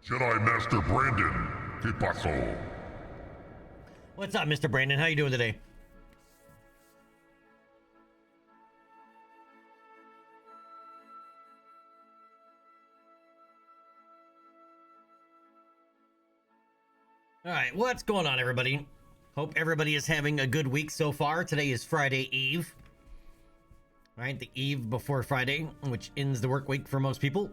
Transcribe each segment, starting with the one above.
Jedi Master Brandon, ¿qué pasó? What's up, Mr. Brandon? How you doing today? All right, what's going on, everybody? Hope everybody is having a good week so far. Today is Friday Eve. All right, the eve before Friday, which ends the work week for most people.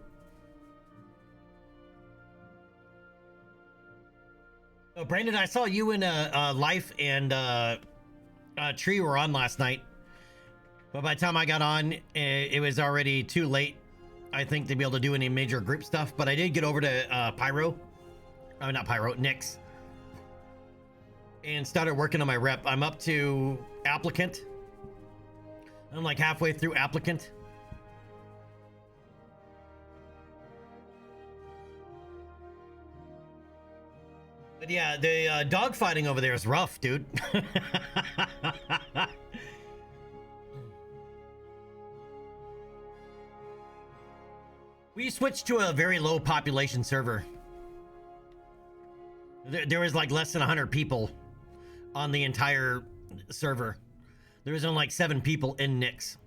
So, Brandon, I saw you in Life and Tree were on last night. But by the time I got on, it was already too late, I think, to be able to do any major group stuff. But I did get over to Pyro. Oh, not Pyro, Nyx. And started working on my rep. I'm up to Applicant. I'm like halfway through Applicant. But yeah, the dog fighting over there is rough, dude. We switched to a very low population server. There was like less than 100 people on the entire server. There was only like 7 people in Nyx.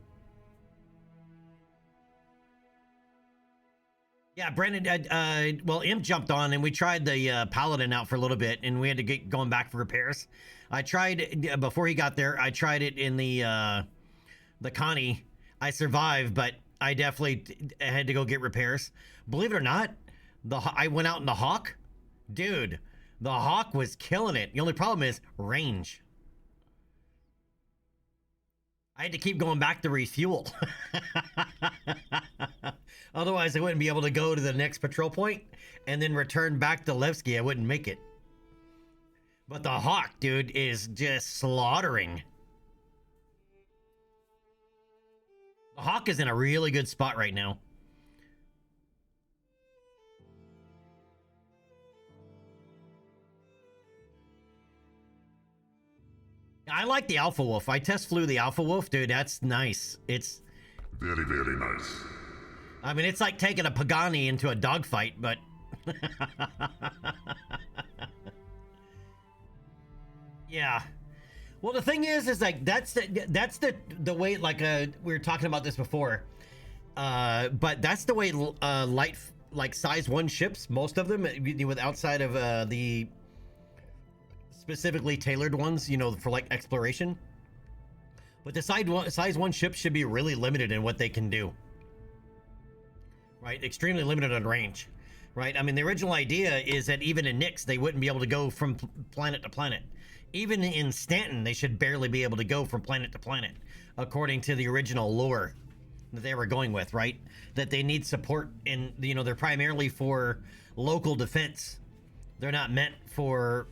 Yeah, Brandon, well, Imp jumped on and we tried the Paladin out for a little bit and we had to get going back for repairs. I tried, before he got there, I tried it in the Connie. I survived, but I definitely had to go get repairs. Believe it or not, I went out in the Hawk. Dude, the Hawk was killing it. The only problem is range. I had to keep going back to refuel. Otherwise, I wouldn't be able to go to the next patrol point and then return back to Levski. I wouldn't make it. But the Hawk, dude, is just slaughtering. The Hawk is in a really good spot right now. I like the Alpha Wolf. I test flew the Alpha Wolf, dude. That's nice. It's very, very nice. I mean, it's like taking a Pagani into a dogfight, but yeah. Well, the thing is like that's the way, like we were talking about this before, but that's the way light, like size 1 ships, most of them, with outside of the specifically tailored ones, you know, for like exploration. But the size 1 ships should be really limited in what they can do. Right, extremely limited on range. Right, I mean, the original idea is that even in Nyx, they wouldn't be able to go from planet to planet. Even in Stanton, they should barely be able to go from planet to planet, according to the original lore that they were going with, right? That they need support in, you know, they're primarily for local defense. They're not meant for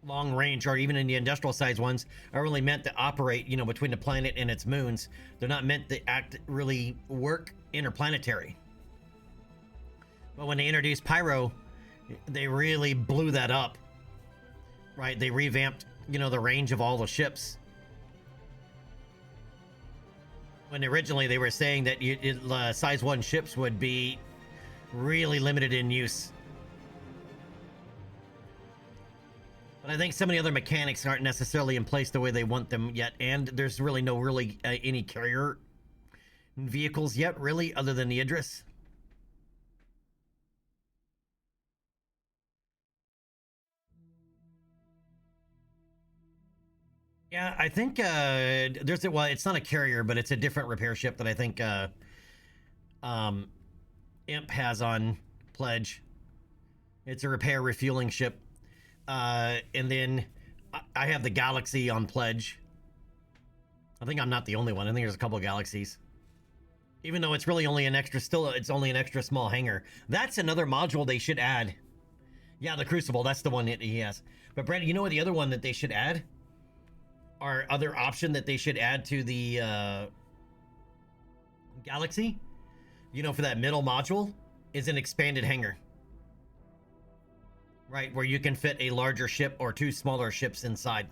long range, or even in the industrial size ones are only meant to operate, you know, between the planet and its moons. They're not meant to really work interplanetary. But when they introduced Pyro, they really blew that up, right? They revamped, you know, the range of all the ships. When originally they were saying that size 1 ships would be really limited in use. But I think some of the other mechanics aren't necessarily in place the way they want them yet, and there's really no any carrier vehicles yet, really, other than the Idris. Yeah, I think well, it's not a carrier, but it's a different repair ship that I think Imp has on Pledge. It's a repair refueling ship. And then I have the Galaxy on Pledge. I think I'm not the only one. I think there's a couple of Galaxies. Even though it's really only an extra, it's only an extra small hangar. That's another module they should add. Yeah, the Crucible, that's the one that he has. But Brandon, you know what the other one that they should add? Or other option that they should add to the Galaxy? You know, for that middle module, is an expanded hangar. Right, where you can fit a larger ship or 2 smaller ships inside.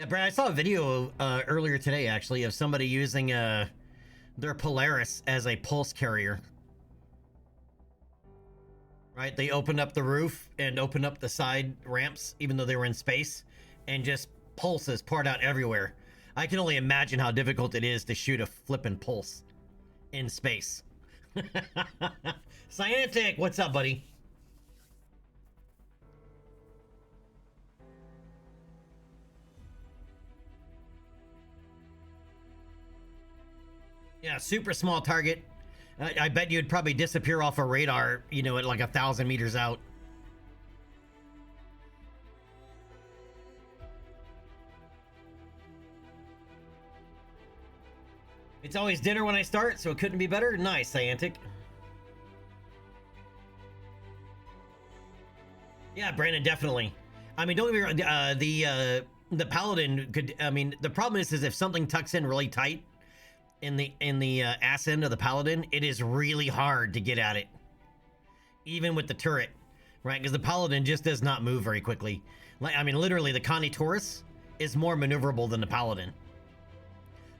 Yeah, Brad, I saw a video earlier today, actually, of somebody using their Polaris as a pulse carrier. Right? They opened up the roof and opened up the side ramps, even though they were in space, and just pulses poured out everywhere. I can only imagine how difficult it is to shoot a flippin' pulse in space. Scientic, what's up, buddy? Yeah, super small target. I bet you'd probably disappear off a radar, you know, at like 1,000 meters out. It's always dinner when I start, so it couldn't be better. Nice, Scientic. Yeah, Brandon, definitely. I mean, don't get me wrong. The Paladin could. I mean, the problem is if something tucks in really tight in the ass end of the Paladin, it is really hard to get at it, even with the turret, right? Because the Paladin just does not move very quickly. Like, I mean, literally, the Connie Taurus is more maneuverable than the Paladin.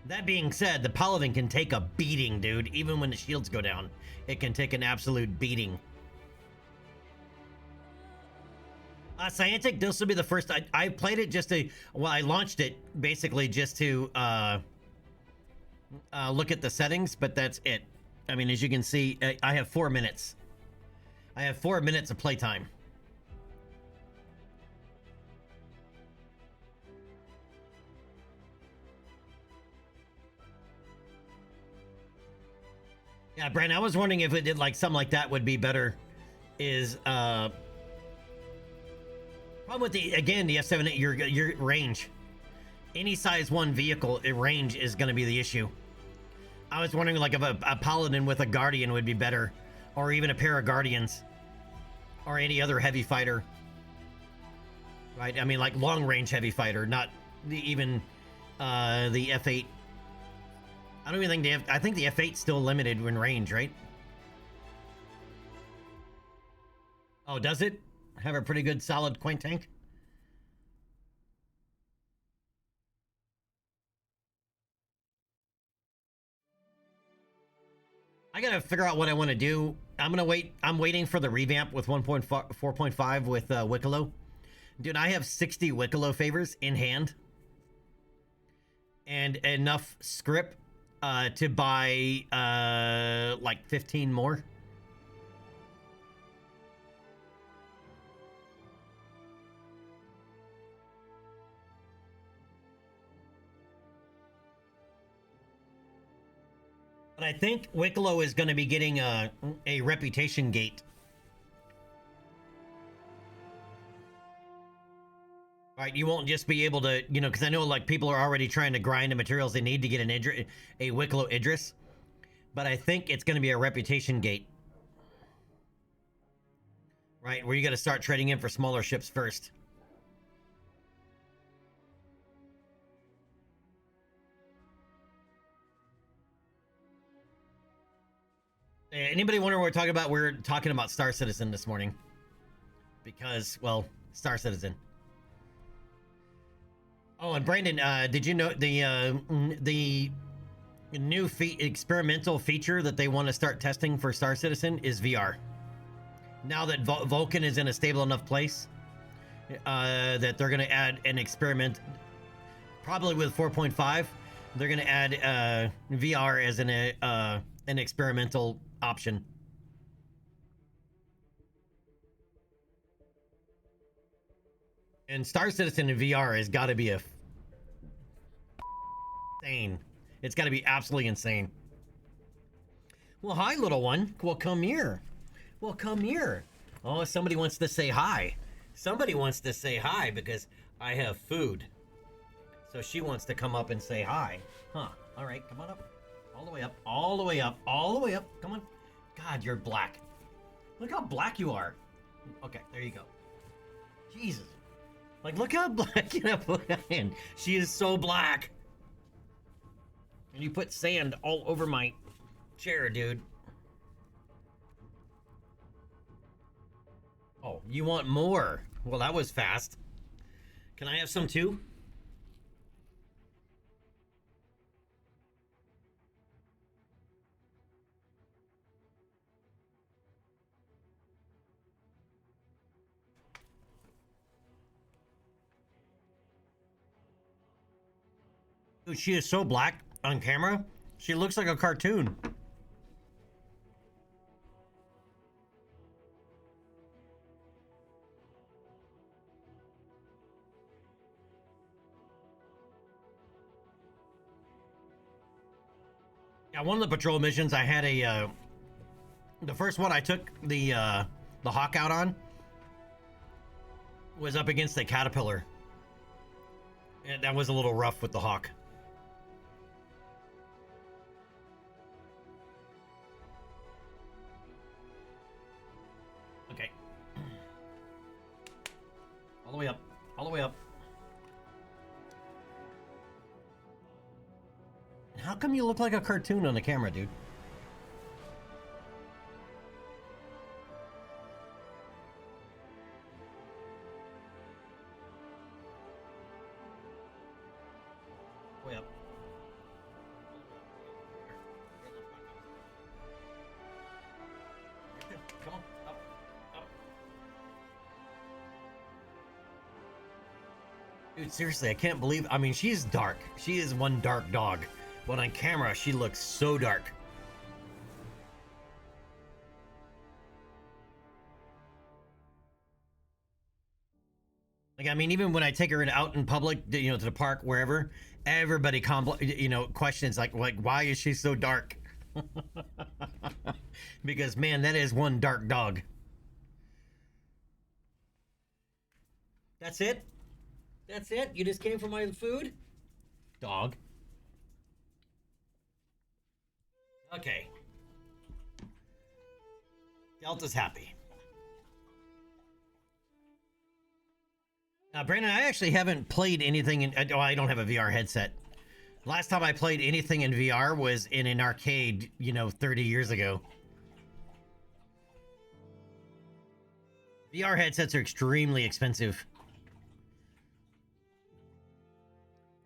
That being said, the Paladin can take a beating, dude. Even when the shields go down, it can take an absolute beating. Scientic, this will be the first. I played it just to. Well, I launched it basically just to look at the settings, but that's it. I mean, as you can see, I have 4 minutes. I have 4 minutes of playtime. Yeah, Brandon, I was wondering if it did like something like that would be better. Is problem with the F7, your range. Any size 1 vehicle range is going to be the issue. I was wondering like if a Paladin with a Guardian would be better, or even a pair of Guardians, or any other heavy fighter. Right? I mean, like long range heavy fighter, not even the F8. I don't even think I think the F8's still limited in range, right? Oh, does it have a pretty good solid quaint tank? I gotta figure out what I want to do. I'm waiting for the revamp with 1.4.5 with Wicklow. Dude, I have 60 Wicklow favors in hand. And enough script to buy like 15 more. But I think Wicklow is going to be getting a reputation gate. Right, you won't just be able to, you know, because I know like people are already trying to grind the materials they need to get a Wicklow Idris, but I think it's going to be a reputation gate, right, where you got to start trading in for smaller ships first. Anybody wonder what we're talking about? We're talking about Star Citizen this morning because, well, Star Citizen. Oh, and Brandon, did you know the new experimental feature that they want to start testing for Star Citizen is VR? Now that Vulcan is in a stable enough place, that they're going to add an experiment, probably with 4.5. They're going to add VR as an experimental option. And Star Citizen in VR has got to be insane. It's got to be absolutely insane. Well, hi, little one. Well, come here. Well, come here. Oh, somebody wants to say hi. Somebody wants to say hi because I have food. So she wants to come up and say hi. Huh. All right, come on up. All the way up. All the way up. All the way up. Come on. God, you're black. Look how black you are. Okay, there you go. Jesus. Like, look how black you have. She is so black. And you put sand all over my chair, dude. Oh, you want more? Well, that was fast. Can I have some too? Dude, she is so black on camera. She looks like a cartoon. Yeah, one of the patrol missions, I had a the first one I took the Hawk out on was up against the Caterpillar. And that was a little rough with the Hawk. Okay. All the way up. All the way up. How come you look like a cartoon on the camera, dude? Way up. Come on, up, up. Dude, seriously, I can't believe. I mean, she's dark. She is one dark dog. But on camera, she looks so dark. Like, I mean, even when I take her out in public, you know, to the park, wherever, everybody, questions like, why is she so dark? Because, man, that is one dark dog. That's it? That's it? You just came for my food? Dog. Okay. Delta's happy. Brandon, I actually haven't played anything in... Oh, I don't have a VR headset. Last time I played anything in VR was in an arcade, 30 years ago. VR headsets are extremely expensive.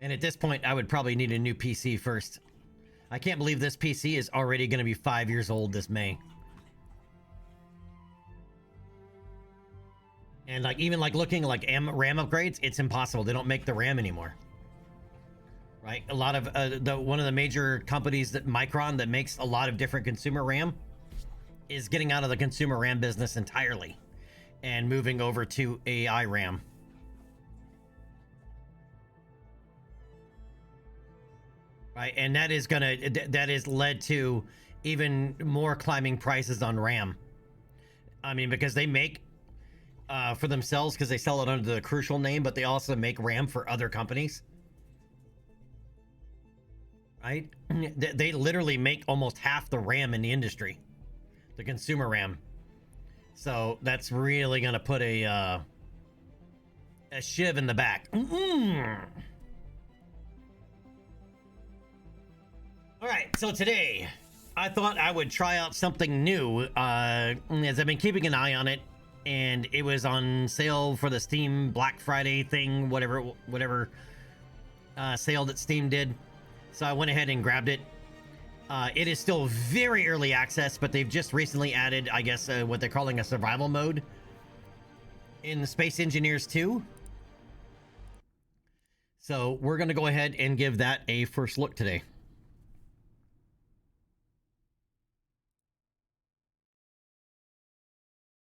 And at this point, I would probably need a new PC first. I can't believe this PC is already going to be 5 years old this May. And even looking like RAM upgrades, it's impossible. They don't make the RAM anymore. Right? A lot of one of the major companies, that Micron, that makes a lot of different consumer RAM, is getting out of the consumer RAM business entirely and moving over to AI RAM. Right, and that has led to even more climbing prices on RAM. I mean, because they make for themselves, because they sell it under the Crucial name, but they also make RAM for other companies. Right? They literally make almost half the RAM in the industry, the consumer RAM. So that's really gonna put a shiv in the back. All right, so today I thought I would try out something new, as I've been keeping an eye on it, and it was on sale for the Steam Black Friday thing, whatever sale that Steam did. So I went ahead and grabbed it. It is still very early access, but they've just recently added, I guess, what they're calling a survival mode in the Space Engineers 2. So we're going to go ahead and give that a first look today.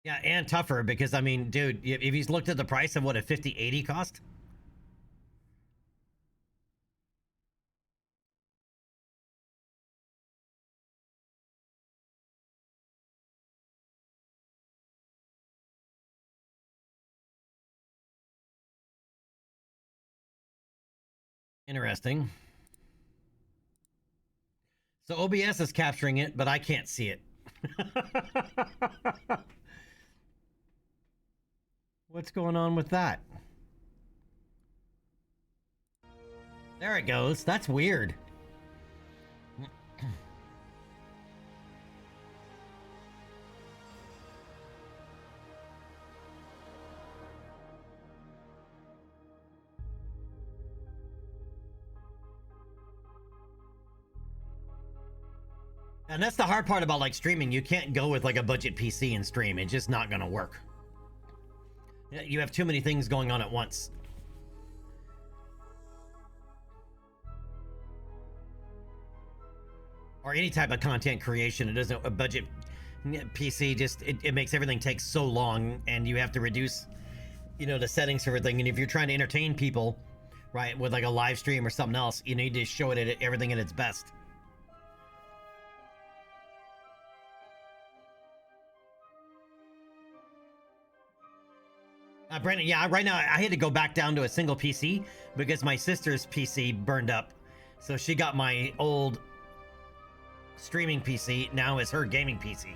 Yeah, and tougher, because, I mean, dude, if he's looked at the price of what a 5080 cost. Interesting. So OBS is capturing it, but I can't see it. What's going on with that? There it goes. That's weird. And that's the hard part about streaming. You can't go with a budget PC and stream. It's just not gonna work. You have too many things going on at once. or any type of content creation. It doesn't a budget PC just it makes everything take so long, and you have to reduce, you know, the settings for everything. And if you're trying to entertain people, right, with like a live stream or something else, you need to show it at everything at its best. Brandon, yeah, right now I had to go back down to a single PC because my sister's PC burned up. So she got my old streaming PC, now is her gaming PC.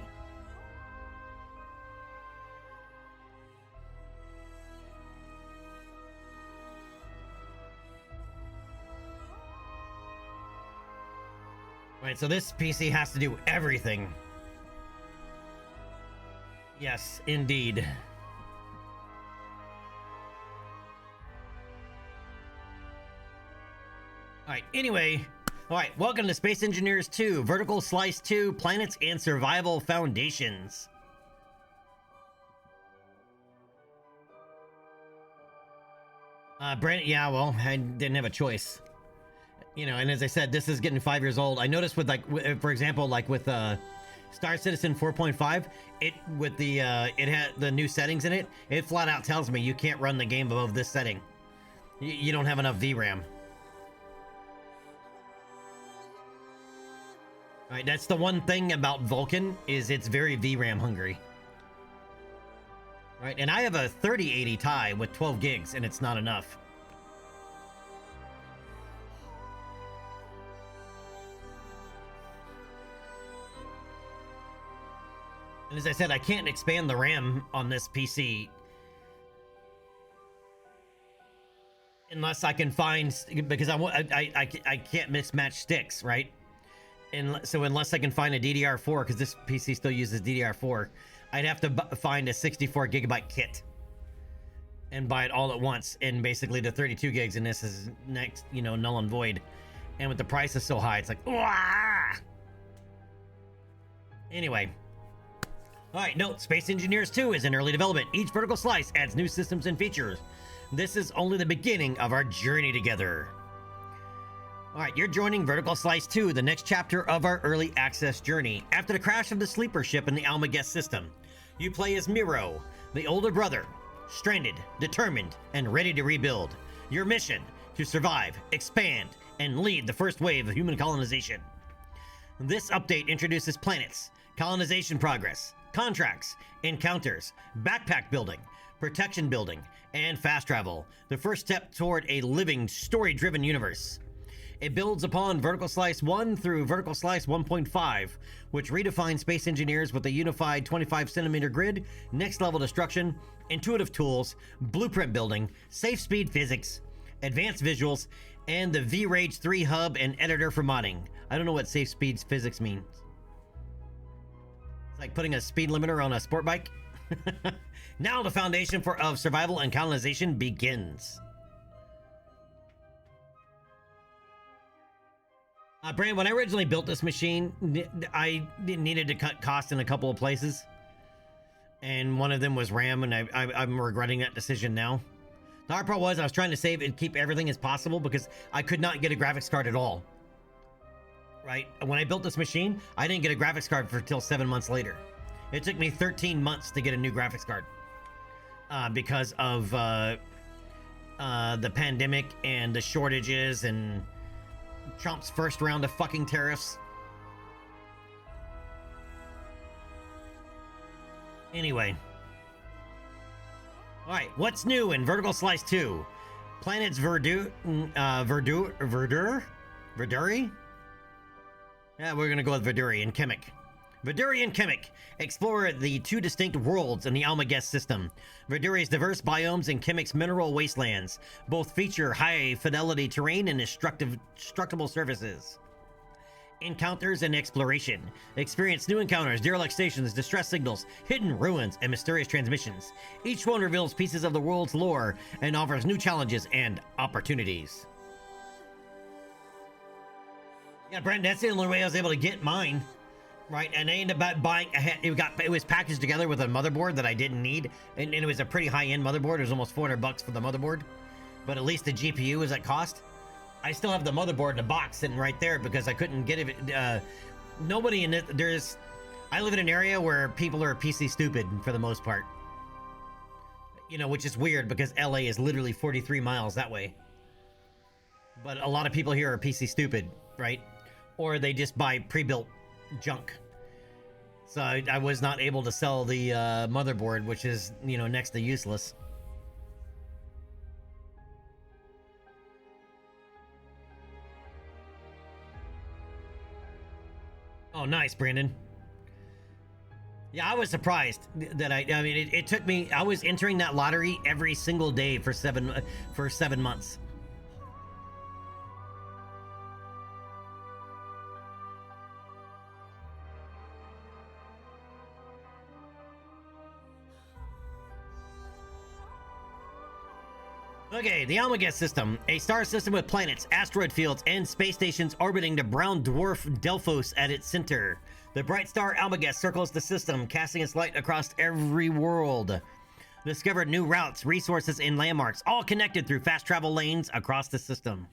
Right, so this PC has to do everything. Yes, indeed. Alright, anyway, alright, welcome to Space Engineers 2, Vertical Slice 2, Planets and Survival Foundations. Brandon, yeah, well, I didn't have a choice. You know, and as I said, this is getting 5 years old. I noticed with, like, for example, like with Star Citizen 4.5, it had the new settings in it. It flat out tells me you can't run the game above this setting. You don't have enough VRAM. All right, that's the one thing about Vulkan, is it's very VRAM hungry. Right, and I have a 3080 Ti with 12 gigs, and it's not enough. And as I said, I can't expand the RAM on this PC unless I can find, because I can't mismatch sticks, right? And so unless I can find a DDR4, because this PC still uses DDR4, I'd have to find a 64 gigabyte kit and buy it all at once. And basically the 32 gigs in this is next, you know, null and void. And with the prices so high, it's like, wah! Anyway. All right, note, Space Engineers 2 is in early development. Each vertical slice adds new systems and features. This is only the beginning of our journey together. All right, you're joining Vertical Slice 2, the next chapter of our early access journey. After the crash of the sleeper ship in the Almaguest system, you play as Miro, the older brother, stranded, determined, and ready to rebuild. Your mission, to survive, expand, and lead the first wave of human colonization. This update introduces planets, colonization progress, contracts, encounters, backpack building, protection building, and fast travel, the first step toward a living, story-driven universe. It builds upon Vertical Slice 1 through Vertical Slice 1.5, which redefines Space Engineers with a unified 25cm grid, next-level destruction, intuitive tools, blueprint building, safe speed physics, advanced visuals, and the V-Rage 3 hub and editor for modding. I don't know what safe speed physics means. It's like putting a speed limiter on a sport bike. Now the foundation of survival and colonization begins. Brand, when I originally built this machine, I needed to cut costs in a couple of places. And one of them was RAM, and I'm regretting that decision now. The hard part was I was trying to save and keep everything as possible because I could not get a graphics card at all. Right? When I built this machine, I didn't get a graphics card until 7 months later. It took me 13 months to get a new graphics card. Because of the pandemic and the shortages and Trump's first round of fucking tariffs. Anyway. Alright, what's new in Vertical Slice 2? Planets Verduri? Yeah, we're gonna go with Verduri and Kemek. Verduri and Kemek explore the two distinct worlds in the Almaguest system. Verduri's diverse biomes and Kemek's mineral wastelands both feature high-fidelity terrain and destructible surfaces. Encounters and exploration. Experience new encounters, derelict stations, distress signals, hidden ruins, and mysterious transmissions. Each one reveals pieces of the world's lore and offers new challenges and opportunities. Yeah, Brent, that's the only way I was able to get mine. Right, and I ended up buying, it was packaged together with a motherboard that I didn't need, and it was a pretty high-end motherboard. It was almost $400 for the motherboard, but at least the GPU was at cost. I still have the motherboard in the box sitting right there because I couldn't get it. Nobody in it. I live in an area where people are PC stupid for the most part. You know, which is weird because LA is literally 43 miles that way. But a lot of people here are PC stupid, right? Or they just buy pre-built junk. So I was not able to sell the motherboard, which is, you know, next to useless. Oh, nice, Brandon. Yeah, I was surprised that I mean, it took me, I was entering that lottery every single day for 7 months. Okay, the Almagest system, a star system with planets, asteroid fields, and space stations orbiting the brown dwarf Delphos at its center. The bright star Almagest circles the system, casting its light across every world. Discovered new routes, resources, and landmarks, all connected through fast travel lanes across the system.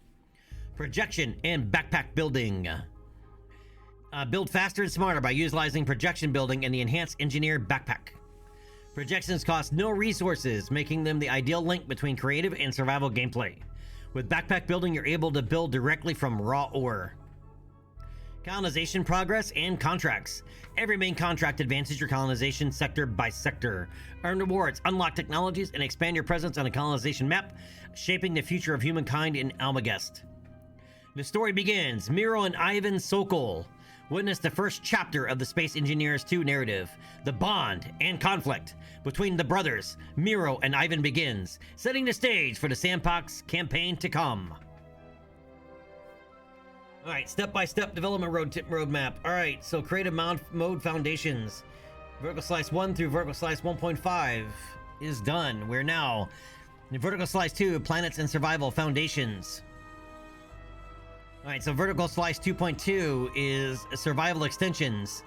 Projection and backpack building. Build faster and smarter by utilizing projection building and the enhanced engineer backpack. Projections cost no resources, making them the ideal link between creative and survival gameplay. With backpack building, you're able to build directly from raw ore. Colonization progress and contracts. Every main contract advances your colonization sector by sector. Earn rewards, unlock technologies, and expand your presence on a colonization map, shaping the future of humankind in Almagest. The story begins. Miro and Ivan Sokol witness the first chapter of the Space Engineers 2 narrative. The bond and conflict between the brothers, Miro and Ivan, begins, setting the stage for the Sandbox campaign to come. Alright, step-by-step development roadmap. Alright, so creative mode foundations. Vertical Slice 1 through Vertical Slice 1.5 is done. We're now in Vertical Slice 2, Planets and Survival Foundations. Alright, so Vertical Slice 2.2 is Survival Extensions.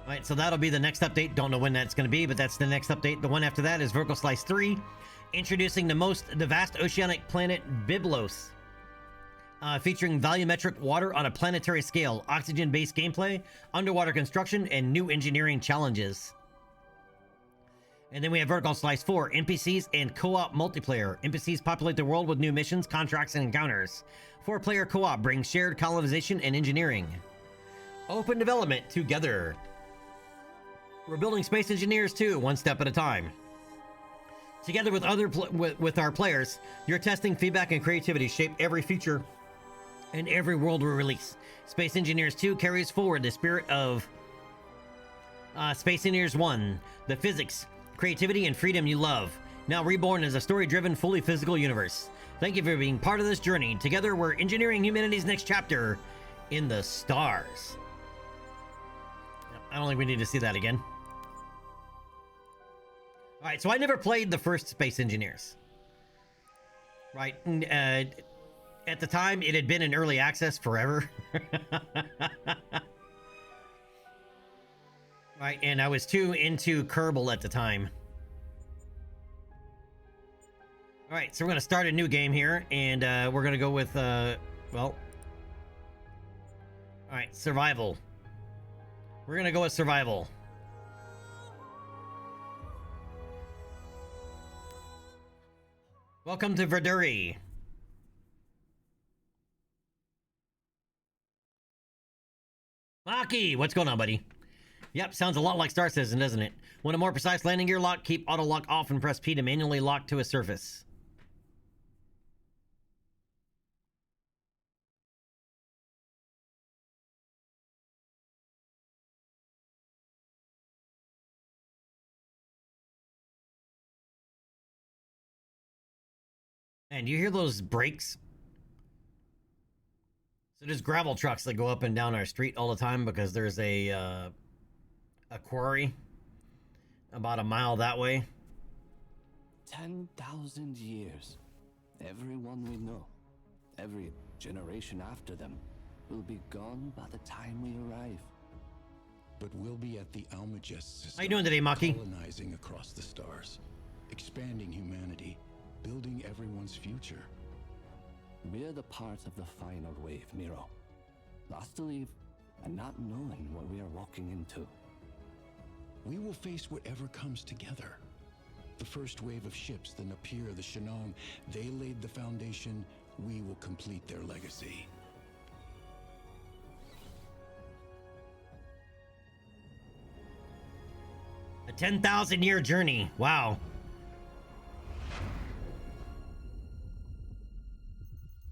Alright, so that'll be the next update. Don't know when that's going to be, but that's the next update. The one after that is Vertical Slice 3, introducing the vast oceanic planet Byblos. Featuring volumetric water on a planetary scale, oxygen-based gameplay, underwater construction, and new engineering challenges. And then we have Vertical Slice 4, NPCs and co-op multiplayer. NPCs populate the world with new missions, contracts, and encounters. 4-player co-op brings shared colonization and engineering. Open development together. We're building Space Engineers 2, one step at a time. Together with with our players, your testing, feedback, and creativity shape every feature and every world we release. Space Engineers 2 carries forward the spirit of Space Engineers 1, the physics, creativity, and freedom you love, now reborn as a story-driven, fully physical universe. Thank you for being part of this journey. Together, we're engineering humanity's next chapter in the stars. I don't think we need to see that again. Alright, so I never played the first Space Engineers. Right, at the time, it had been in early access forever. Right, and I was too into Kerbal at the time. Alright, so we're gonna start a new game here, and we're gonna go with, well... Alright, survival. We're gonna go with survival. Welcome to Verduri. Maki, what's going on, buddy? Yep, sounds a lot like Star Citizen, doesn't it? Want a more precise landing gear lock? Keep auto lock off and press P to manually lock to a surface. And you hear those brakes? So there's gravel trucks that go up and down our street all the time because there's a quarry about a mile that way. 10,000 years. Everyone we know, every generation after them, will be gone by the time we arrive. But we'll be at the Almagest system. How you doing today, Maki? Colonizing across the stars, expanding humanity, building everyone's future. We're the part of the final wave, Miro. Lost to leave and not knowing what we are walking into. We will face whatever comes together. The first wave of ships, the Napier, the Shanong, they laid the foundation. We will complete their legacy. A 10,000-year journey. Wow.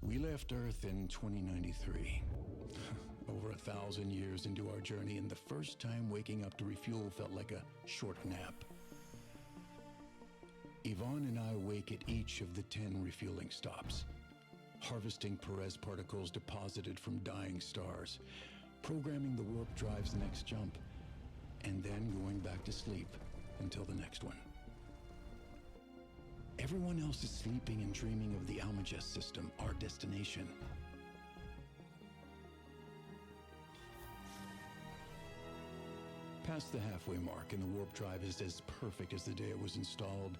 We left Earth in 2093. Over 1,000 years into our journey, and the first time waking up to refuel felt like a short nap. Yvonne and I wake at each of the 10 refueling stops, harvesting Perez particles deposited from dying stars, programming the warp drive's next jump, and then going back to sleep until the next one. Everyone else is sleeping and dreaming of the Almagest system, our destination. Past the halfway mark, and the warp drive is as perfect as the day it was installed.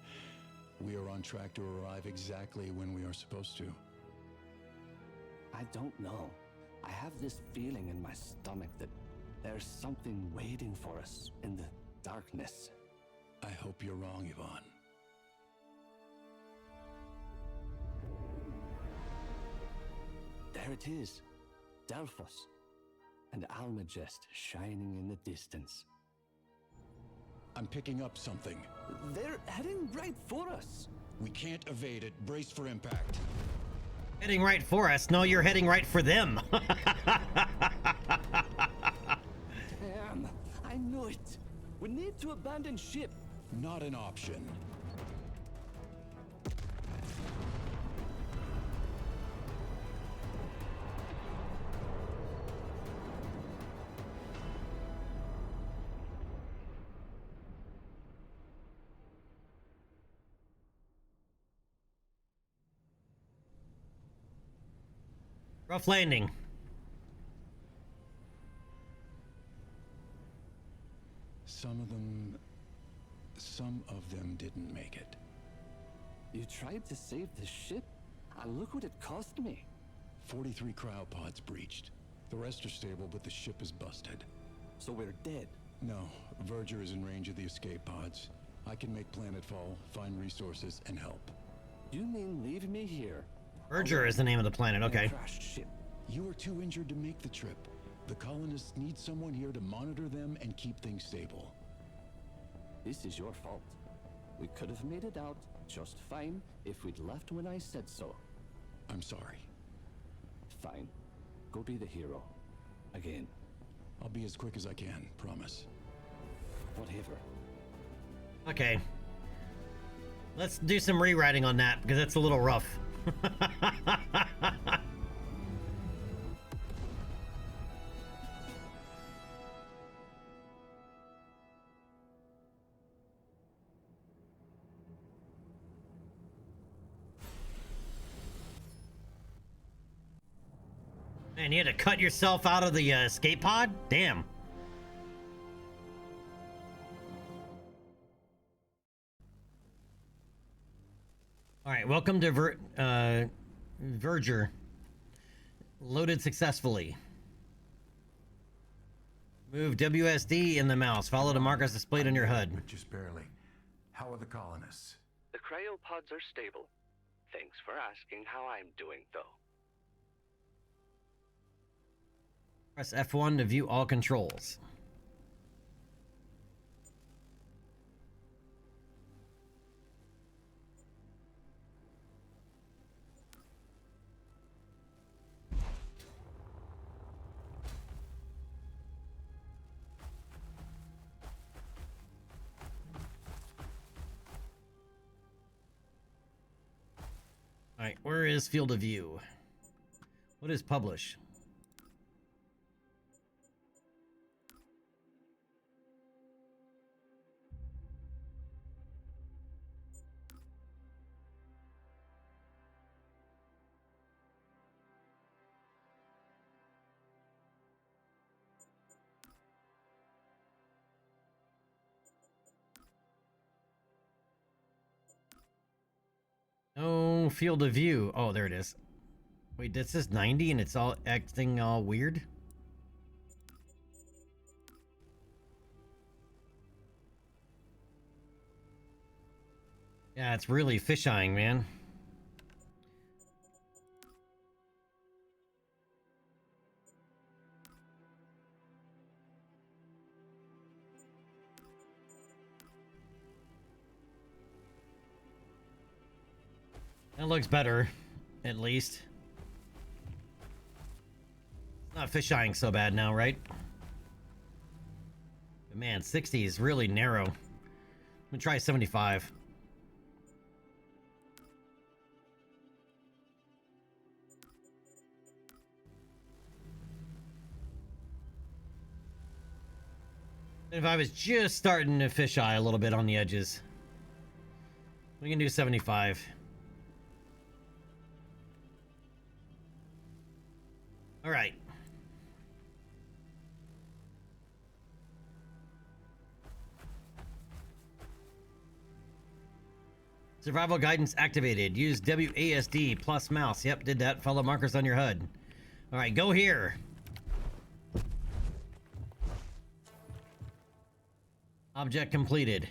We are on track to arrive exactly when we are supposed to. I don't know. I have this feeling in my stomach that there's something waiting for us in the darkness. I hope you're wrong, Yvonne. There it is, Delphos, and Almagest shining in the distance. I'm picking up something. They're heading right for us. We can't evade it. Brace for impact. Heading right for us. No, you're heading right for them. Damn, I knew it. We need to abandon ship. Not an option. Rough landing. Some of them didn't make it. You tried to save the ship, and look what it cost me. 43 cryopods breached. The rest are stable, but the ship is busted. So we're dead. No, Verger is in range of the escape pods. I can make planetfall, find resources, and help. You mean leave me here? Verger is the name of the planet. in a Okay. crashed ship. You are too injured to make the trip. The colonists need someone here to monitor them and keep things stable. This is your fault. We could have made it out just fine if we'd left when I said so. I'm sorry. Fine. Go be the hero. Again. I'll be as quick as I can, promise. Whatever. Okay. Let's do some rewriting on that because that's a little rough. Man, you had to cut yourself out of the escape pod? Damn. All right, welcome to Verger. Loaded successfully. Move WSD in the mouse. Follow the markers displayed on your HUD. But just barely. How are the colonists? The cryopods are stable. Thanks for asking how I'm doing, though. Press F1 to view all controls. All right, where is field of view? What is publish? No field of view. Oh, there it is. Wait, this is 90 and it's all acting all weird? Yeah, it's really fisheyeing, man. That looks better, at least. It's not fisheyeing so bad now, right? But man, 60 is really narrow. I'm gonna try 75. If I was just starting to fisheye a little bit on the edges, we can do 75. All right. Survival guidance activated. Use WASD plus mouse. Yep, did that. Follow markers on your HUD. All right, go here. Object completed.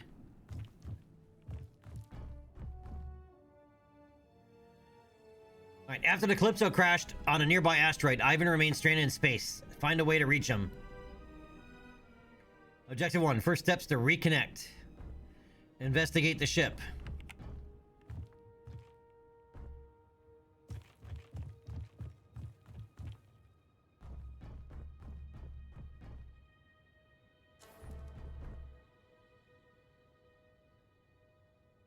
All right, after the Calypso crashed on a nearby asteroid, Ivan remains stranded in space. Find a way to reach him. Objective 1. First steps to reconnect. Investigate the ship.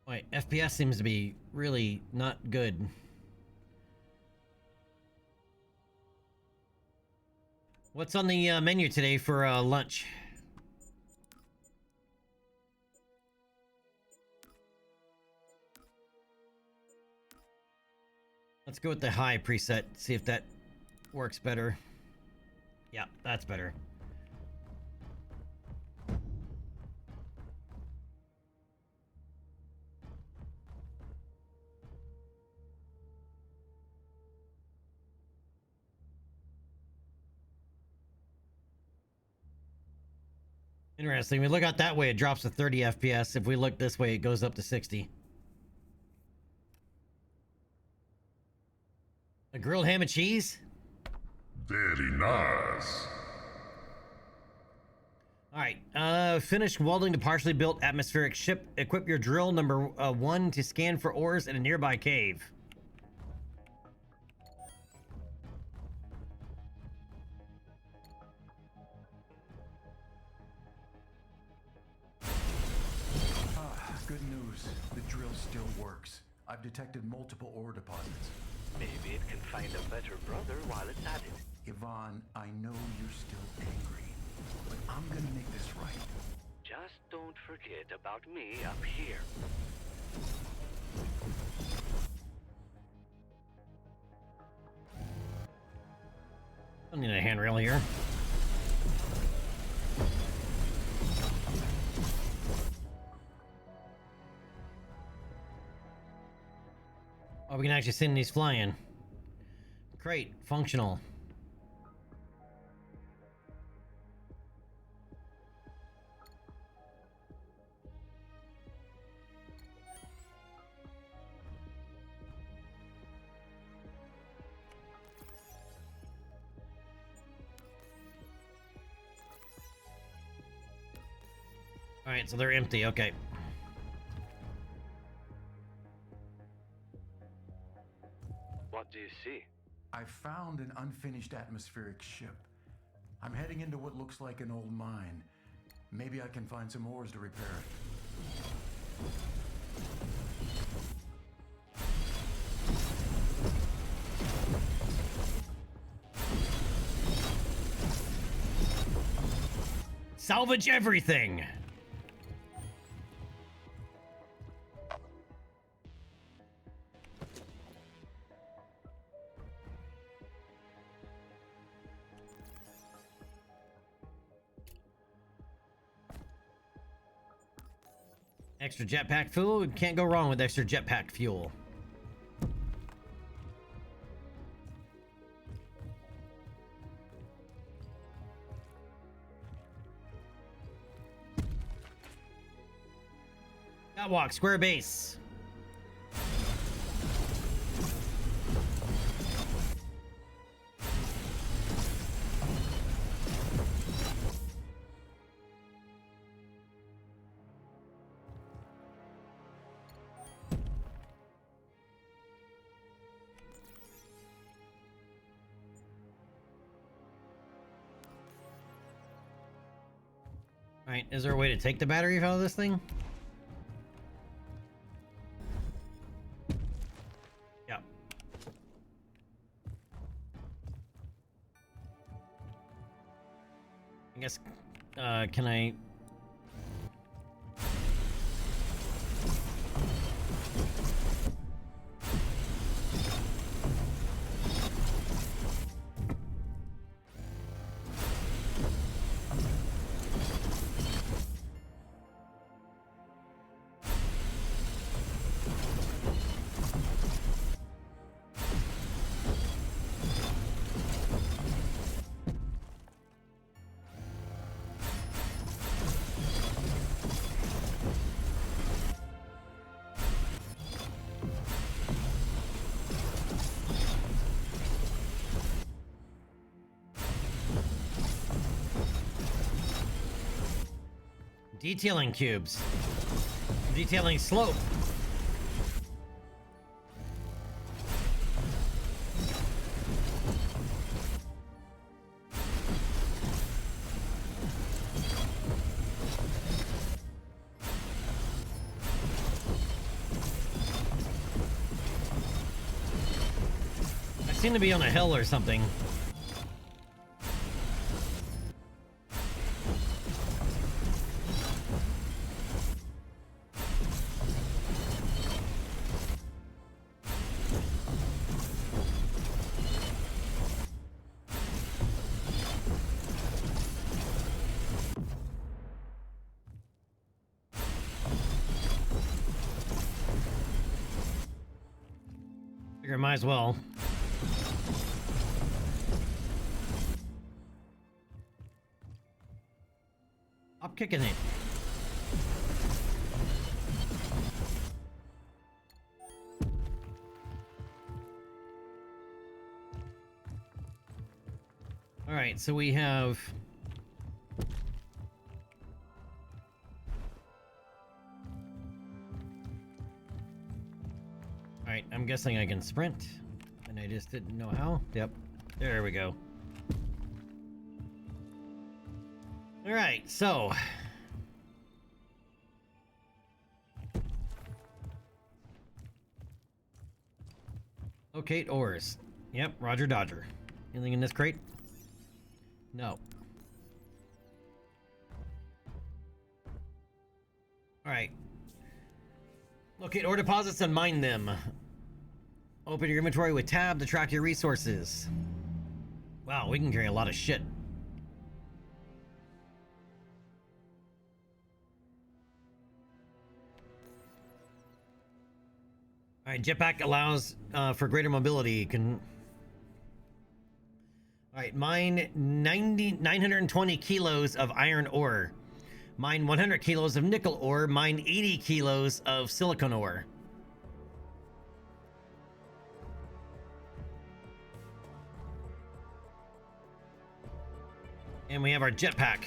Wait, FPS seems to be really not good. What's on the menu today for lunch? Let's go with the high preset, see if that works better. Yeah, that's better. Interesting. We look out that way, it drops to 30 FPS. If we look this way, it goes up to 60. A grilled ham and cheese? Very nice. Alright, finish welding the partially built atmospheric ship. Equip your drill number 1 to scan for ores in a nearby cave. Good news. The drill still works. I've detected multiple ore deposits. Maybe it can find a better brother while it's at it. Yvonne, I know you're still angry, but I'm gonna make this right. Just don't forget about me up here. Don't need a handrail here. Oh, we can actually send these flying. Great, functional. All right, so they're empty. Okay. What do you see? I found an unfinished atmospheric ship. I'm heading into what looks like an old mine. Maybe I can find some ores to repair it. Salvage everything. Extra jetpack fuel. Can't go wrong with extra jetpack fuel. Catwalk, square base. Alright, is there a way to take the battery out of this thing? Yeah. I guess, can I... Detailing cubes. Detailing slope. I seem to be on a hill or something. Figure might as well. I'm kicking it. All right, so we have Alright, I'm guessing I can sprint. And I just didn't know how. Yep. There we go. Alright, so. Locate ores. Yep, Roger Dodger. Anything in this crate? No. Alright. Locate ore deposits and mine them. Open your inventory with tab to track your resources. Wow, we can carry a lot of shit. Alright, jetpack allows for greater mobility. Alright, mine 920 kilos of iron ore. Mine 100 kilos of nickel ore. Mine 80 kilos of silicon ore. And we have our jetpack,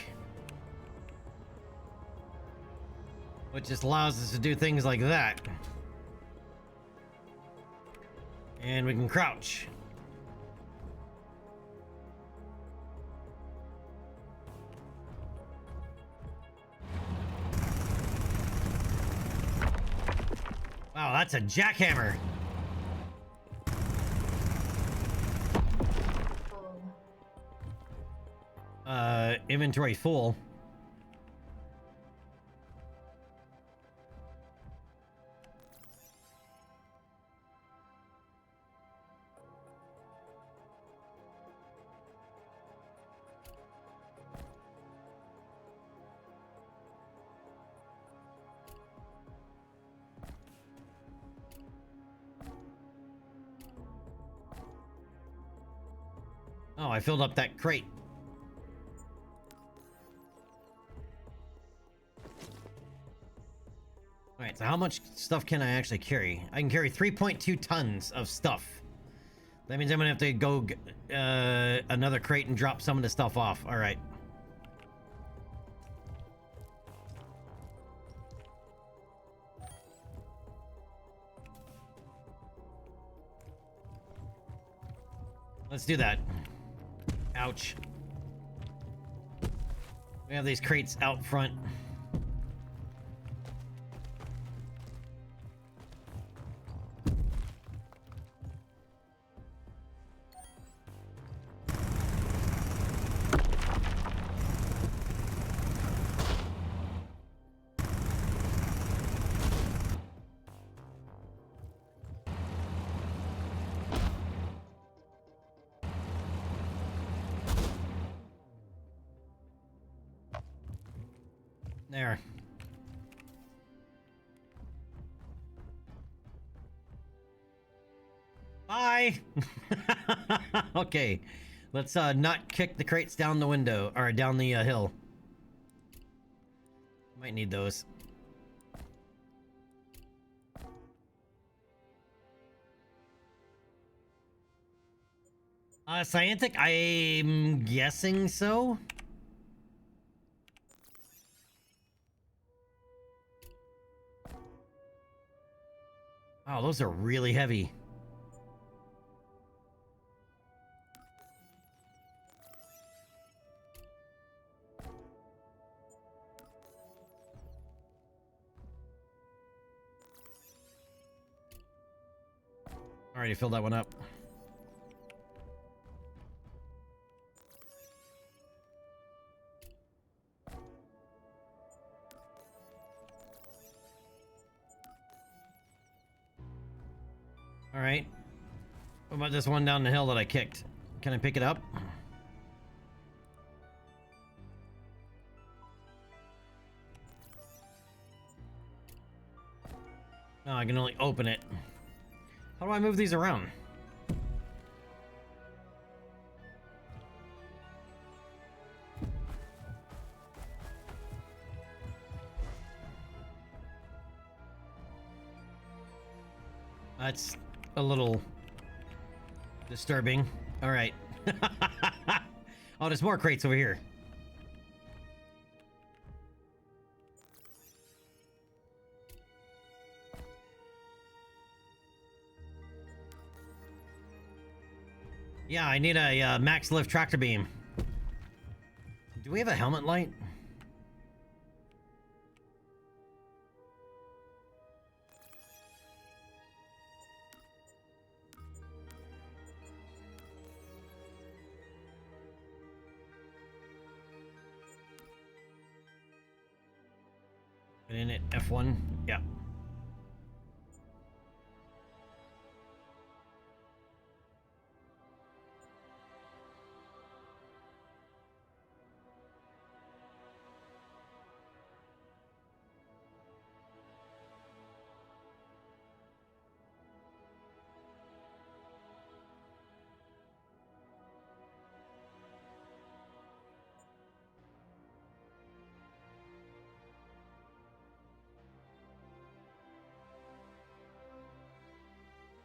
which just allows us to do things like that. And we can crouch. Wow, that's a jackhammer. Inventory full. Oh, I filled up that crate. Alright, Alright, so how much stuff can I actually carry? I can carry 3.2 tons of stuff. That means I'm gonna have to go another crate and drop some of the stuff off. Alright. Let's do that. Ouch. We have these crates out front. There. Bye. Okay, let's not kick the crates down the window or down the hill. Might need those. Scientific? I'm guessing so. Oh, those are really heavy. Already filled that one up. All right. What about this one down the hill that I kicked? Can I pick it up? No, I can only open it. How do I move these around? That's a little disturbing. All right. Oh, there's more crates over here. Yeah, I need a max lift tractor beam. Do we have a helmet light? Get in it, F1. Yeah.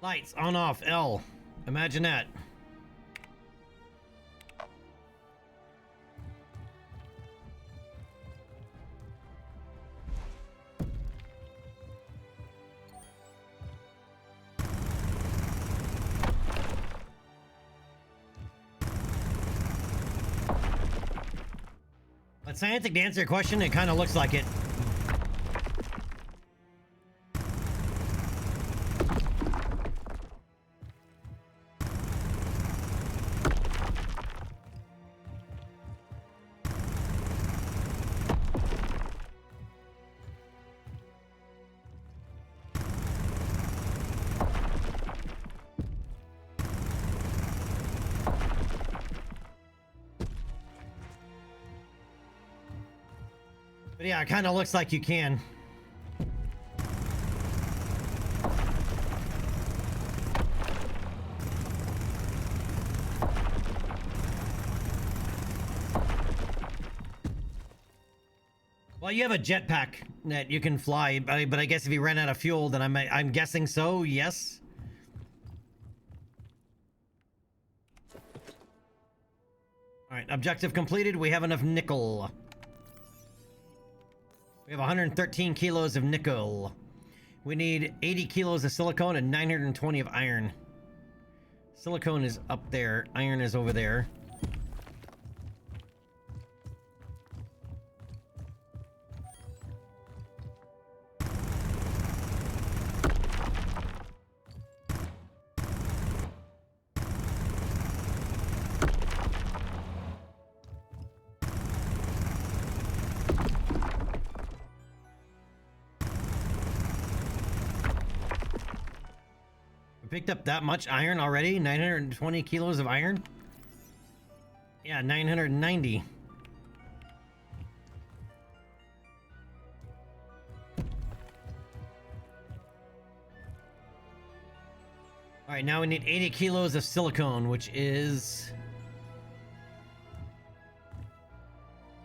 Lights on off L. Imagine that. But Scientific, to answer your question, it kind of looks like it. But yeah, it kind of looks like you can. Well, Well, you have a jetpack that you can fly, but I guess if you ran out of fuel, then I'm guessing so. Yes. All right, objective completed. We have enough nickel. We have 113 kilos of nickel. We need 80 kilos of silicone and 920 of iron. Silicone is up there. Iron is over there. Picked up that much iron already? 920 kilos of iron? Yeah, 990. Alright, now we need 80 kilos of silicone, which is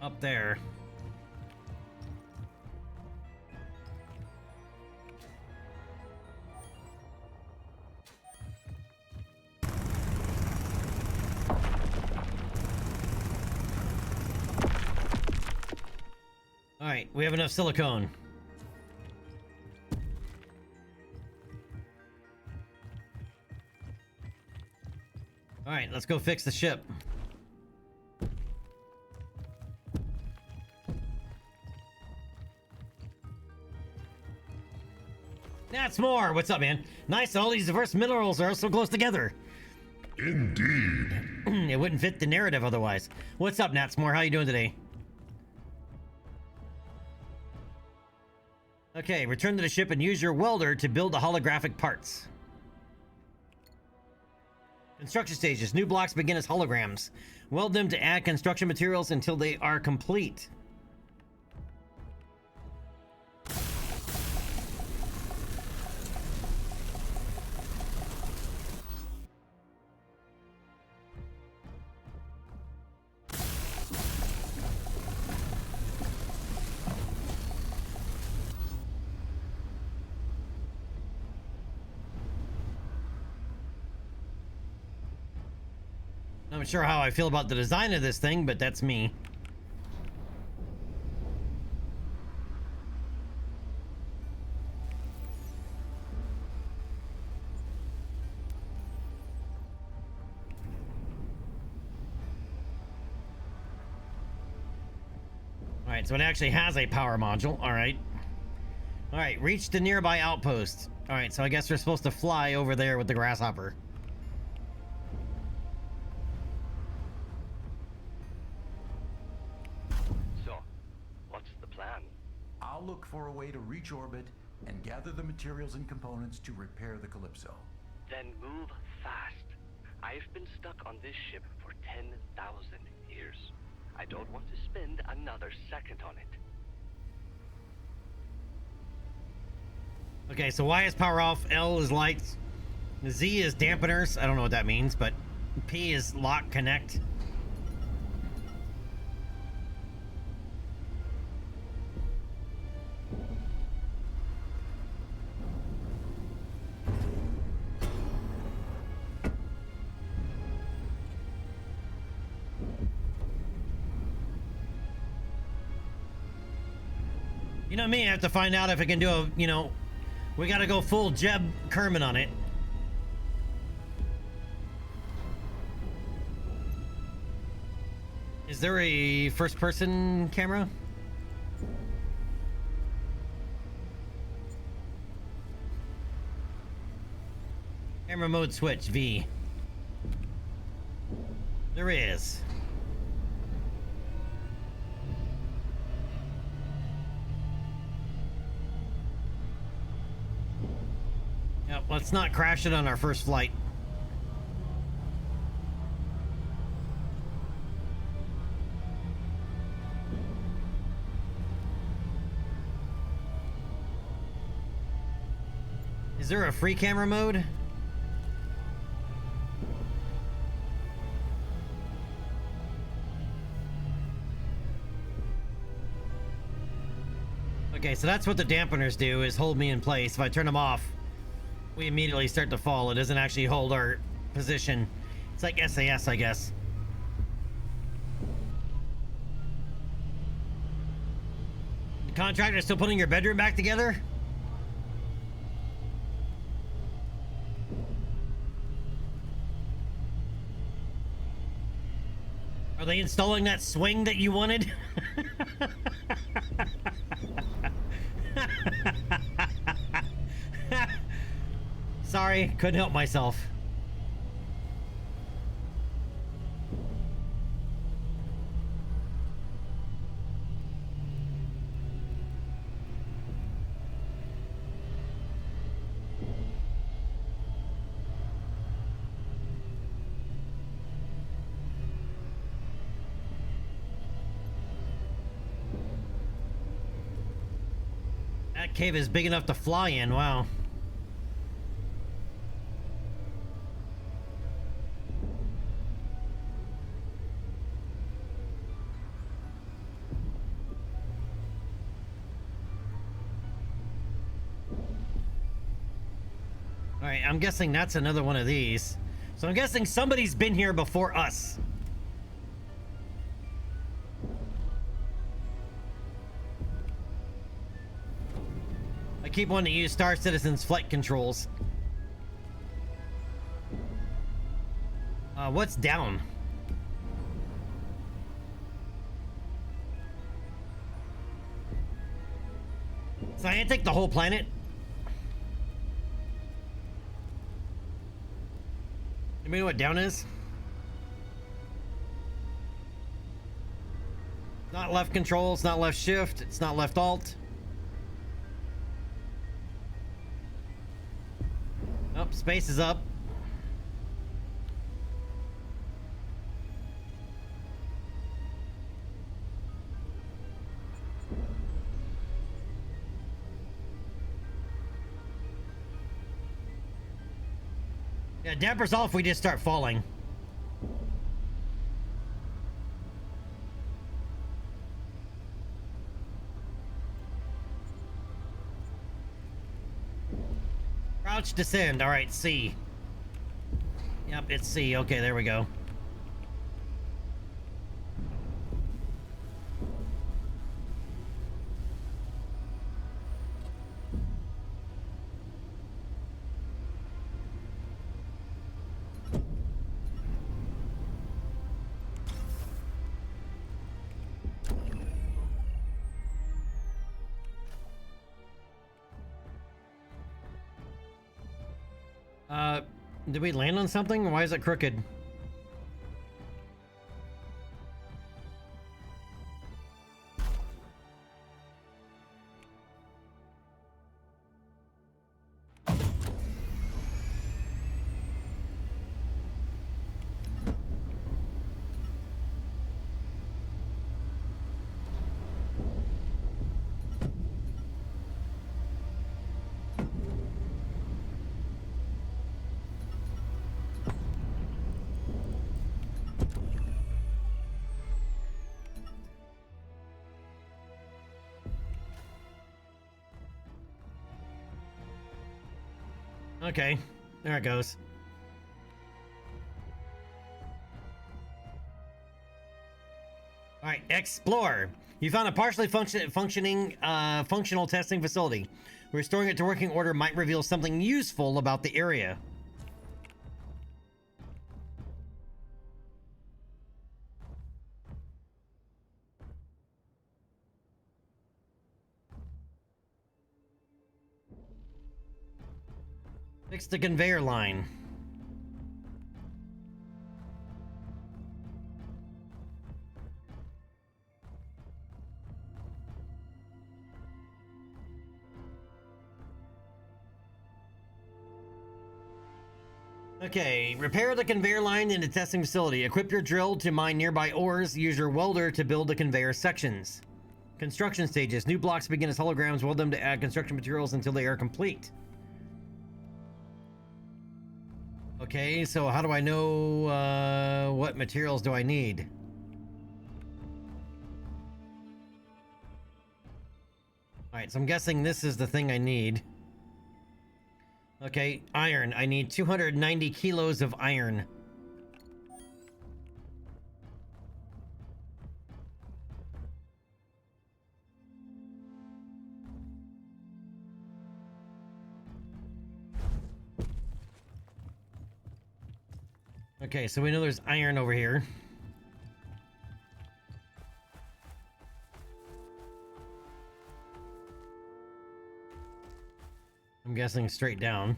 up there. Alright, we have enough silicone. Alright, let's go fix the ship. That's more! What's up, man? Nice, all these diverse minerals are so close together. Indeed. It wouldn't fit the narrative otherwise. What's up, Natsmore? How you doing today? Okay, return to the ship and use your welder to build the holographic parts. Construction stages. New blocks begin as holograms. Weld them to add construction materials until they are complete. I'm not sure how I feel about the design of this thing, but that's me. Alright, so it actually has a power module. Alright. Alright, reach the nearby outpost. Alright, so I guess we're supposed to fly over there with the grasshopper. I'll look for a way to reach orbit and gather the materials and components to repair the Calypso. Then move fast. I've been stuck on this ship for 10,000 years. I don't want to spend another second on it. Okay, so Y is power off, L is lights, Z is dampeners, I don't know what that means, but P is lock connect. You know me, I have to find out if I can do a, you know, we gotta go full Jeb Kerman on it. Is there a first person camera? Camera mode switch, V. There is. Yep, let's not crash it on our first flight. Is there a free camera mode? Okay, so that's what the dampeners do, is hold me in place. If I turn them off, we immediately start to fall. It doesn't actually hold our position. It's like SAS, I guess. The contractor still putting your bedroom back together? Are they installing that swing that you wanted? Sorry, couldn't help myself. That cave is big enough to fly in, wow. Alright, I'm guessing that's another one of these. So I'm guessing somebody's been here before us. I keep wanting to use Star Citizen's flight controls. What's down? Niantic the whole planet? Anybody know what down is? Not left control, it's not left shift, it's not left alt. Oh, space is up. Yeah, dampers off, we just start falling. Crouch descend. All right, C. Yep, it's C. Okay, there we go. Did we land on something? Why is it crooked? Okay, there it goes. All right, explore. You found a partially functional testing facility. Restoring it to working order might reveal something useful about the area. Fix the conveyor line. Okay, repair the conveyor line in the testing facility. Equip your drill to mine nearby ores. Use your welder to build the conveyor sections. Construction stages. New blocks begin as holograms. Weld them to add construction materials until they are complete. Okay, so how do I know what materials do I need? Alright, Alright, so I'm guessing this is the thing I need. Okay, iron. I need 290 kilos of iron. Okay, so we know there's iron over here. I'm guessing straight down.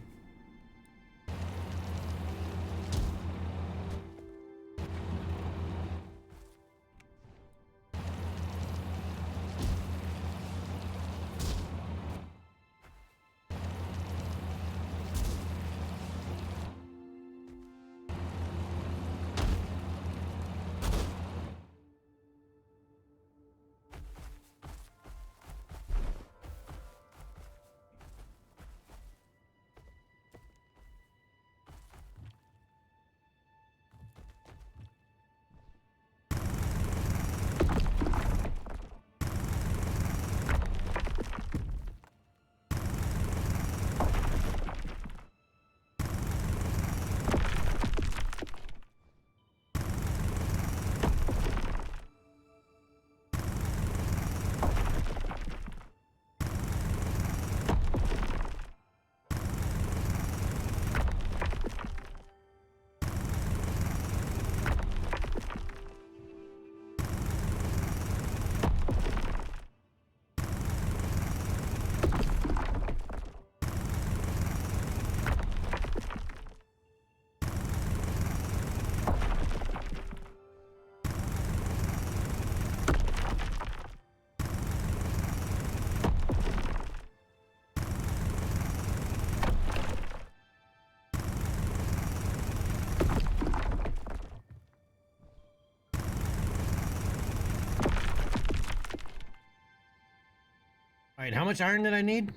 Alright, how much iron did I need?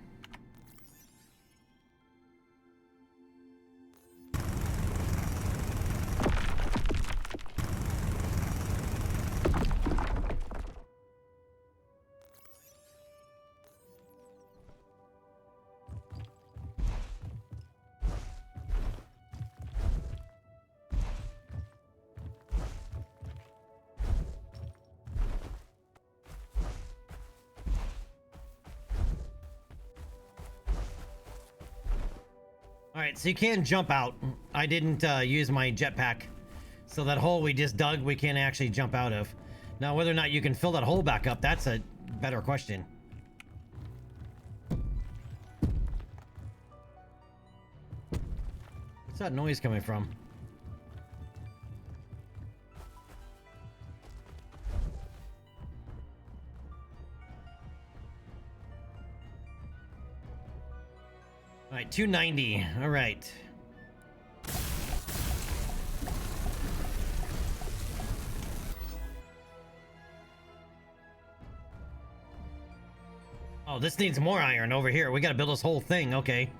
Alright, so you can jump out. I didn't use my jetpack. So that hole we just dug, we can't actually jump out of. Now, whether or not you can fill that hole back up, that's a better question. What's that noise coming from? Alright, 290. Alright. Oh, this needs more iron over here. We gotta build this whole thing. Okay.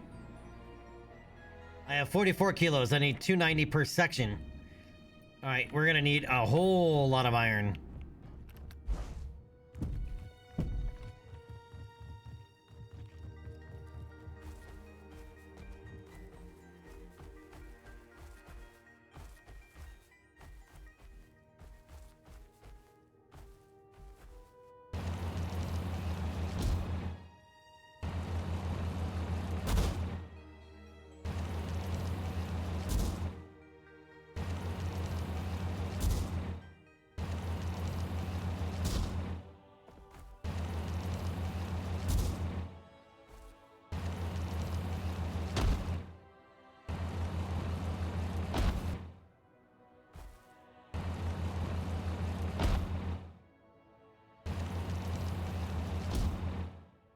I have 44 kilos. I need 290 per section. Alright, we're gonna need a whole lot of iron.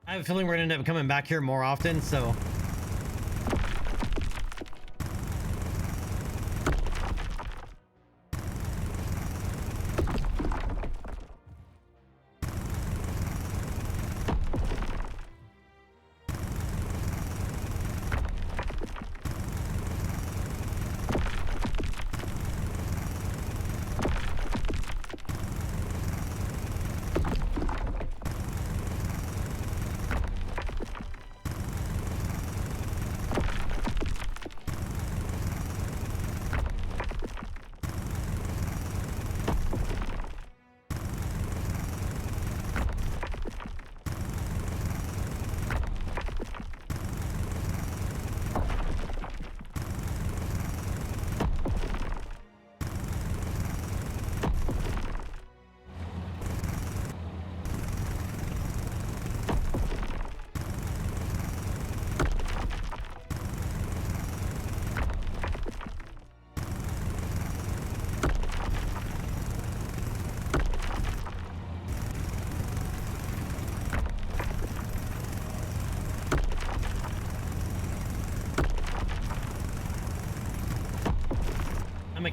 I have a feeling we're gonna end up coming back here more often, so...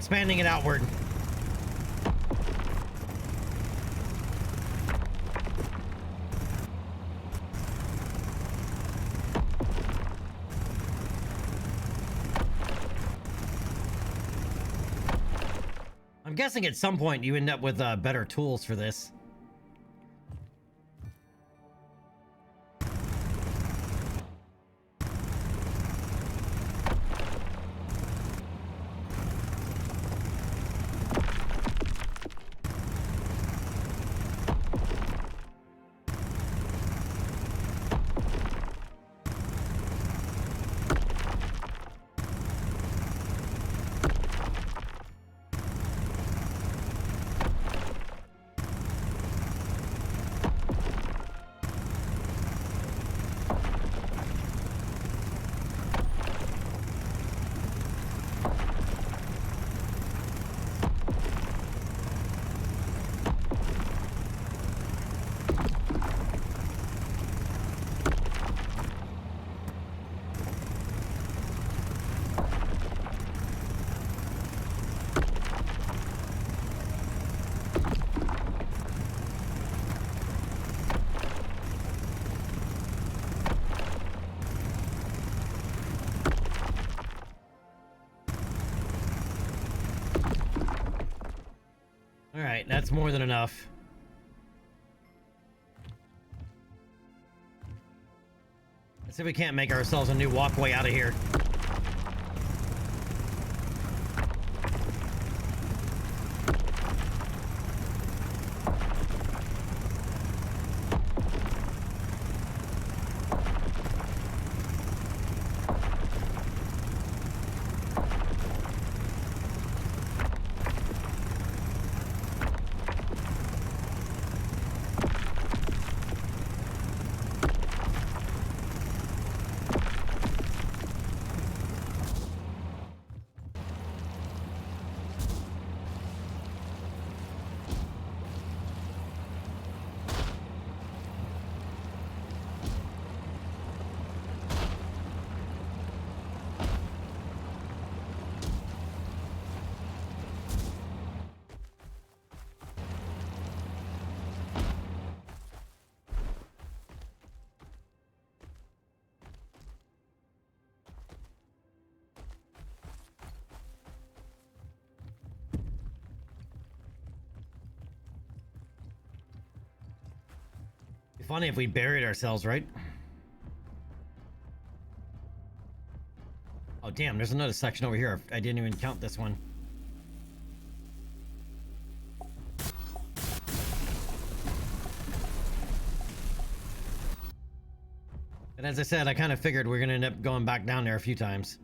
expanding it outward. I'm guessing at some point you end up with better tools for this. Alright, that's more than enough. Let's see if we can't make ourselves a new walkway out of here. Be funny if we buried ourselves, right? Oh damn, there's another section over here. I didn't even count this one. And as I said, I kind of figured we're gonna end up going back down there a few times.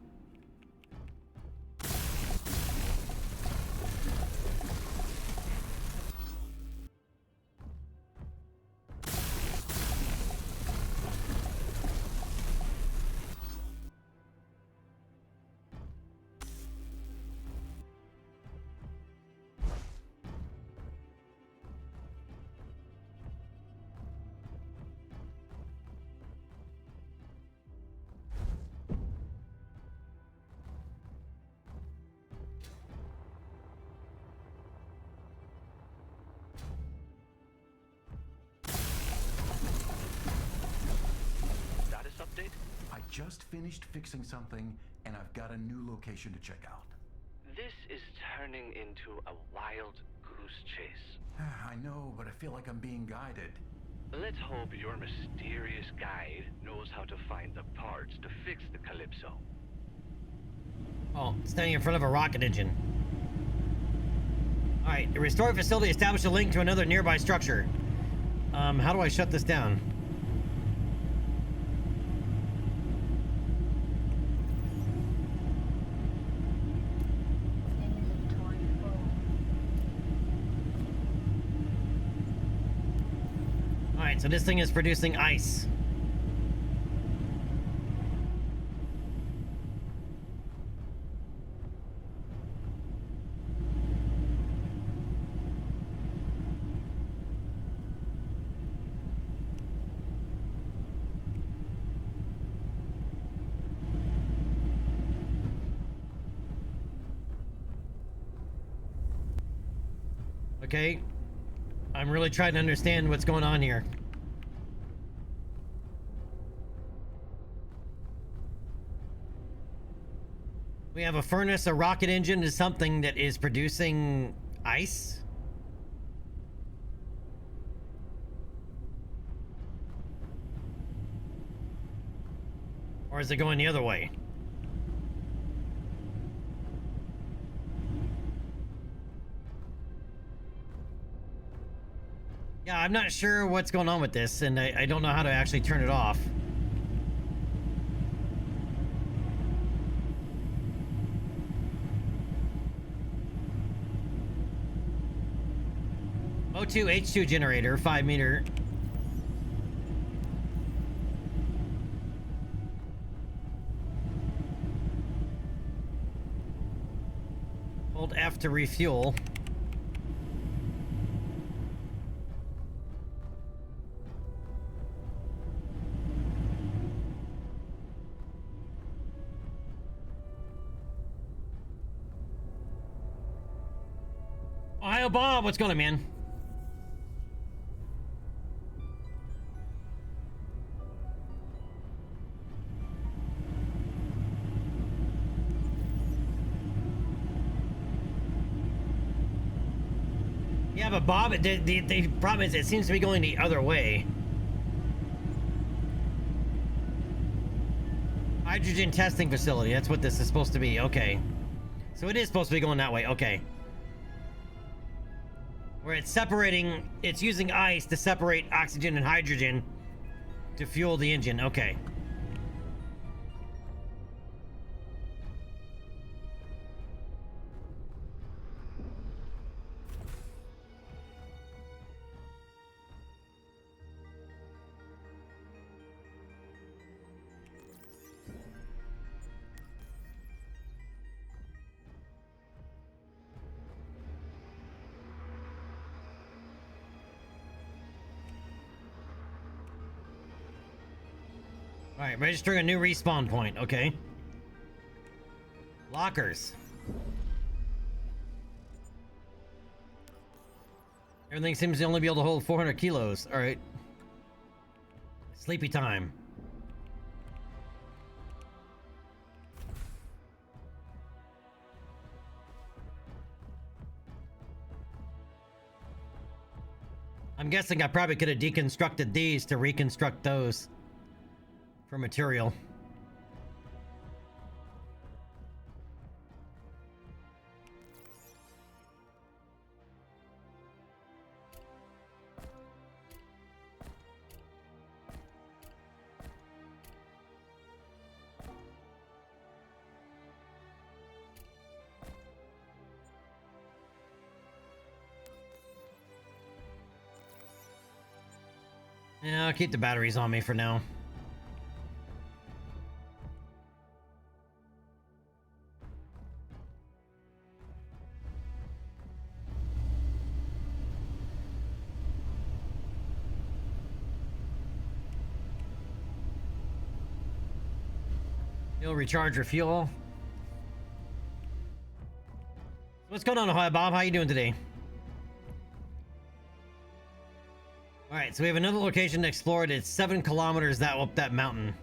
I just finished fixing something, and I've got a new location to check out. This is turning into a wild goose chase. I know, but I feel like I'm being guided. Let's hope your mysterious guide knows how to find the parts to fix the Calypso. Oh, standing in front of a rocket engine. Alright, the restored facility established a link to another nearby structure. How do I shut this down? Alright, so this thing is producing ice. Okay. I'm really trying to understand what's going on here. We have a furnace, a rocket engine is something that is producing ice. Or is it going the other way? Yeah, I'm not sure what's going on with this, and I don't know how to actually turn it off. O2 H2 generator, 5 meter. Hold F to refuel. Ohio Bob, what's going on, man? Yeah, but Bob, the problem is it seems to be going the other way. Hydrogen testing facility, that's what this is supposed to be. Okay. So it is supposed to be going that way. Okay. Where it's separating, it's using ice to separate oxygen and hydrogen to fuel the engine. Okay. Alright, registering a new respawn point. Okay. Lockers. Everything seems to only be able to hold 400 kilos. Alright. Sleepy time. I'm guessing I probably could have deconstructed these to reconstruct those for material. Yeah, I'll keep the batteries on me for now. You'll recharge your fuel. What's going on, Ahoy Bob? How you doing today? Alright, so we have another location to explore. It's 7 kilometers that up that mountain.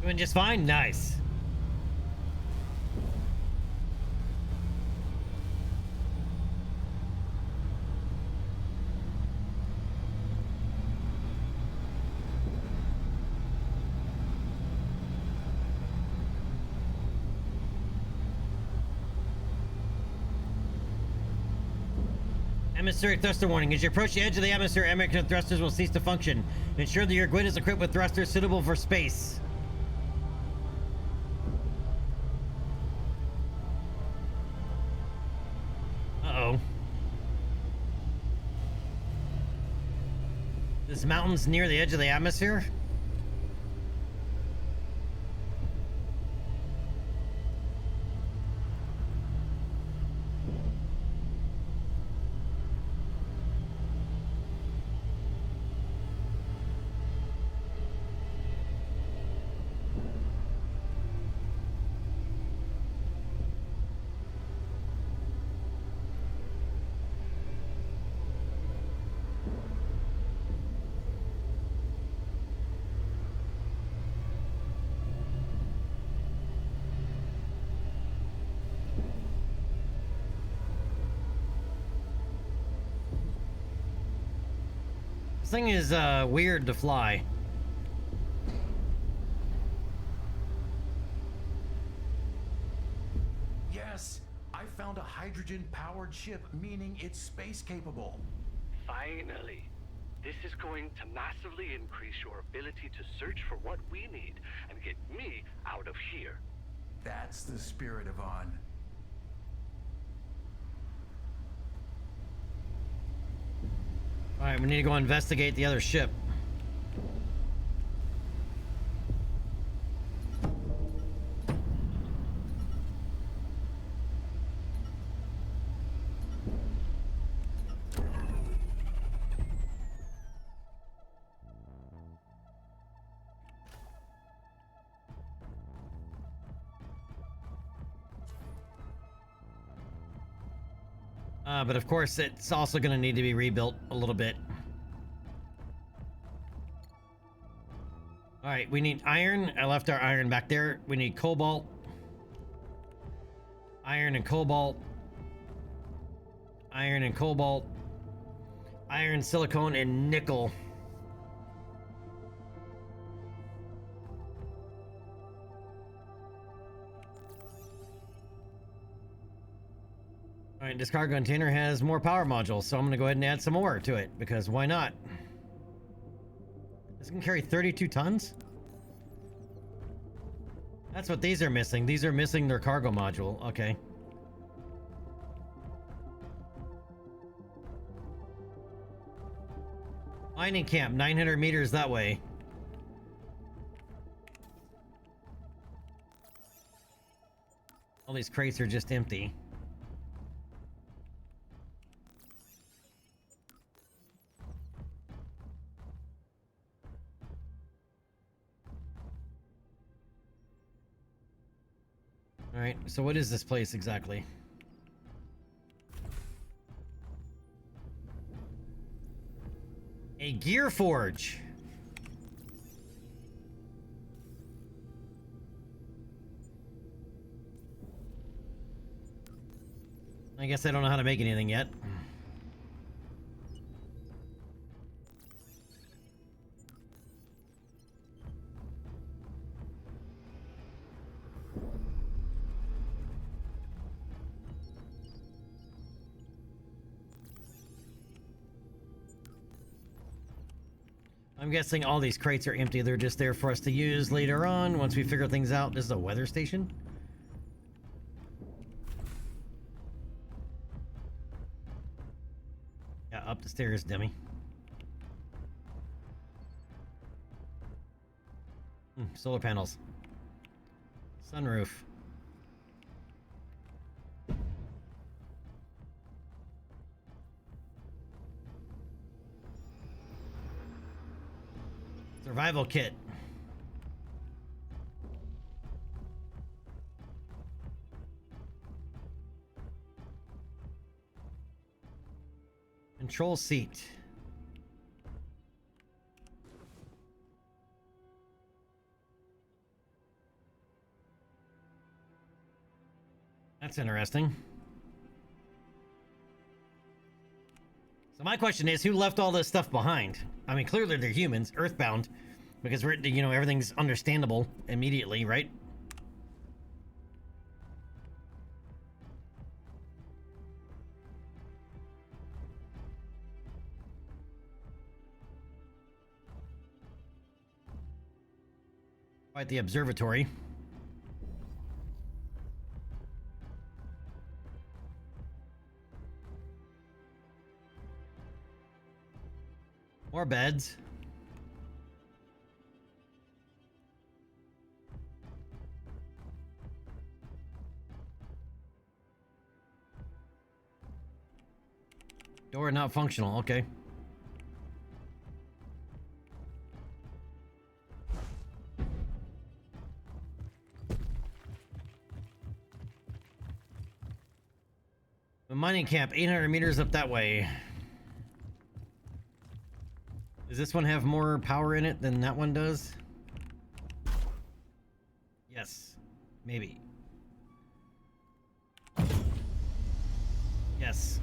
Doing just fine? Nice. Atmospheric thruster warning. As you approach the edge of the atmosphere, atmospheric thrusters will cease to function. Ensure that your grid is equipped with thrusters suitable for space. Uh-oh. This mountain's near the edge of the atmosphere? This thing is weird to fly. Yes, I found a hydrogen-powered ship, meaning it's space-capable. Finally. This is going to massively increase your ability to search for what we need and get me out of here. That's the spirit, Yvonne. Alright, we need to go investigate the other ship. But of course, it's also going to need to be rebuilt a little bit. All right, we need iron. I left our iron back there. We need cobalt. Iron and cobalt. Iron and cobalt. Iron, silicone, and nickel. All right, this cargo container has more power modules, so I'm going to go ahead and add some more to it, because why not? This can carry 32 tons? That's what these are missing. These are missing their cargo module. Okay. Mining camp, 900 meters that way. All these crates are just empty. All right, so what is this place exactly? A gear forge. I guess I don't know how to make anything yet. I'm guessing all these crates are empty. They're just there for us to use later on once we figure things out. This is a weather station. Yeah, up the stairs, dummy. Solar panels. Sunroof. Survival kit. Control seat. That's interesting. So my question is, who left all this stuff behind? I mean, clearly they're humans, earthbound, because we're, you know, everything's understandable immediately, right? Quite the observatory. More beds. Door not functional, okay. The mining camp, 800 meters up that way. Does this one have more power in it than that one does? Yes. Maybe. Yes.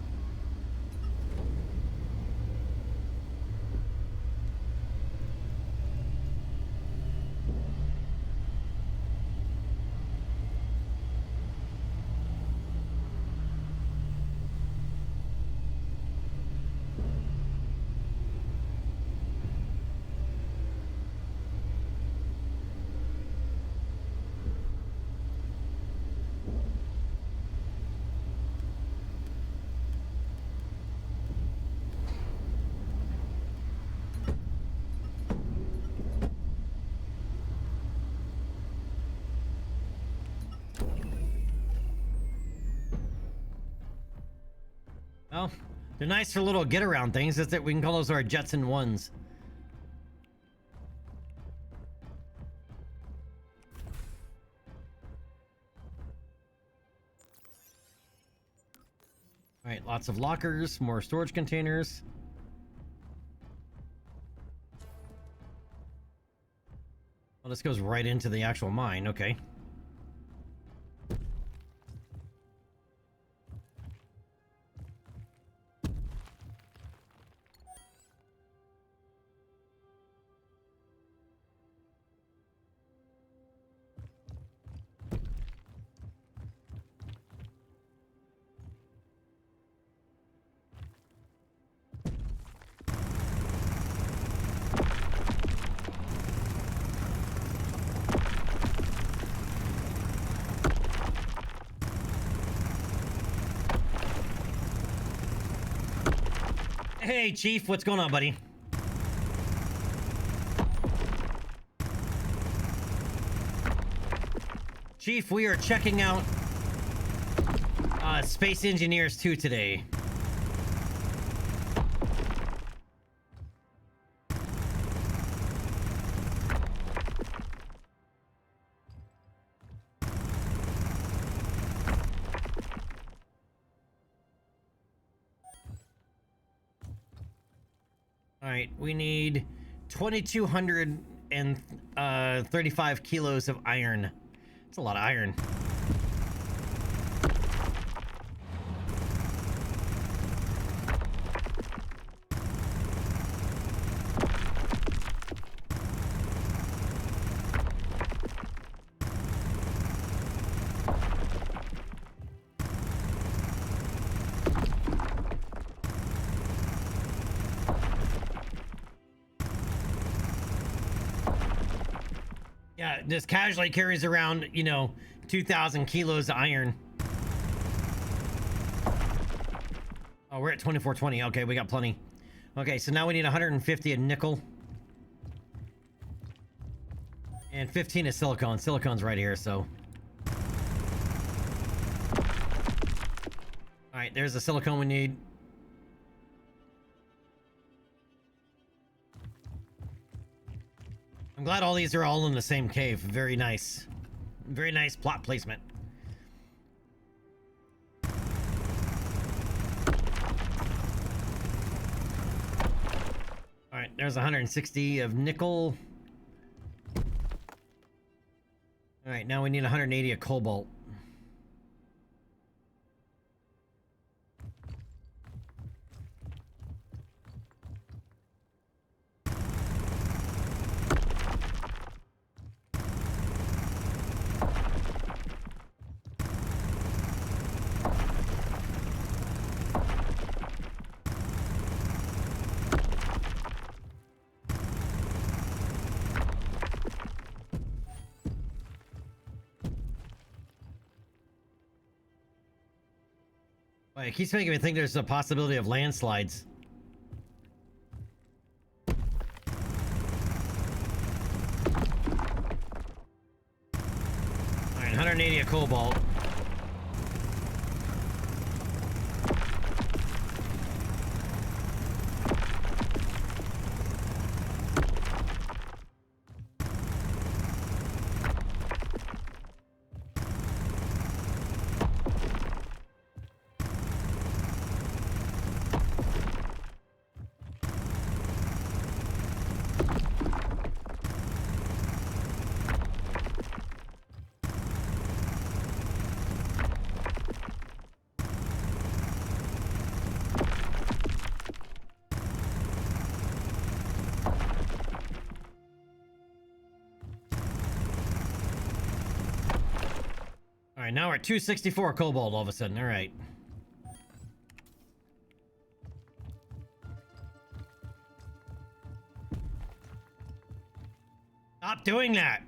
Oh, they're nice for little get-around things. That's it. We can call those our Jetson ones. All right, lots of lockers, more storage containers. Well, this goes right into the actual mine. Okay. Hey, Chief, what's going on, buddy? Chief, we are checking out Space Engineers 2 today. All right, we need 2,235 kilos of iron. That's a lot of iron. Yeah, just casually carries around, 2,000 kilos of iron. Oh, we're at 2420. Okay, we got plenty. Okay, so now we need 150 of nickel. And 15 of silicon. Silicon's right here, so. Alright, there's the silicone we need. I'm glad all these are all in the same cave. Very nice. Very nice plot placement. Alright, there's 160 of nickel. Alright, now we need 180 of cobalt. It keeps making me think there's a possibility of landslides. Alright, 180 of cobalt. Alright, now we're at 264 cobalt all of a sudden. Alright. Stop doing that!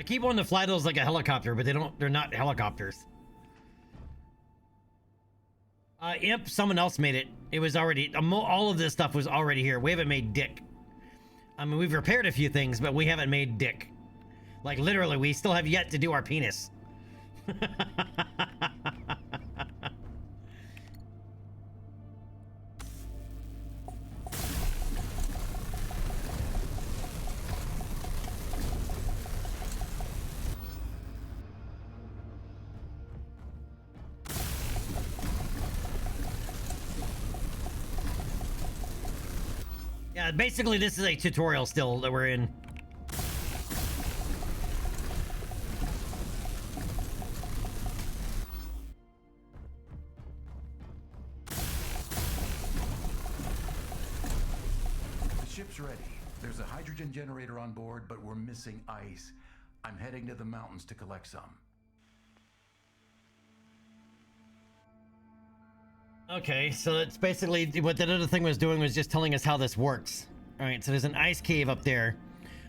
I keep wanting to fly those like a helicopter, but they're not helicopters. Imp, someone else made it. It was already, all of this stuff was already here. We haven't made dick. I mean, we've repaired a few things, but we haven't made dick. Like, literally, we still have yet to do our penis. Yeah, basically this is a tutorial still that we're in. The ship's ready. There's a hydrogen generator on board, but we're missing ice. I'm heading to the mountains to collect some. Okay, so it's basically what that other thing was doing was just telling us how this works. All right, so there's an ice cave up there.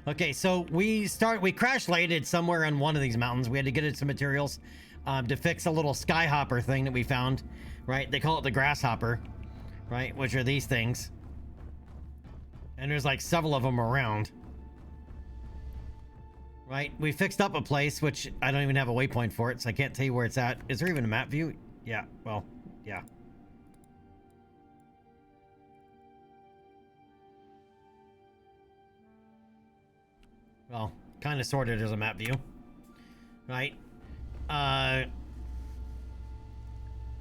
Okay, so we crash landed somewhere on one of these mountains. We had to get it some materials to fix a little skyhopper thing that we found, right? They call it the grasshopper, right? Which are these things. And there's like several of them around. Right, we fixed up a place, which I don't even have a waypoint for it, so I can't tell you where it's at. Is there even a map view? Yeah, well, yeah. Well, kind of sorted as a map view, right?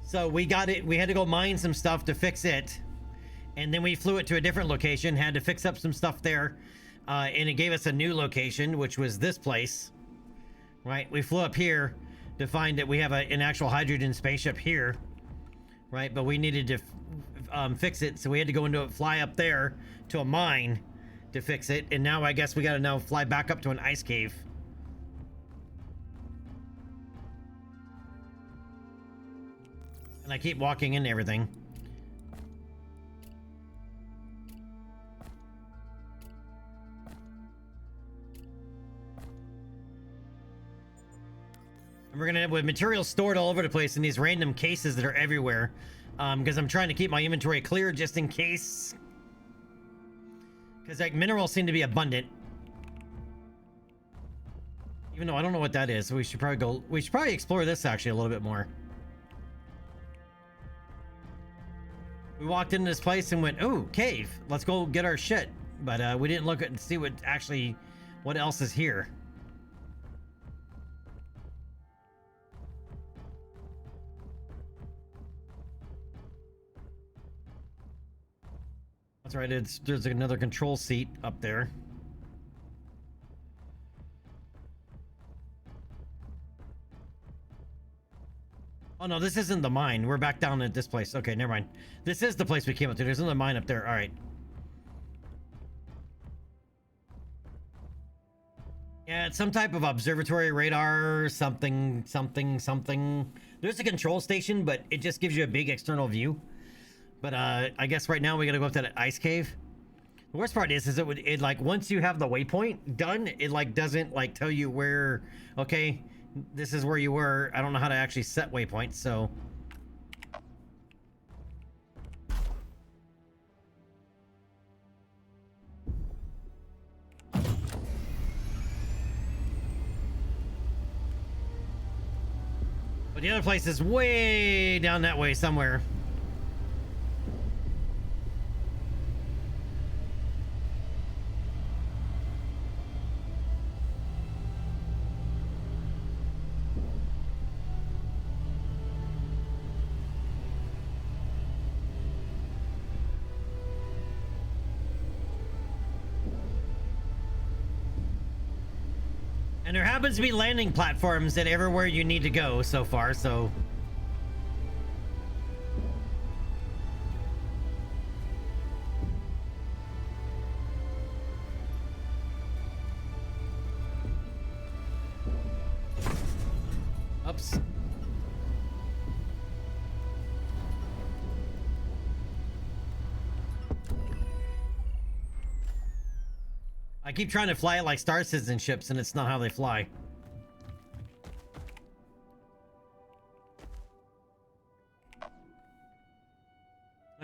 So we got it. We had to go mine some stuff to fix it, and then we flew it to a different location. Had to fix up some stuff there, and it gave us a new location, which was this place, right? We flew up here to find that we have an actual hydrogen spaceship here, right? But we needed to fix it, so we had to go into it, fly up there to a mine to fix it, and now I guess we gotta now fly back up to an ice cave. And I keep walking into everything. And we're gonna have with materials stored all over the place in these random cases that are everywhere, because I'm trying to keep my inventory clear just in case. Because like minerals seem to be abundant. Even though I don't know what that is, so we should probably explore this actually a little bit more. We walked into this place and went, "Ooh, cave. Let's go get our shit." But we didn't look at and see what else is here. That's right, there's another control seat up there. Oh no, this isn't the mine. We're back down at this place. Okay, never mind. This is the place we came up to. There's another mine up there. All right. Yeah, it's some type of observatory radar, something. There's a control station, but it just gives you a big external view. But I guess right now we gotta go up to that ice cave. The worst part is it like once you have the waypoint done, it like doesn't like tell you where. Okay, this is where you were. I don't know how to actually set waypoints, so. But the other place is way down that way somewhere. And there happens to be landing platforms at everywhere you need to go so far, so. Oops. I keep trying to fly it like Star Citizen ships, and it's not how they fly.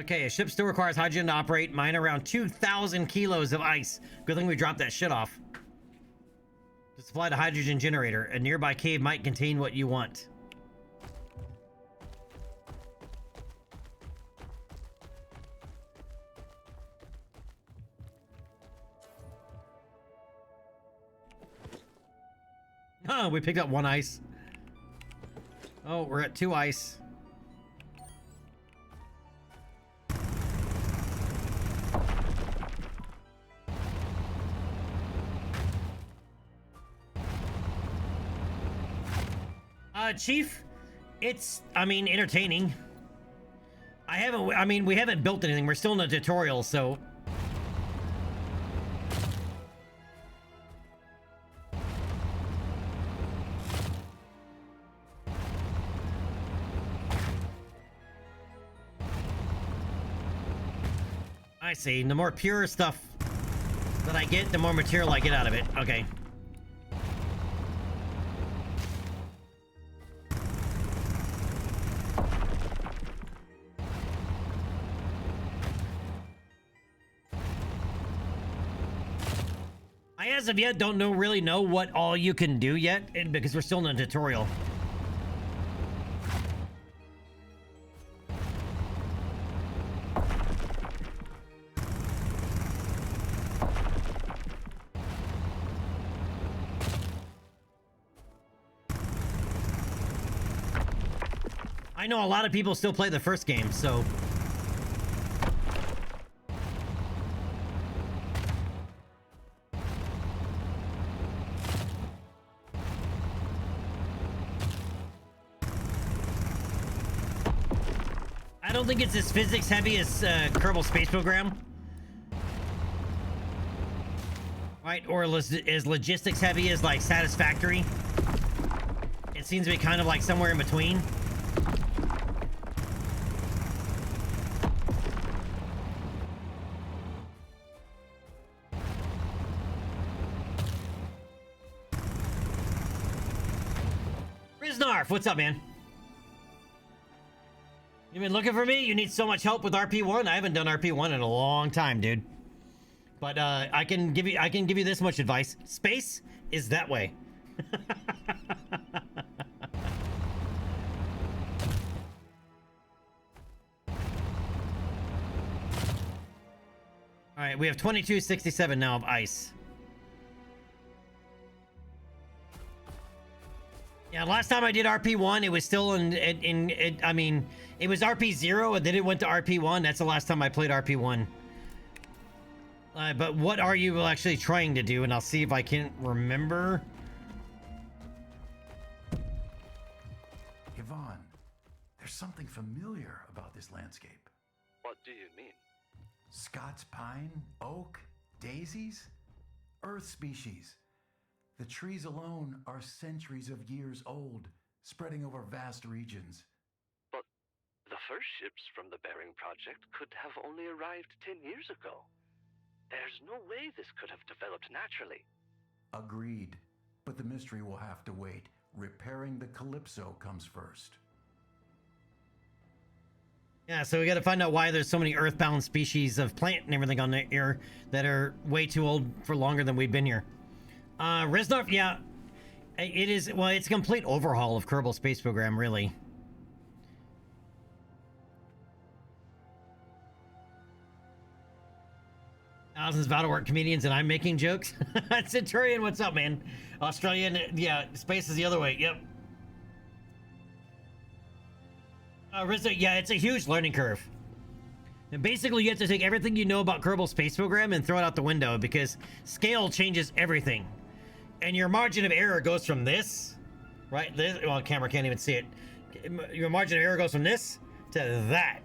Okay, a ship still requires hydrogen to operate. Mine around 2,000 kilos of ice. Good thing we dropped that shit off. To supply the hydrogen generator, a nearby cave might contain what you want. Oh, we picked up 1 ice. Oh, we're at 2 ice. Chief, it's, I mean, entertaining. We haven't built anything. We're still in a tutorial, so. I see. The more pure stuff that I get, the more material I get out of it. Okay. As of yet, don't really know what all you can do yet, because we're still in a tutorial. I know a lot of people still play the first game, so. I don't think it's as physics heavy as Kerbal Space Program. Right? Or as logistics heavy as like Satisfactory. It seems to be kind of like somewhere in between. Riznarf, what's up, man? You been looking for me? You need so much help with RP1? I haven't done RP1 in a long time, dude. But I can give you this much advice. Space is that way. All right, we have 2267 now of ice. Yeah, last time I did RP1, it was still I mean, it was RP0 and then it went to RP1. That's the last time I played RP1. But what are you actually trying to do? And I'll see if I can remember. Yvonne, there's something familiar about this landscape. What do you mean? Scots pine, oak, daisies, earth species. The trees alone are centuries of years old, spreading over vast regions. But the first ships from the Bering Project could have only arrived 10 years ago. There's no way this could have developed naturally. Agreed. But the mystery will have to wait. Repairing the Calypso comes first. Yeah, so we got to find out why there's so many earthbound species of plant and everything on here that are way too old for longer than we've been here. Riznarf, yeah, it is. Well, it's a complete overhaul of Kerbal Space Program, really. Thousands of out-of-work comedians, and I'm making jokes. Centurion, what's up, man? Australian, yeah, space is the other way. Yep. Rizzo, yeah, it's a huge learning curve. And basically, you have to take everything you know about Kerbal Space Program and throw it out the window because scale changes everything. And your margin of error goes from this, right? This, well, the camera can't even see it. Your margin of error goes from this to that.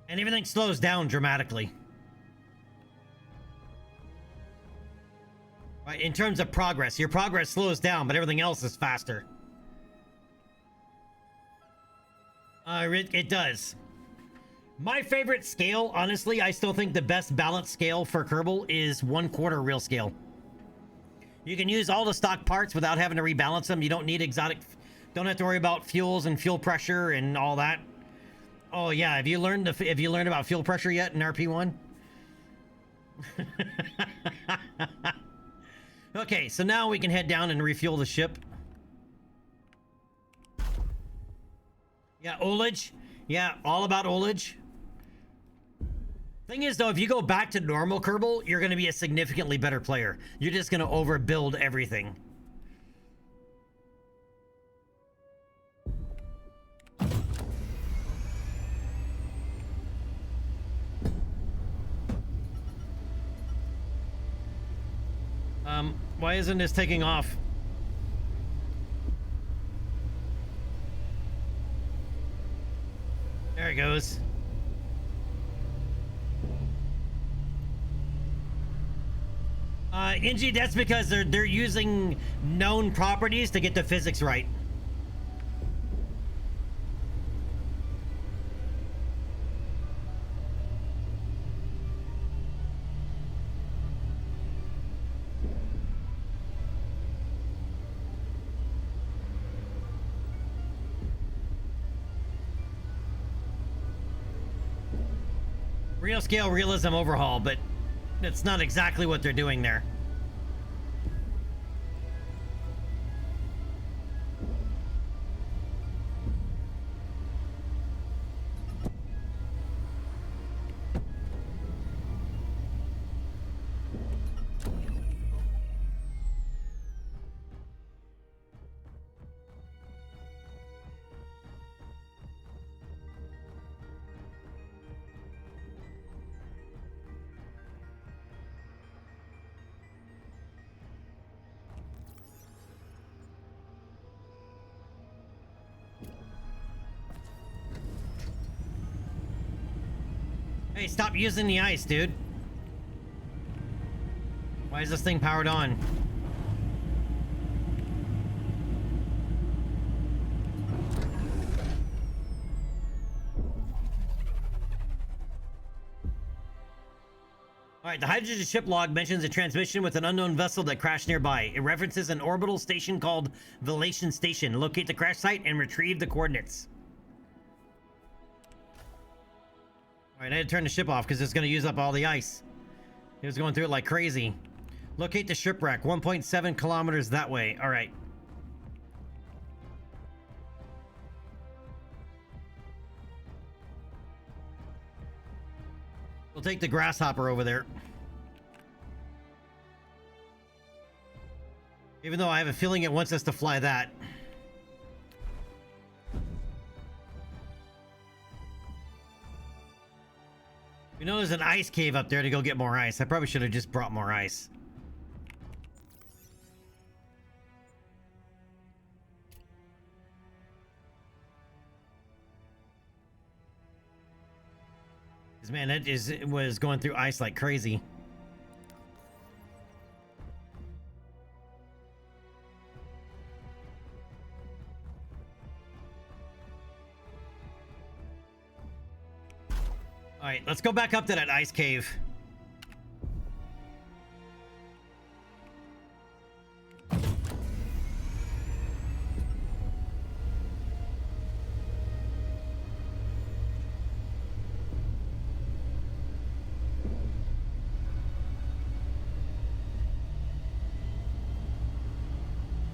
And everything slows down dramatically. Right, in terms of progress, your progress slows down, but everything else is faster. It does. My favorite scale, honestly, I still think the best balanced scale for Kerbal is 1/4 real scale. You can use all the stock parts without having to rebalance them. You don't need exotic... Don't have to worry about fuels and fuel pressure and all that. Oh yeah, have you learned about fuel pressure yet in RP1? Okay, so now we can head down and refuel the ship. Yeah, ullage. Yeah, all about ullage. Thing is, though, if you go back to normal Kerbal, you're going to be a significantly better player. You're just going to overbuild everything. Why isn't this taking off? There it goes. Ingy, that's because they're using known properties to get the physics right. Real scale realism overhaul, but that's not exactly what they're doing there. Hey, stop using the ice, dude. Why is this thing powered on? Alright, the hydrogen ship log mentions a transmission with an unknown vessel that crashed nearby. It references an orbital station called Velation Station. Locate the crash site and retrieve the coordinates. Alright, I had to turn the ship off because it's going to use up all the ice. It was going through it like crazy. Locate the shipwreck, 1.7 kilometers that way. Alright. We'll take the grasshopper over there. Even though I have a feeling it wants us to fly that. You know there's an ice cave up there to go get more ice. I probably should have just brought more ice. Because man, it was going through ice like crazy. Alright, let's go back up to that ice cave.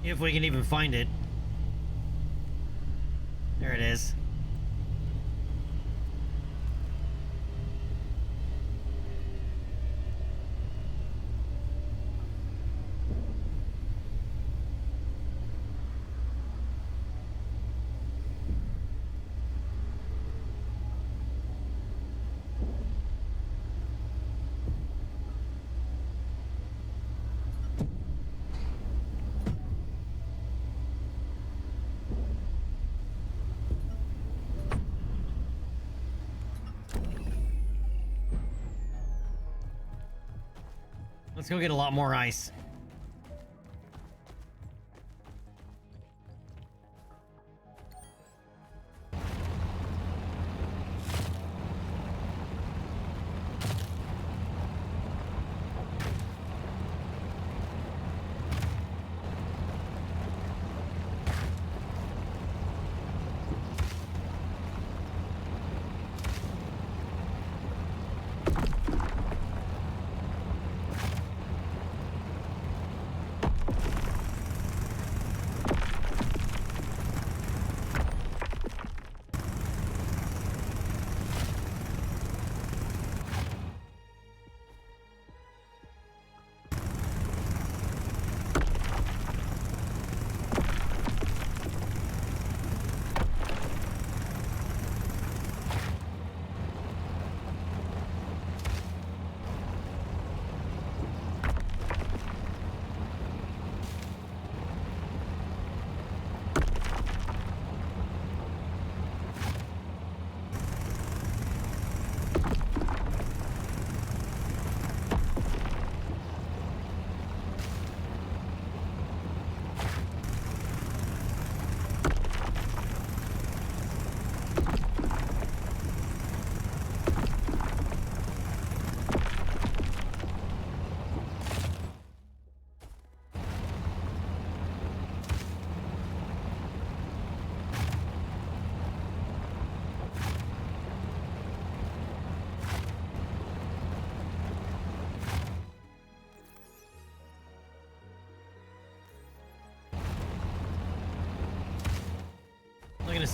If we can even find it. There it is. Let's go get a lot more ice.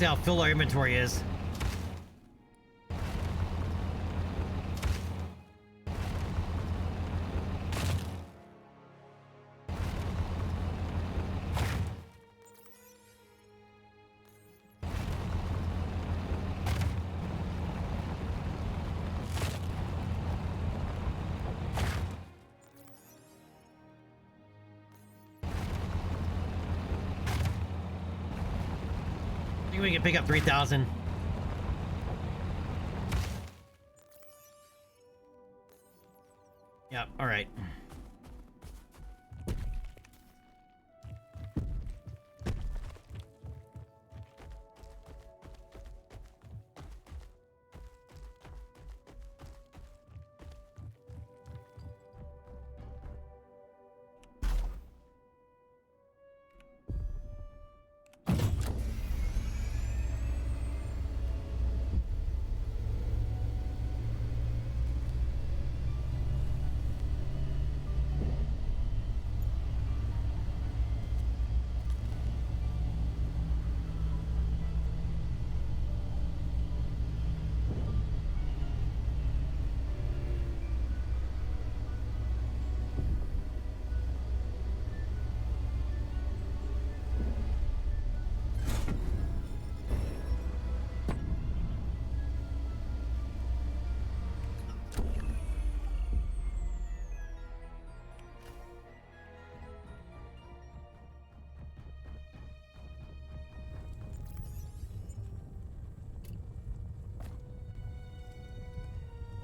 see how full our inventory is. I think we can pick up 3,000. Yep, all right.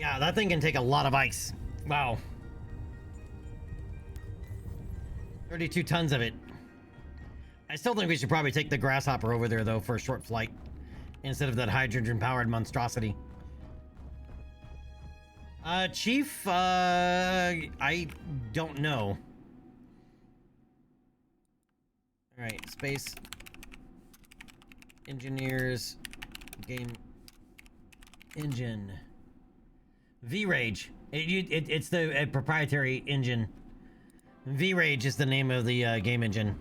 Yeah, that thing can take a lot of ice. Wow. 32 tons of it. I still think we should probably take the Grasshopper over there, though, for a short flight. Instead of that hydrogen-powered monstrosity. Chief, I don't know. Alright, space. Engineers. Game. Engine. V-Rage. It's the proprietary engine. V-Rage is the name of the game engine.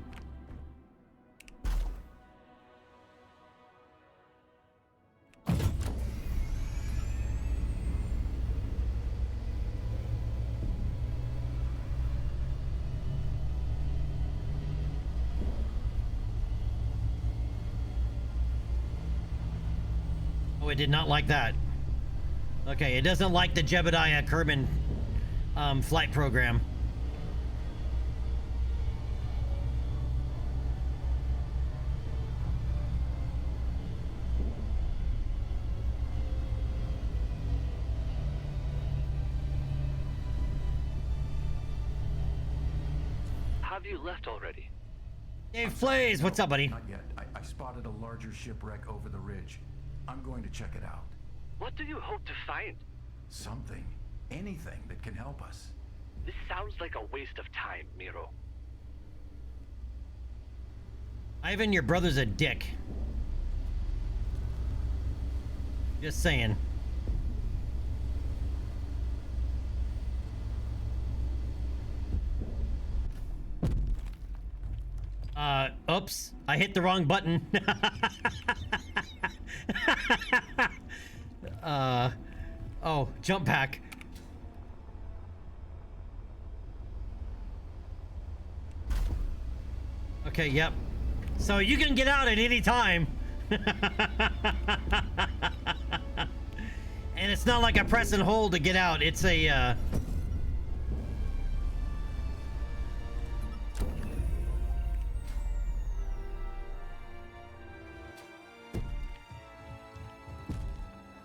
Oh, it did not like that. Okay, it doesn't like the Jebediah Kerbin flight program. Have you left already? Dave Flays, what's up, buddy? Not yet. I spotted a larger shipwreck over the ridge. I'm going to check it out. What do you hope to find? Something. Anything that can help us. This sounds like a waste of time, Miro. Ivan, your brother's a dick. Just saying. Oops. I hit the wrong button. Oh, jump pack. Okay, yep. So you can get out at any time. And it's not like I press and hold to get out. It's a,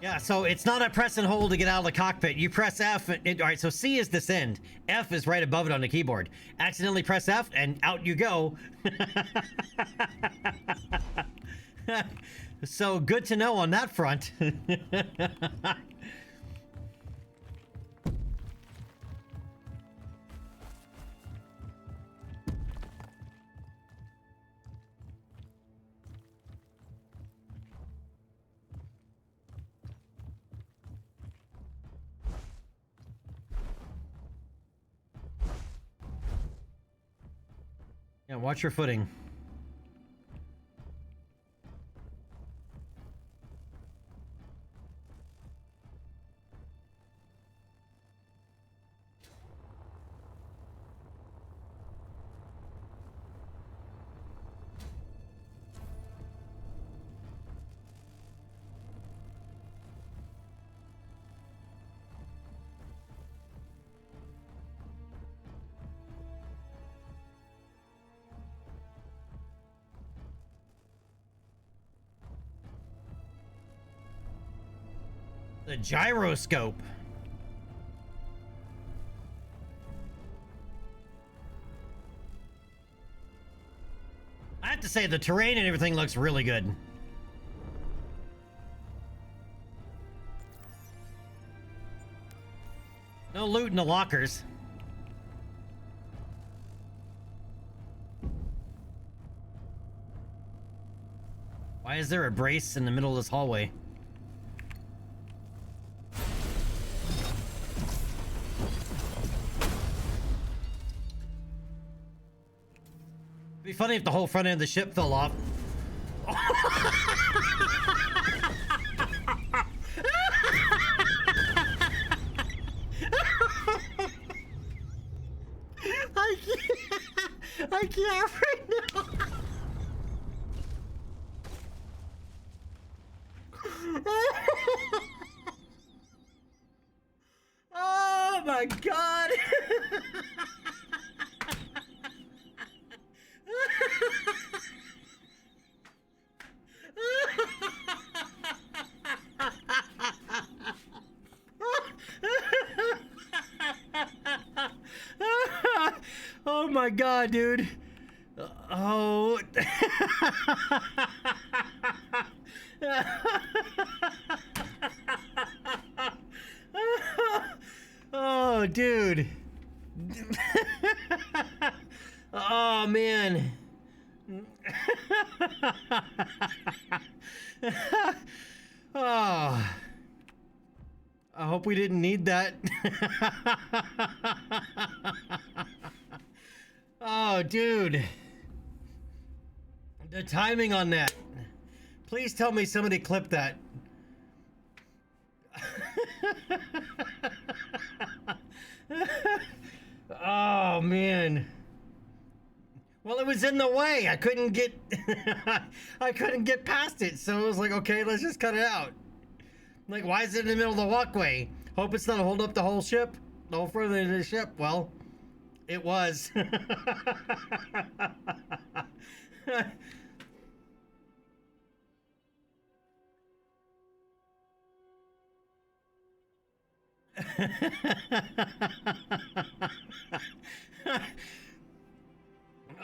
Yeah, so it's not a press and hold to get out of the cockpit. You press F. All right, so C is descend. F is right above it on the keyboard. Accidentally press F, and out you go. So good to know on that front. Yeah, watch your footing. The gyroscope. I have to say, the terrain and everything looks really good. No loot in the lockers. Why is there a brace in the middle of this hallway? It'd be funny if the whole front end of the ship fell off. I can't right now. Oh my god. Oh my god, dude. Oh. Oh, dude. Oh, man. Oh. I hope we didn't need that. Oh, dude. The timing on that. Please tell me somebody clipped that. Oh, man. Well, it was in the way. I couldn't get I couldn't get past it. So it was like, okay, let's just cut it out. Like, why is it in the middle of the walkway? Hope it's not hold up the whole ship. The whole front of the ship. Well, it was.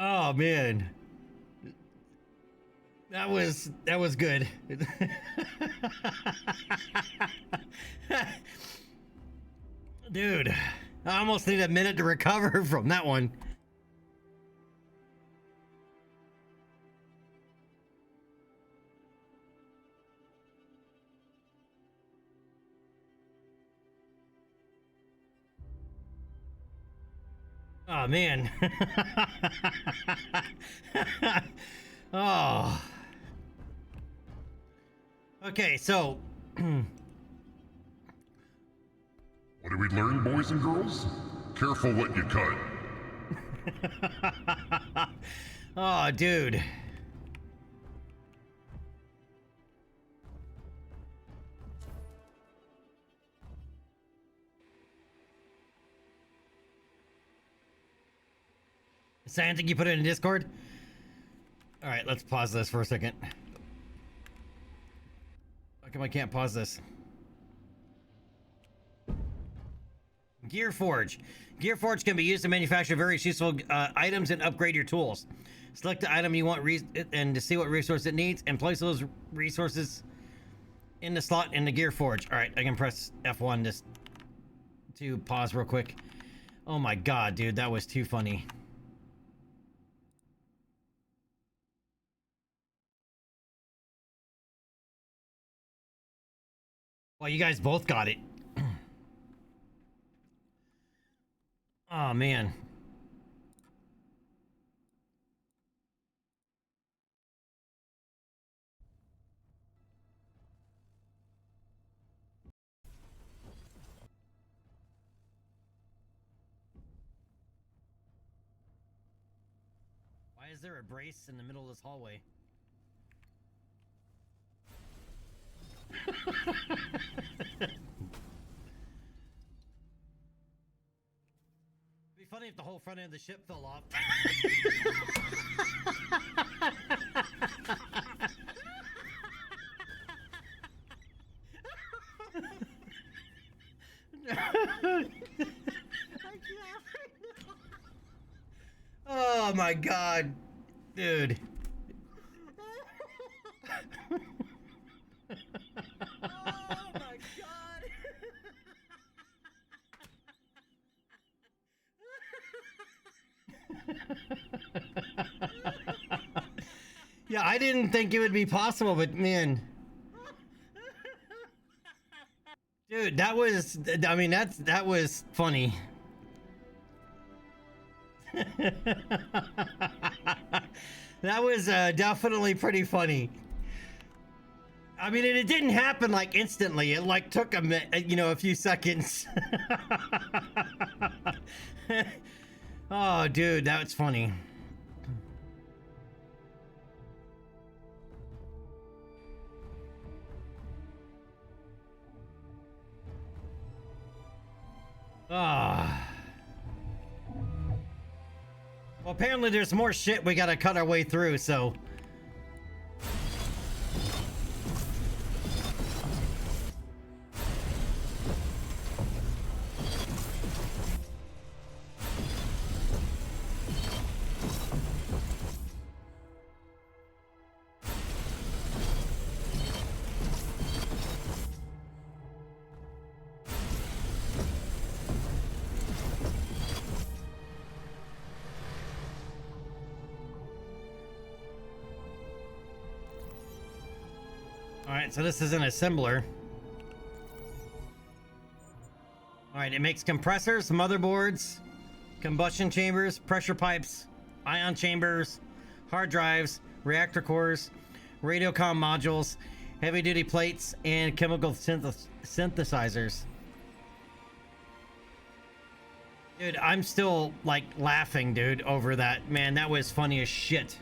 Oh man, that was good. Dude, I almost need a minute to recover from that one. Oh man. Oh. Okay, so What did we learn, boys and girls? Careful what you cut. oh, dude. Science, you put it in Discord? All right, let's pause this for a second. How come I can't pause this? Gearforge. Gearforge can be used to manufacture various useful items and upgrade your tools. Select the item you want and to see what resource it needs and place those resources in the slot in the Gearforge. All right, I can press F1 just to pause real quick. Oh my god, dude, that was too funny. Well, you guys both got it. Oh, man. Why is there a brace in the middle of this hallway? It'd be funny if the whole front end of the ship fell off. Oh my god, dude. Oh my god. Yeah, I didn't think it would be possible, but man. Dude, that was, I mean, that was funny. That was definitely pretty funny. I mean, and it didn't happen like instantly. It like took a few seconds. Oh, dude, that was funny. Ah. Well, apparently there's more shit we gotta cut our way through, so. Alright, so this is an assembler. Alright, it makes compressors, motherboards, combustion chambers, pressure pipes, ion chambers, hard drives, reactor cores, radiocom modules, heavy-duty plates, and chemical synthesizers. Dude, I'm still, like, laughing, dude, over that. Man, that was funny as shit.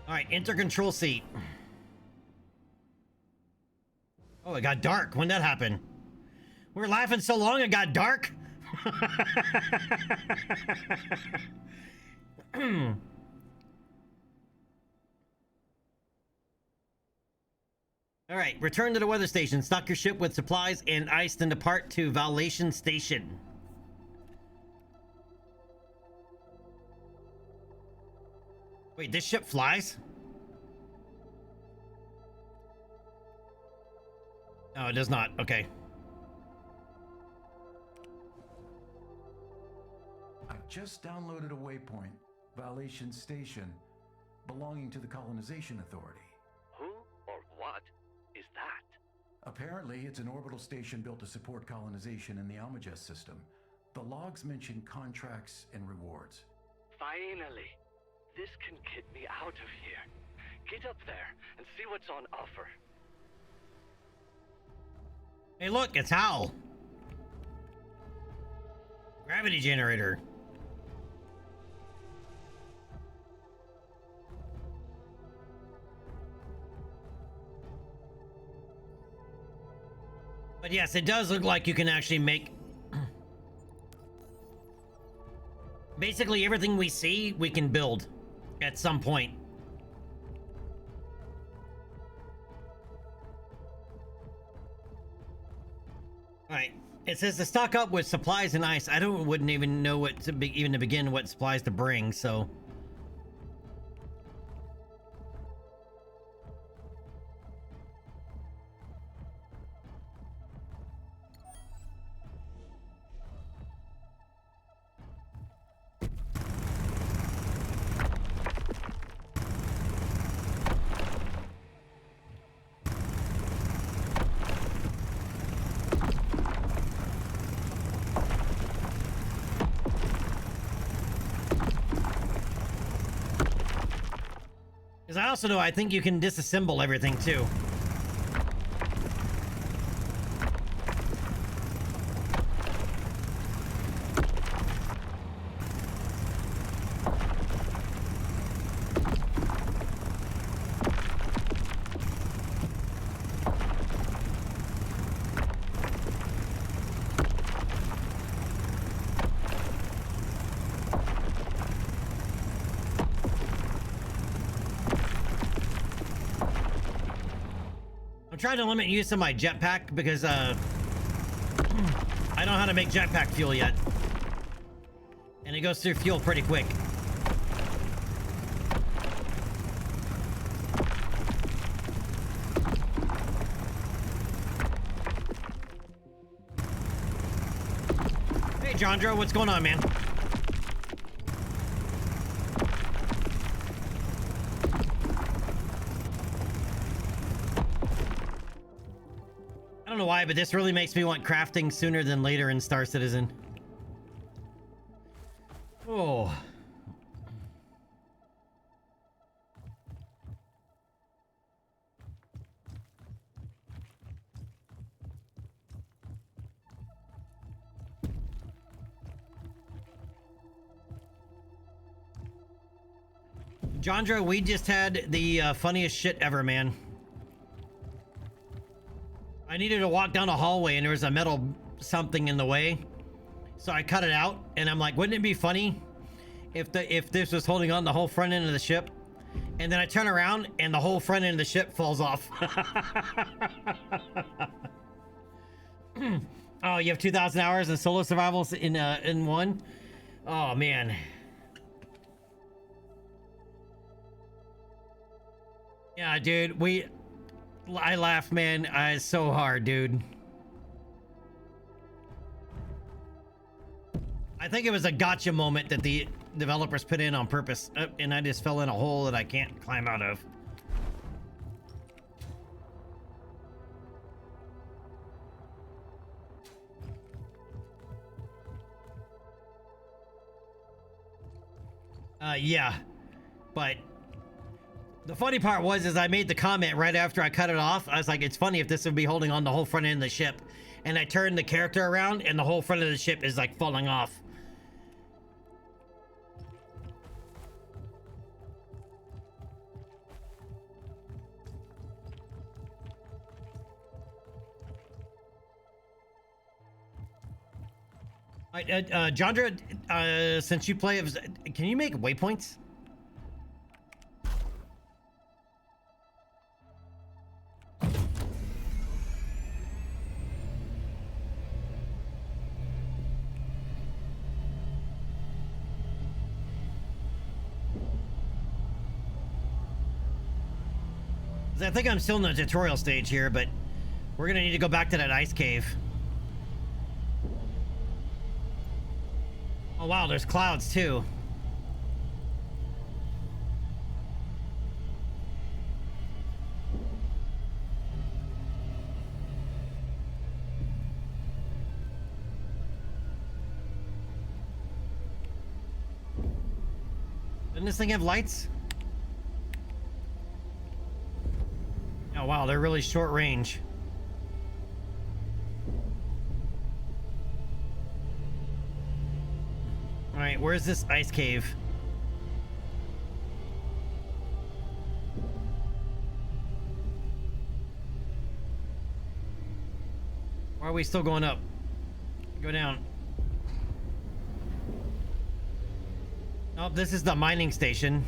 Alright, enter control seat. Oh, it got dark. When did that happen? We were laughing so long it got dark? Alright, return to the weather station. Stock your ship with supplies and ice, then depart to Valation Station. Wait, this ship flies? No, it does not. Okay. I just downloaded a waypoint, Valation Station, belonging to the Colonization Authority. Who or what is that? Apparently, it's an orbital station built to support colonization in the Almagest system. The logs mention contracts and rewards. Finally! This can get me out of here. Get up there and see what's on offer. Hey, look, it's Hal. Gravity generator. But yes, it does look like you can actually make... Basically, everything we see, we can build at some point. Alright, it says to stock up with supplies and ice. I wouldn't even know what to even to begin what supplies to bring, so... Because I also know I think you can disassemble everything too. trying to limit use of my jetpack because I don't know how to make jetpack fuel yet. And it goes through fuel pretty quick. Hey, Jandro, what's going on, man? I don't know why, but this really makes me want crafting sooner than later in Star Citizen. Oh. Jandro, we just had the funniest shit ever, man. I needed to walk down a hallway and there was a metal something in the way. So I cut it out and I'm like, wouldn't it be funny if this was holding on the whole front end of the ship? And then I turn around and the whole front end of the ship falls off. Oh, you have 2,000 hours in solo survivals in one? Oh, man. Yeah, dude, I laugh, man. It's so hard, dude. I think it was a gotcha moment that the developers put in on purpose, and I just fell in a hole that I can't climb out of. Yeah, but the funny part was I made the comment right after I cut it off. I was like, it's funny if this would be holding on the whole front end of the ship. And I turned the character around and the whole front of the ship is like falling off. Jandra, since you play, can you make waypoints? I think I'm still in the tutorial stage here, but we're gonna need to go back to that ice cave. Oh wow, there's clouds too. Doesn't this thing have lights? Oh wow, they're really short range. All right, where's this ice cave? Why are we still going up? Go down. Oh, this is the mining station.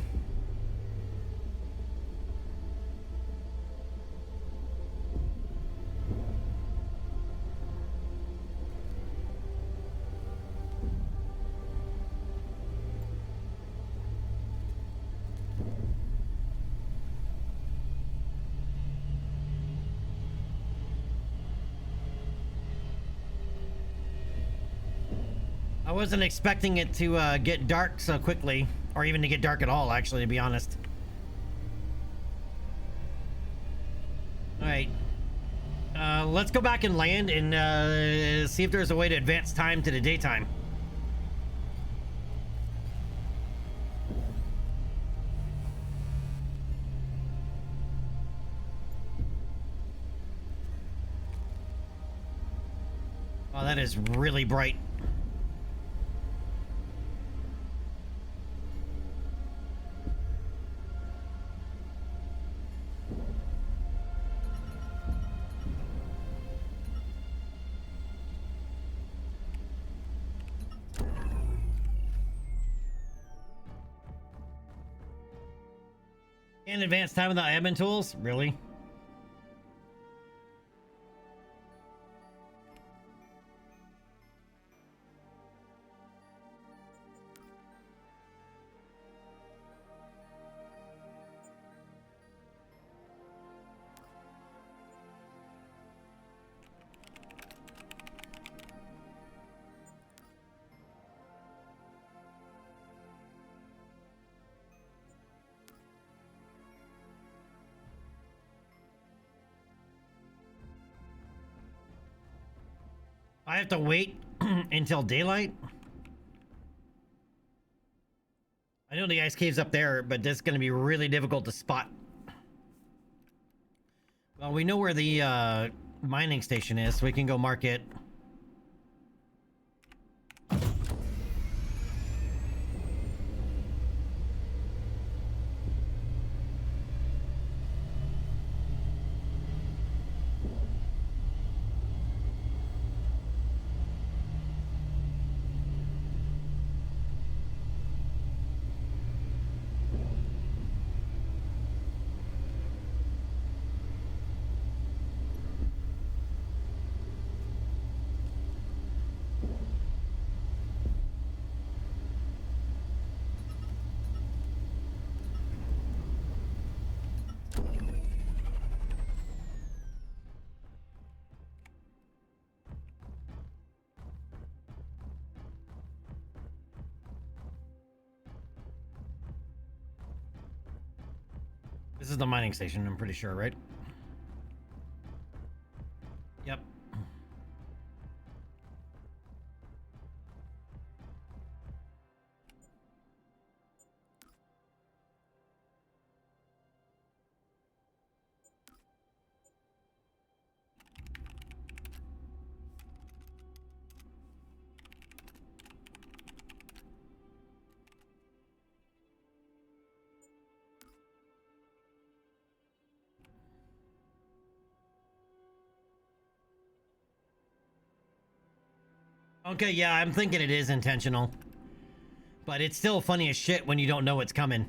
I wasn't expecting it to get dark so quickly, or even to get dark at all, actually, to be honest. All right, let's go back and land and see if there's a way to advance time to the daytime. Oh, that is really bright. And advanced time without admin tools? Really? I have to wait until daylight. I know the ice cave's up there, but that's going to be really difficult to spot. Well, we know where the mining station is, so we can go mark it. This is the mining station, I'm pretty sure, right? Yep. Okay, yeah, I'm thinking it is intentional. But it's still funny as shit when you don't know what's coming.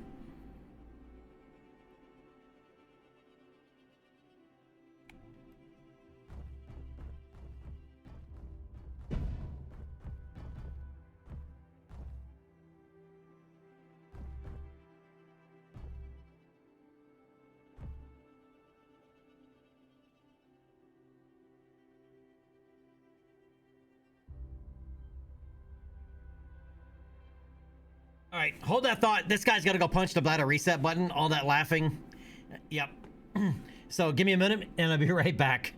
All right, hold that thought. This guy's got to go punch the bladder reset button. All that laughing. Yep. So give me a minute and I'll be right back.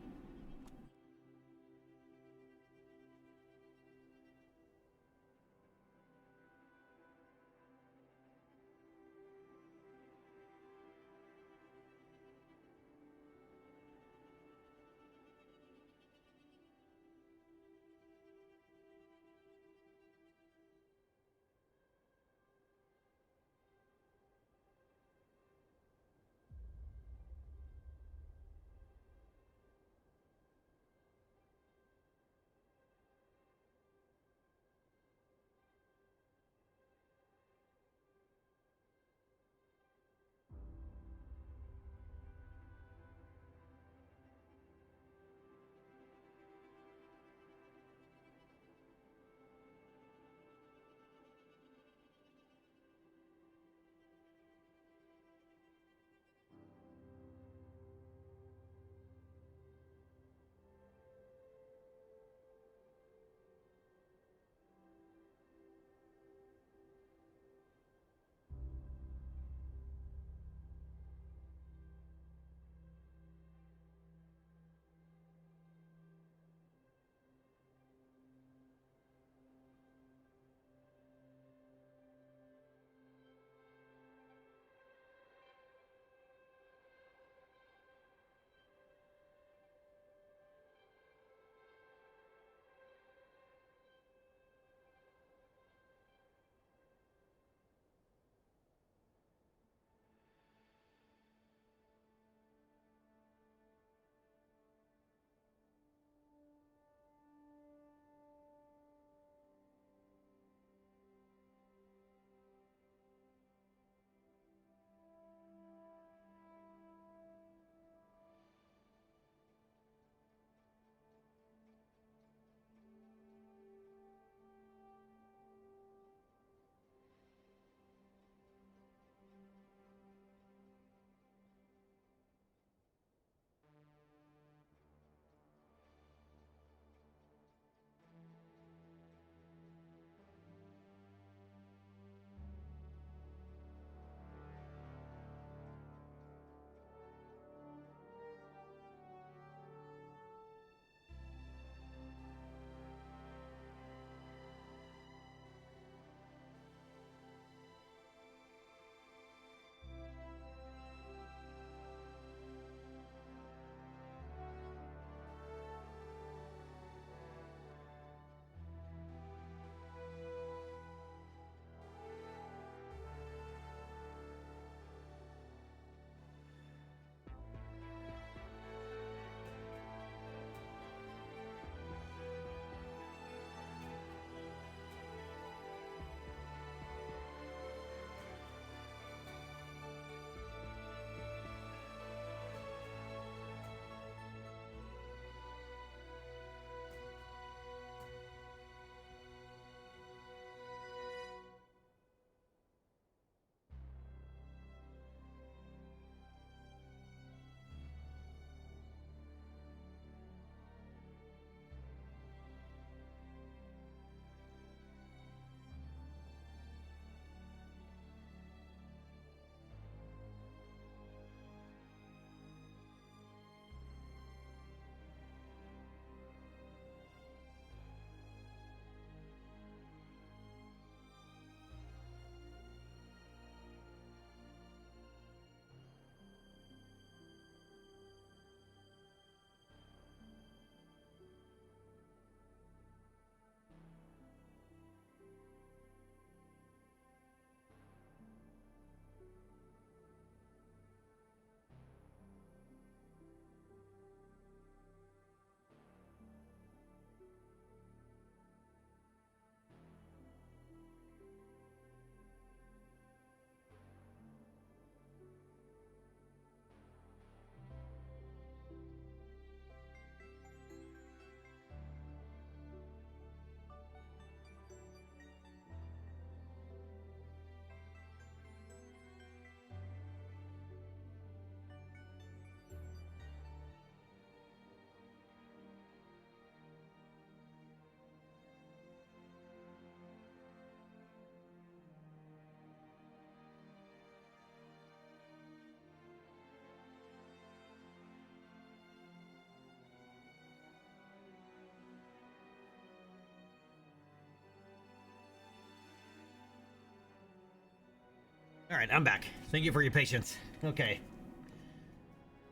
All right, I'm back. Thank you for your patience. Okay.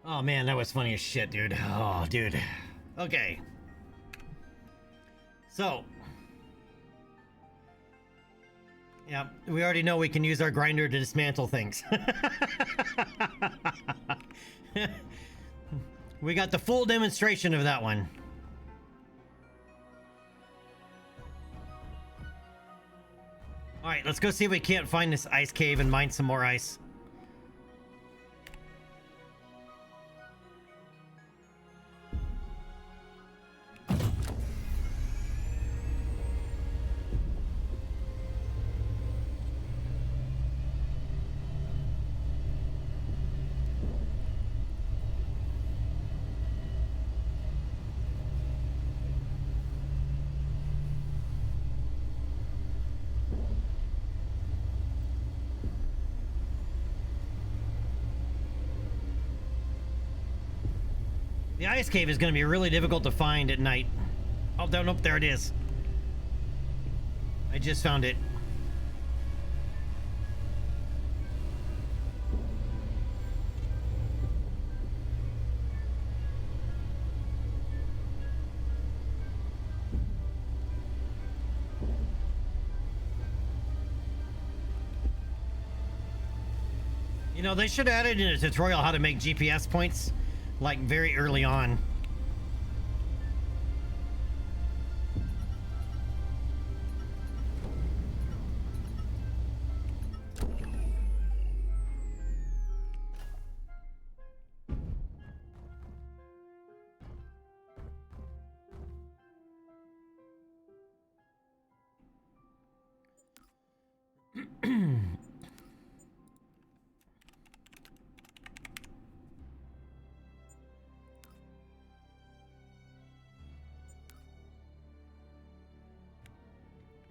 Oh man, that was funny as shit, dude. Oh, dude. Okay. So. Yeah, we already know we can use our grinder to dismantle things. We got the full demonstration of that one. All right, let's go see if we can't find this ice cave and mine some more ice. The ice cave is going to be really difficult to find at night. Oh, nope, there it is. I just found it. You know, they should have added in a tutorial how to make GPS points, like, very early on.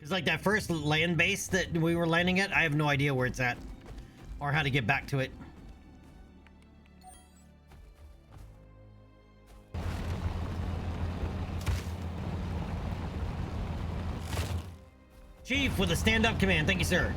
It's like that first land base that we were landing at. I have no idea where it's at or how to get back to it. Chief with a stand-up command. Thank you, sir.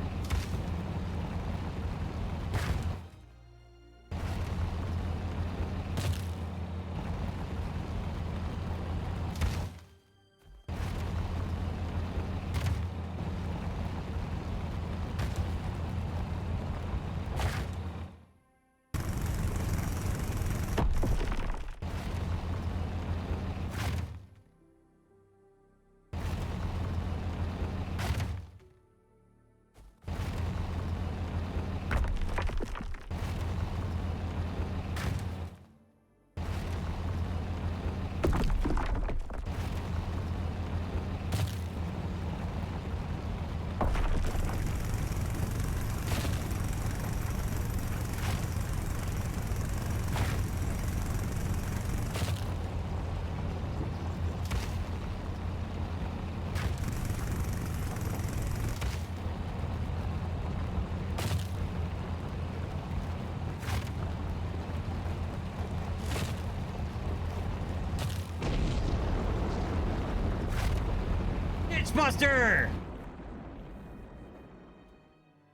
Buster!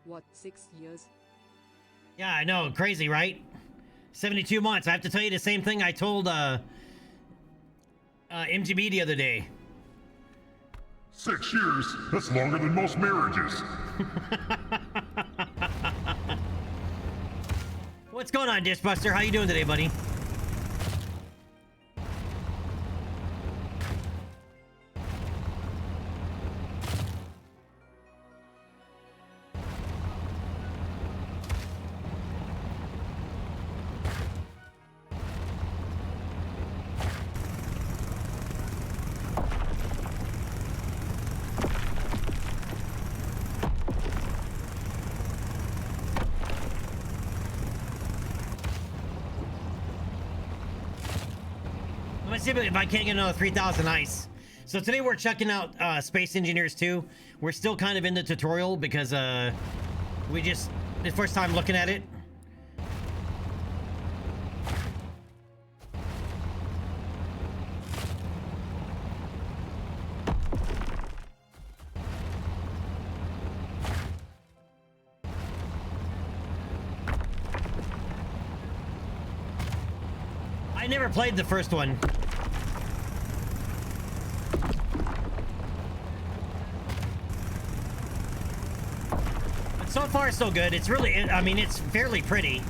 What, 6 years? Yeah, I know, crazy, right? 72 months. I have to tell you the same thing I told MGB the other day. 6 years? That's longer than most marriages. What's going on, Dishbuster? How you doing today, buddy? See if I can't get another 3,000 ice. So today we're checking out Space Engineers 2. We're still kind of in the tutorial because we just the first time looking at it. I never played the first one. But so far, so good. It's really, I mean, it's fairly pretty.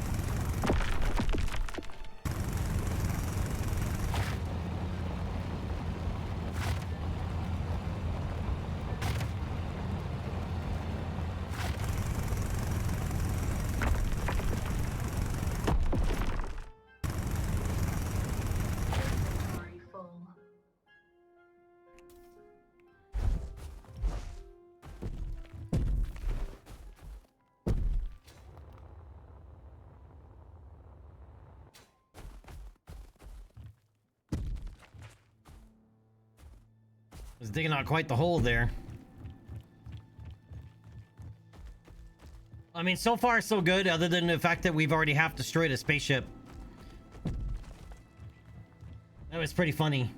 Was digging out quite the hole there. I mean, so far so good, other than the fact that we've already half destroyed a spaceship. That was pretty funny.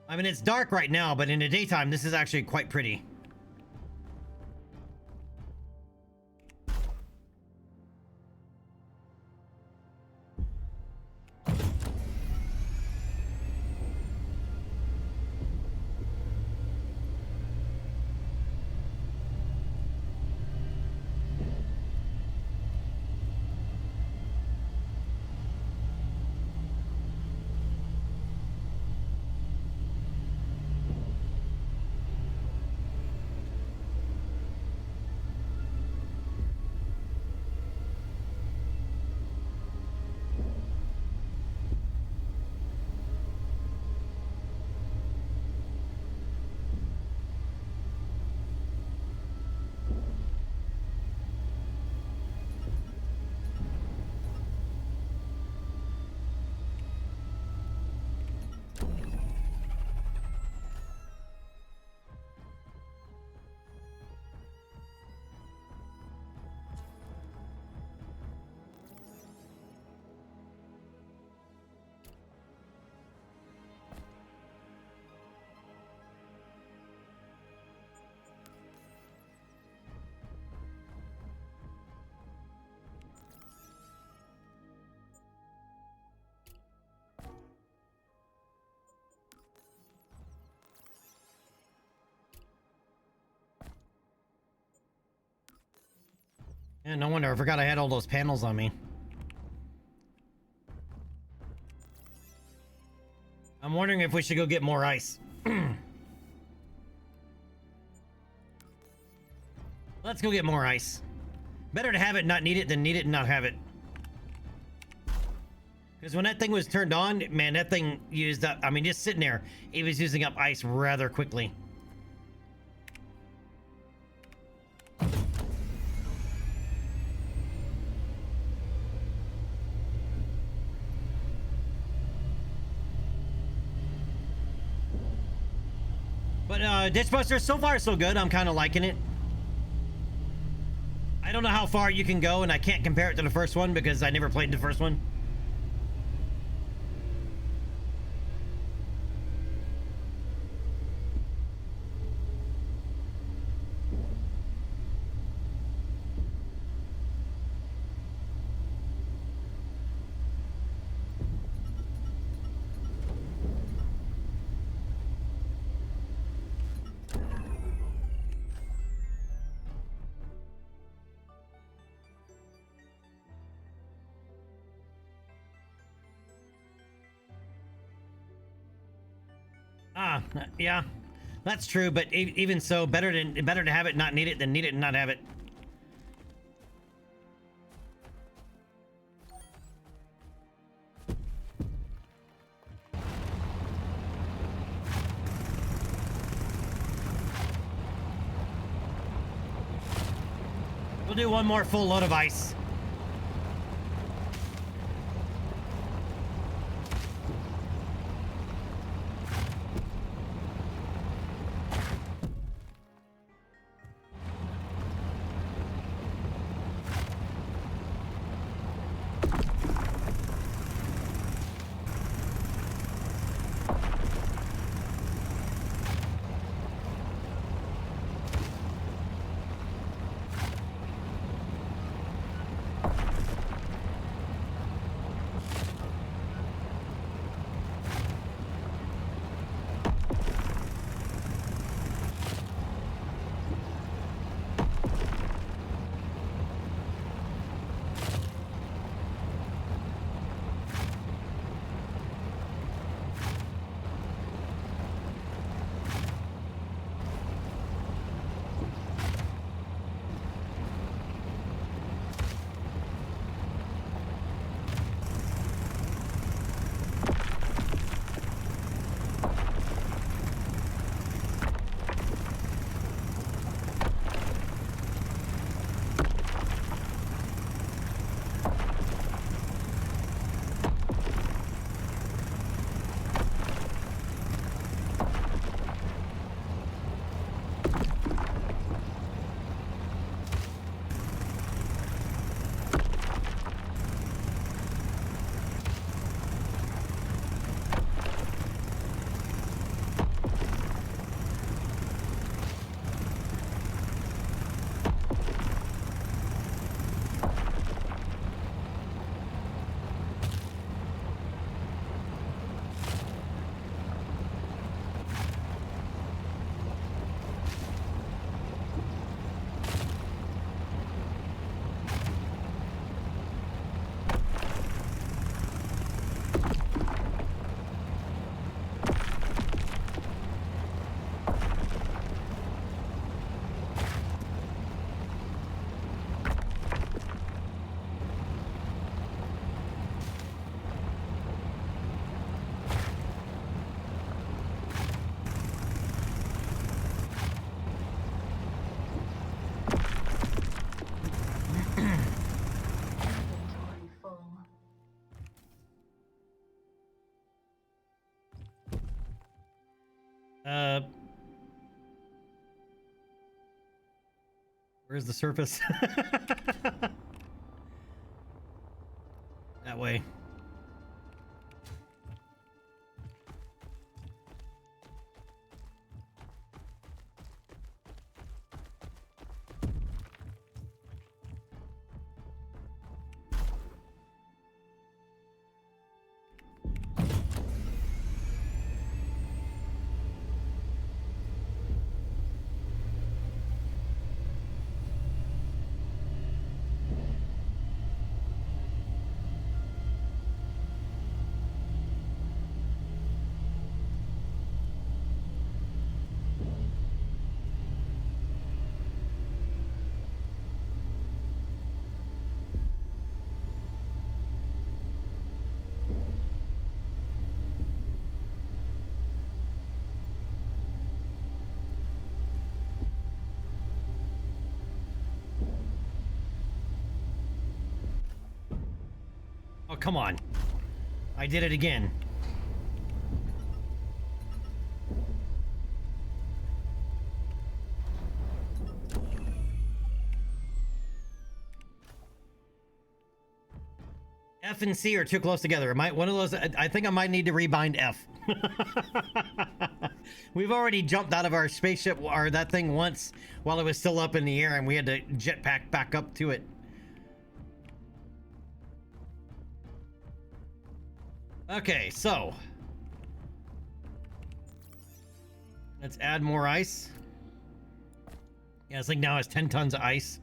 I mean, it's dark right now, but in the daytime, this is actually quite pretty. Yeah, no wonder. I forgot I had all those panels on me. I'm wondering if we should go get more ice. Let's go get more ice. Better to have it, not need it, than need it and not have it. Because when that thing was turned on, man, that thing used up... I mean, just sitting there, it was using up ice rather quickly. But Ditchbuster, so far so good. I'm kind of liking it. I don't know how far you can go, and I can't compare it to the first one because I never played the first one. Ah, yeah, that's true. But even so, better to have it, not need it, than need it and not have it. We'll do one more full load of ice. Uh, where's the surface? That way. Oh, come on. I did it again. F and C are too close together. One of those. I think I might need to rebind F. We've already jumped out of our spaceship or that thing once while it was still up in the air, and we had to jetpack back up to it. Okay, so let's add more ice. Yeah, this thing now has 10 tons of ice.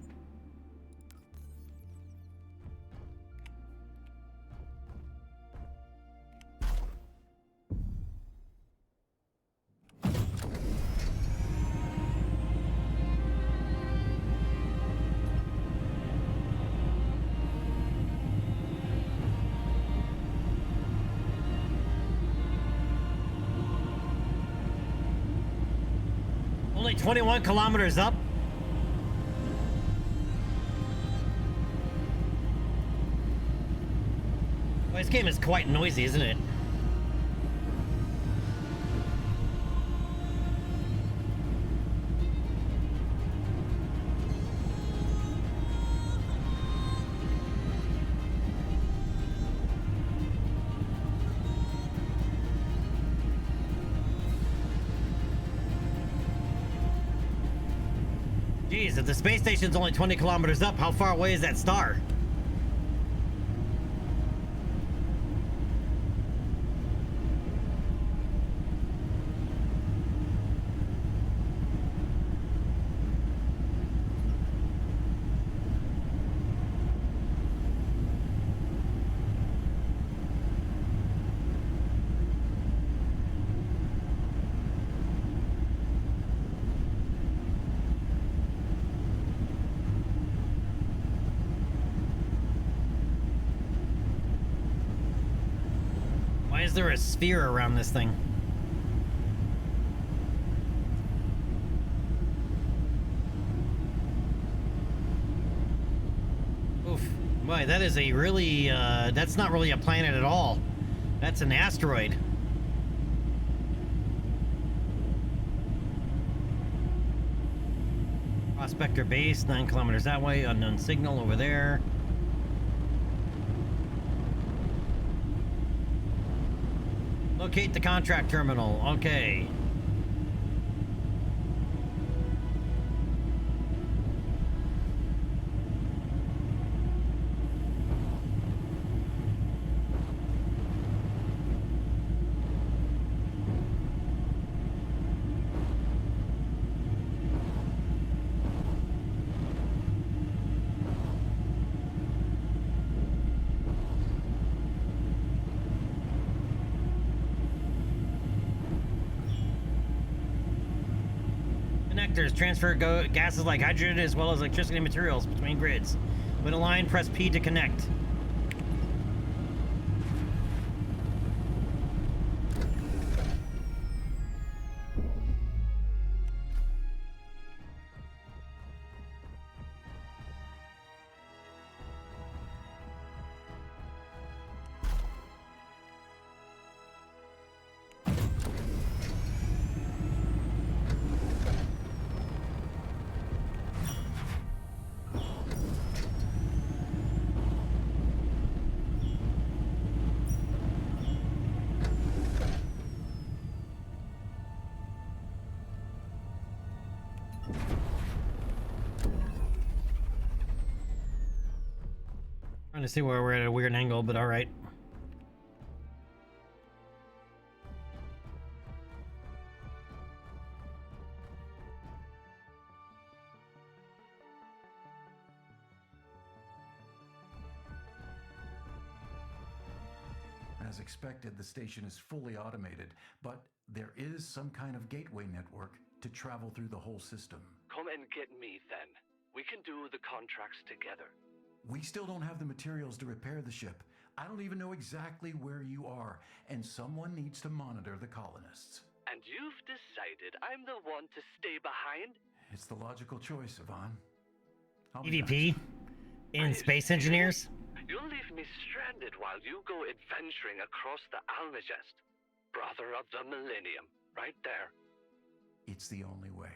Only 21 kilometers up. Well, this game is quite noisy, isn't it? Geez, if the space station's only 20 kilometers up, how far away is that star? Why is there a sphere around this thing? Oof. Boy, that is a really, that's not really a planet at all. That's an asteroid. Prospector base, 9 kilometers that way, unknown signal over there. Locate the contract terminal. Okay. Connectors transfer gases like hydrogen as well as electricity materials between grids. When aligned, press P to connect. Trying to see where we're at a weird angle, but all right. As expected, the station is fully automated, but there is some kind of gateway network to travel through the whole system. Come and get me then. We can do the contracts together. We still don't have the materials to repair the ship. I don't even know exactly where you are, and someone needs to monitor the colonists. And you've decided I'm the one to stay behind? It's the logical choice, Yvonne. I'll be EVP back. in Space Engineers. You'll leave me stranded while you go adventuring across the Almagest. Brother of the Millennium, right there. It's the only way.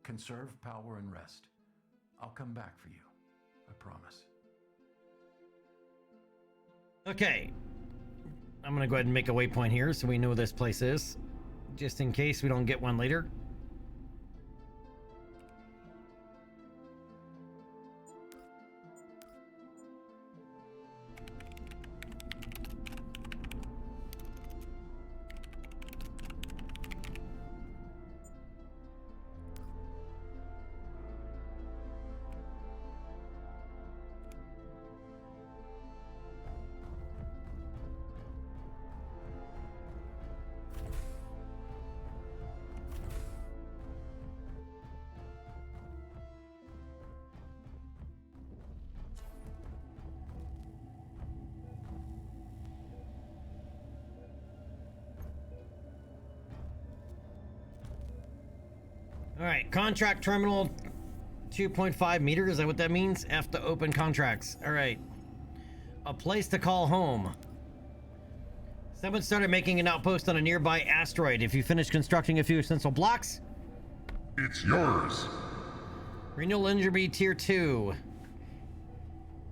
Conserve power and rest. I'll come back for you. I promise. Okay. I'm gonna go ahead and make a waypoint here so we know where this place is. Just in case we don't get one later. All right, contract terminal 2.5 meters. Is that what that means? F to open contracts. All right. A place to call home. Someone started making an outpost on a nearby asteroid. If you finish constructing a few essential blocks, It's yours. renewal injury tier 2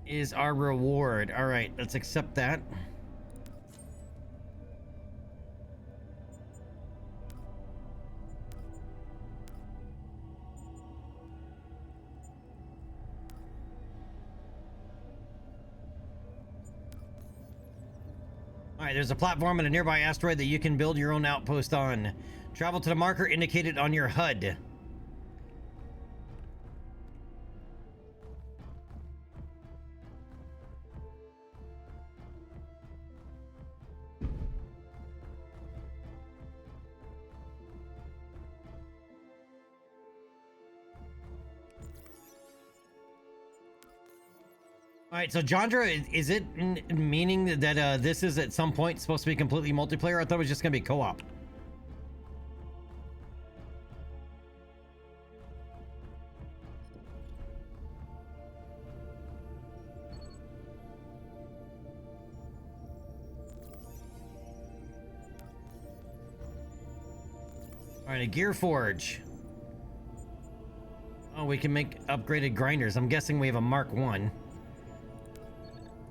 is our reward. All right, let's accept that. All right, there's a platform and a nearby asteroid that you can build your own outpost on. Travel to the marker indicated on your HUD. All right, so Jandra, is it meaning that this is at some point supposed to be completely multiplayer? I thought it was just gonna be co-op. All right, a gear forge. Oh, we can make upgraded grinders. I'm guessing we have a Mark 1.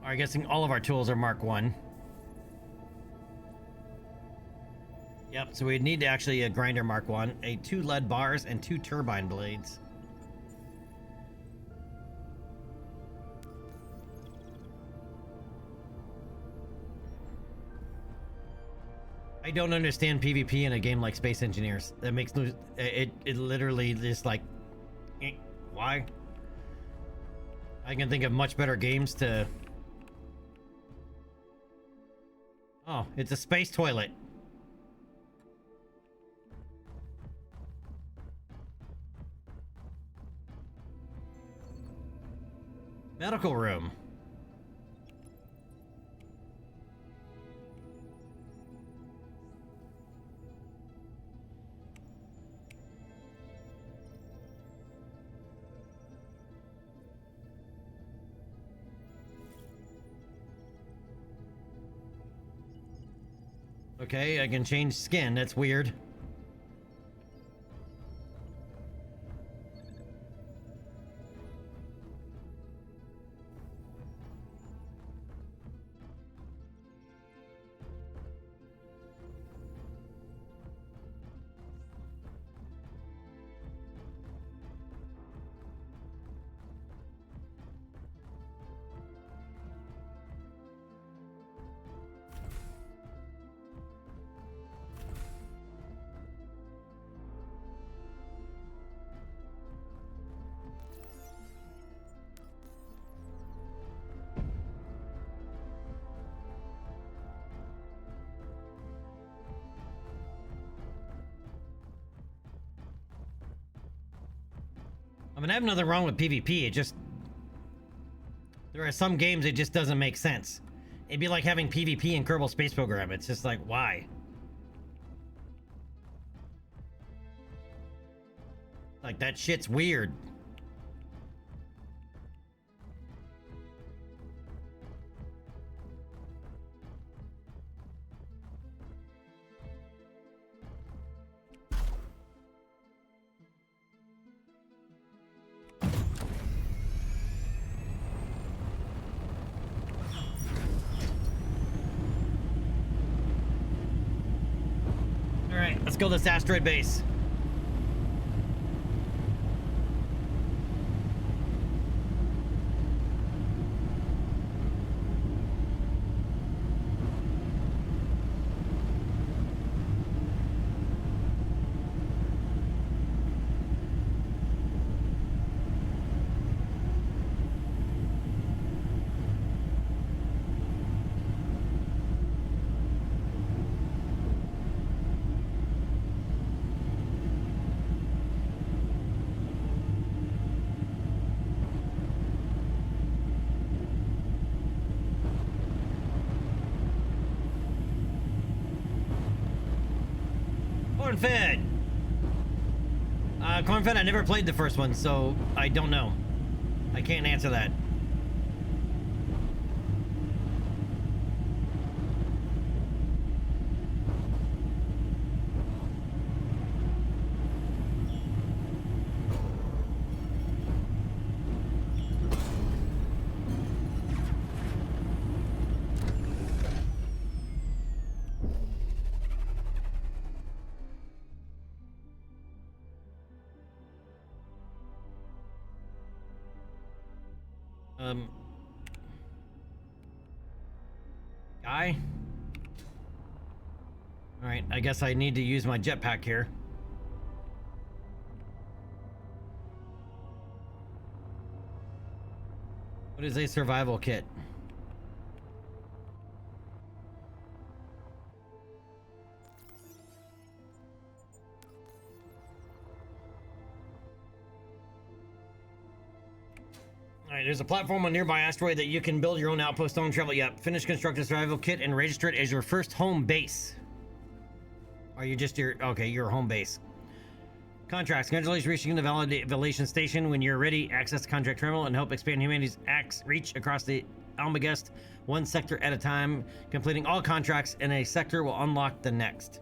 I'm guessing all of our tools are Mark 1. Yep, so we'd need to actually a grinder Mark 1, 2 lead bars, and 2 turbine blades. I don't understand PvP in a game like Space Engineers. That makes no... It literally just like... Why? I can think of much better games to... Oh, it's a space toilet. Medical room. Okay, I can change skin. That's weird. mean, I have nothing wrong with PvP. It just... There are some games it just doesn't make sense. It'd be like having PvP in Kerbal Space Program. It's just like, why? Like, that shit's weird. Alright, let's go to this asteroid base. Cornfed! Cornfed, I never played the first one, so I don't know. I can't answer that. Guy? Alright, I guess I need to use my jetpack here. What is a survival kit? Alright, there's a platform on a nearby asteroid that you can build your own outpost on. Travel, yep. Finish construct a survival kit and register it as your first home base. Are you just your... Okay, your home base. Contracts. Congratulations reaching the validation station. When you're ready, access the contract terminal and help expand humanity's reach across the Almagest, one sector at a time. Completing all contracts in a sector will unlock the next.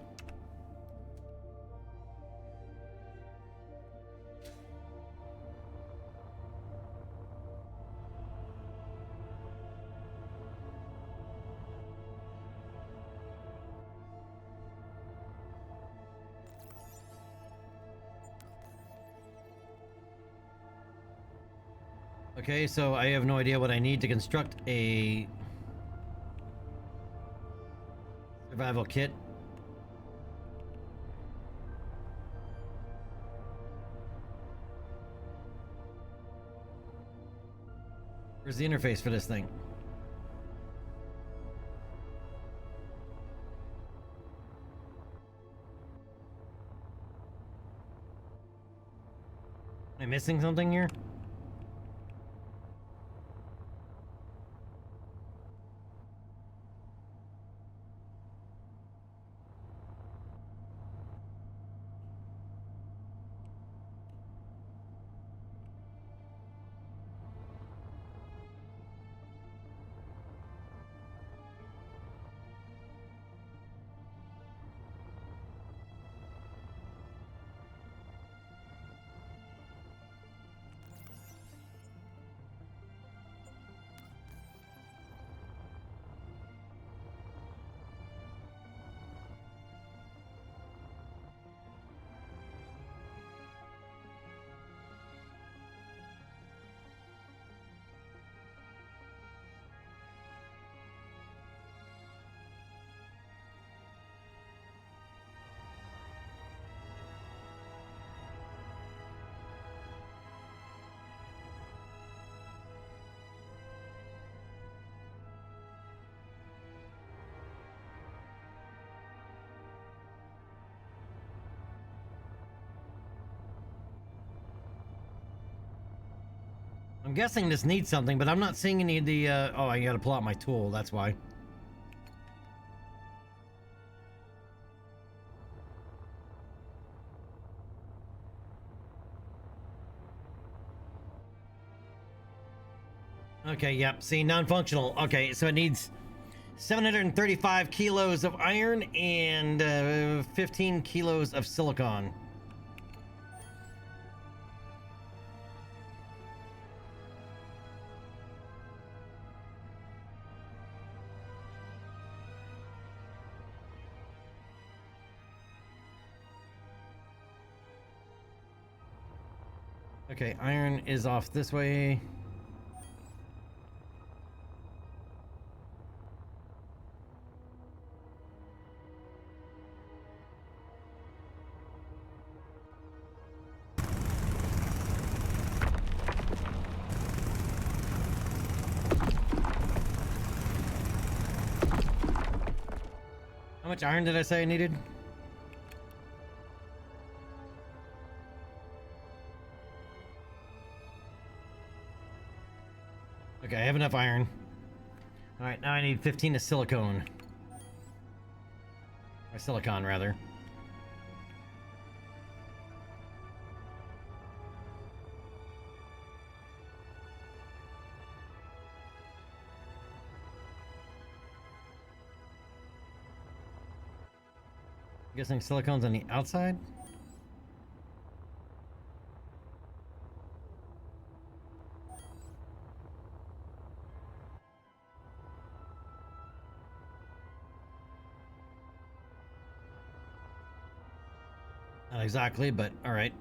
Okay, so I have no idea what I need to construct a survival kit. Where's the interface for this thing? Am I missing something here? I'm guessing this needs something, but I'm not seeing any of the, oh, I gotta pull out my tool, that's why. Okay, yep, see, non-functional. Okay, so it needs 735 kilos of iron and 15 kilos of silicon. Okay, iron is off this way. How much iron did I say I needed? Okay, I have enough iron. Alright, now I need 15 of silicone. Or silicon, rather. I'm guessing silicone's on the outside? Not exactly, but all right.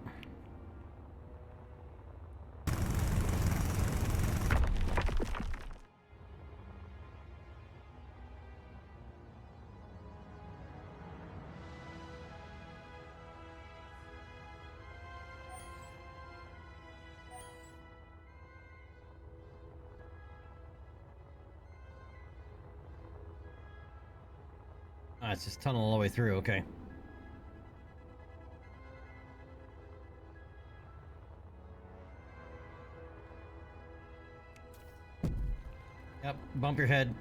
Ah, it's just tunnel all the way through, okay. Yep, bump your head.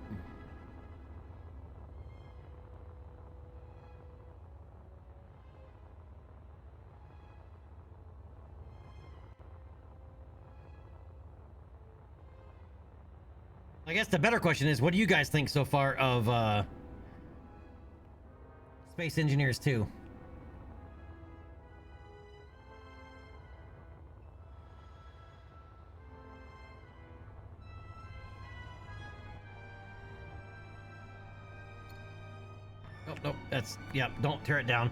I guess the better question is, what do you guys think so far of Space Engineers 2? Nope, nope, that's, yep, don't tear it down.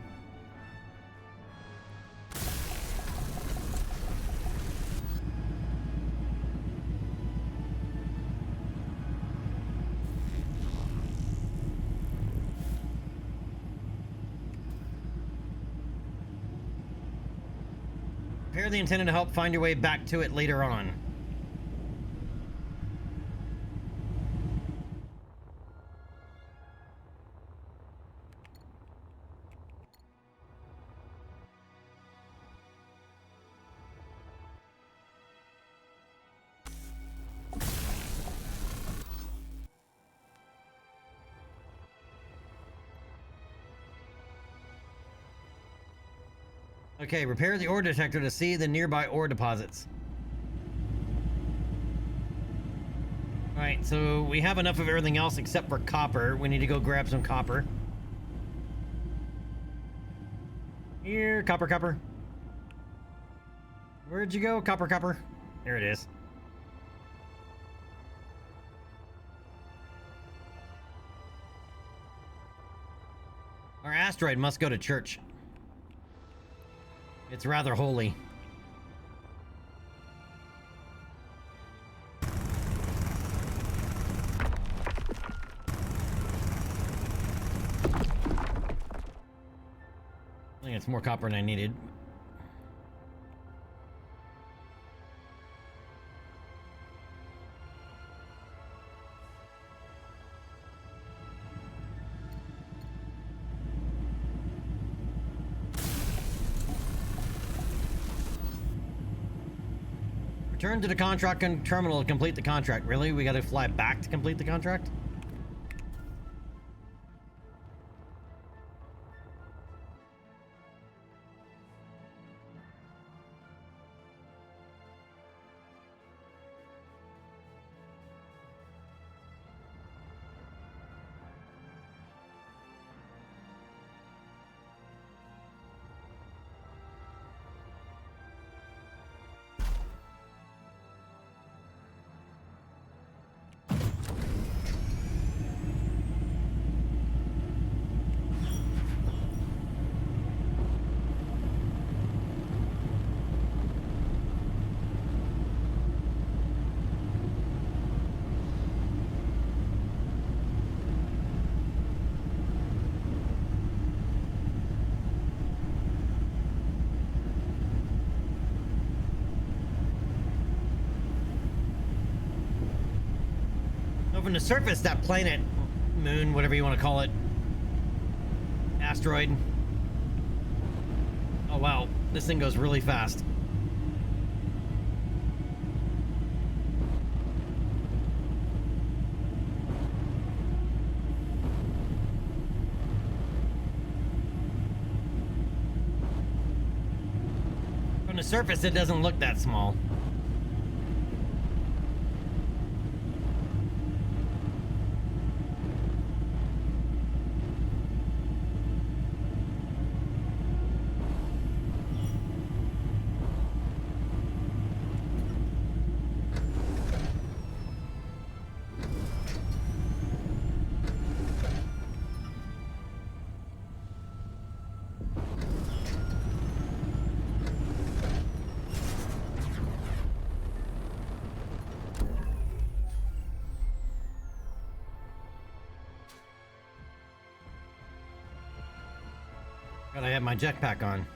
Repair the antenna to help find your way back to it later on. Okay, repair the ore detector to see the nearby ore deposits. Alright, so we have enough of everything else except for copper. We need to go grab some copper. Here, copper, copper. Where'd you go, copper, copper? There it is. Our asteroid must go to church. It's rather holy. I think it's more copper than I needed. Return to the contract terminal to complete the contract. Really? We gotta fly back to complete the contract? From the surface, that planet, moon, whatever you want to call it, asteroid. Oh wow, this thing goes really fast. From the surface, it doesn't look that small. Gotta have my jetpack on.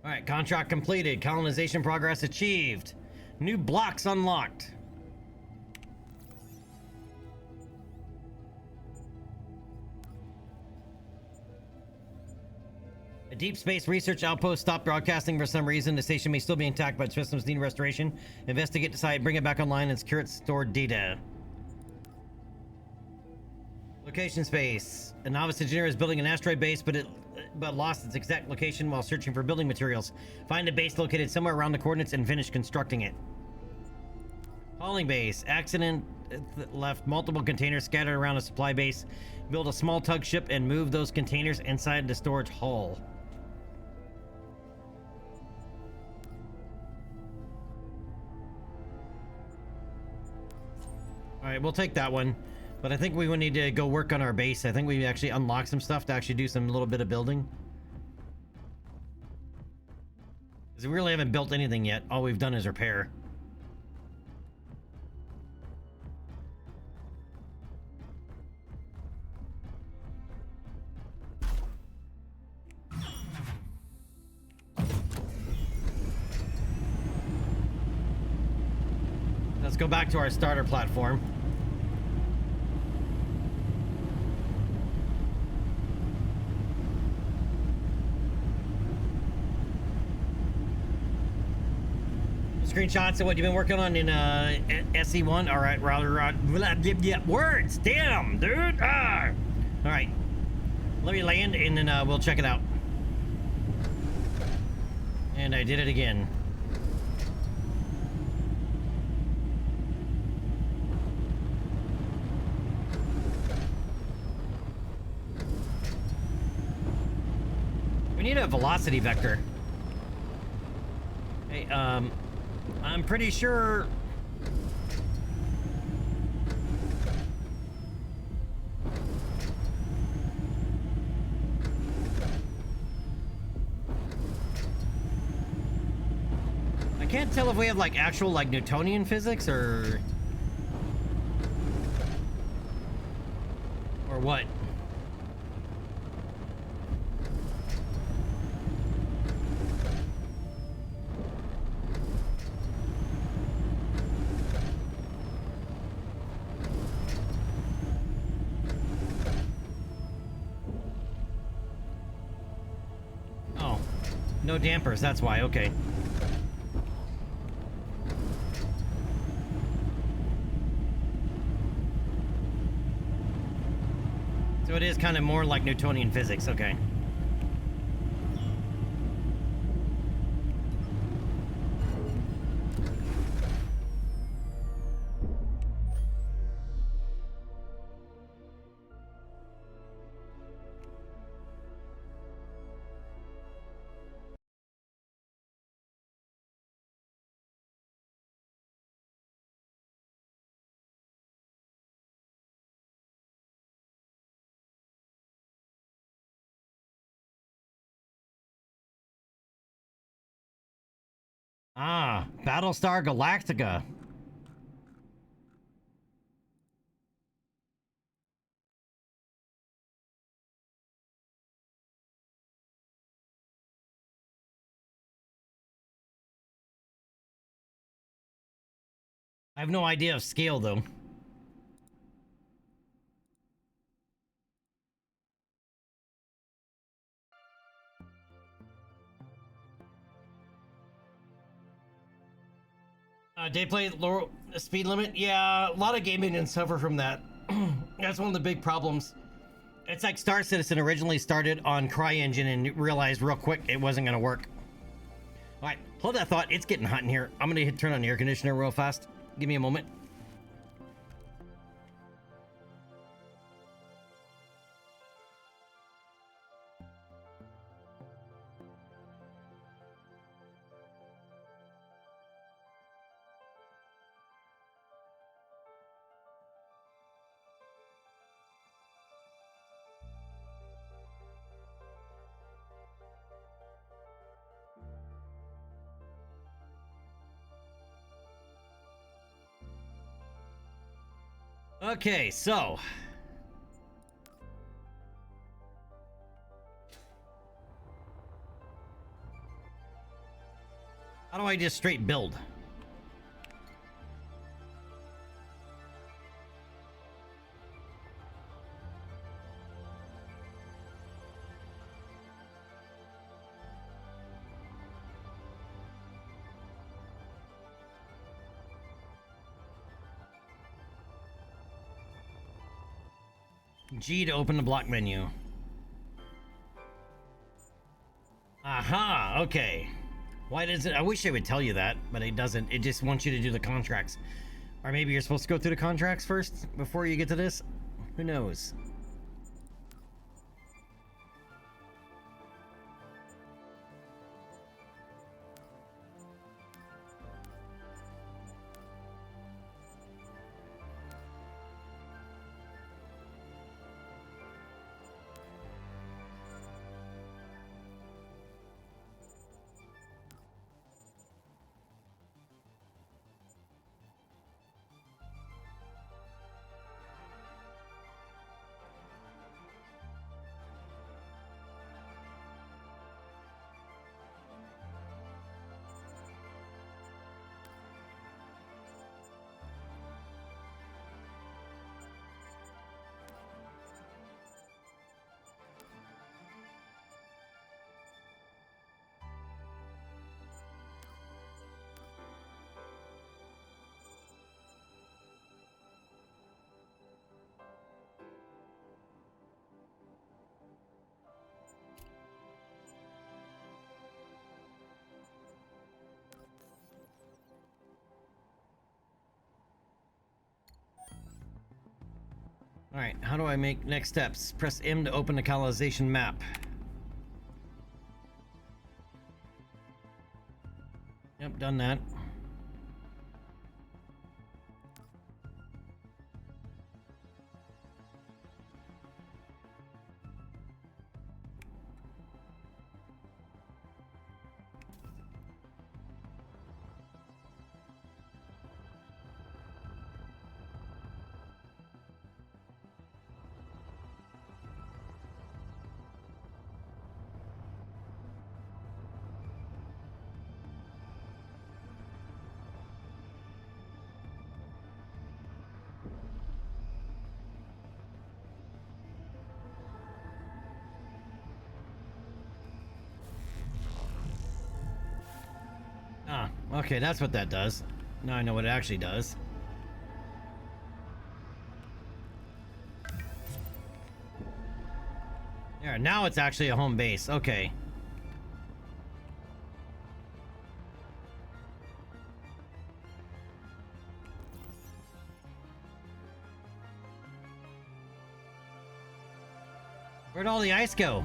All right, contract completed. Colonization progress achieved. New blocks unlocked. A deep space research outpost stopped broadcasting for some reason. The station may still be intact, but systems need restoration. Investigate, decide, bring it back online, and secure its stored data. Location space. A novice engineer is building an asteroid base, but lost its exact location while searching for building materials. Find a base located somewhere around the coordinates and finish constructing it. Hauling base. Accident left multiple containers scattered around a supply base. Build a small tug ship and move those containers inside the storage hull. Alright, we'll take that one. But I think we would need to go work on our base. I think we actually unlock some stuff to actually do some little bit of building. Because we really haven't built anything yet. All we've done is repair. Let's go back to our starter platform. Screenshots of what you've been working on in SE1. All right, words. Damn, dude. Ah. All right, let me land and then we'll check it out. And I did it again. We need a velocity vector. Hey, I'm pretty sure... I can't tell if we have like actual like Newtonian physics or what? Oh, no dampers, that's why, okay. So it is kind of more like Newtonian physics, okay. Ah, Battlestar Galactica. I have no idea of scale, though. Day play lower speed limit? Yeah, a lot of gaming didn't suffer from that. That's one of the big problems. It's like Star Citizen originally started on CryEngine and realized real quick it wasn't going to work. All right, hold that thought. It's getting hot in here. I'm going to turn on the air conditioner real fast. Give me a moment. Okay, so how do I just straight build? G to open the block menu. Aha, okay. Why does it? I wish it would tell you that, but it doesn't. It just wants you to do the contracts. Or maybe you're supposed to go through the contracts first before you get to this? Who knows? Alright, how do I make next steps? Press M to open the colonization map. Yep, done that. Okay, that's what that does. Now I know what it actually does. There, now it's actually a home base. Okay. Where'd all the ice go?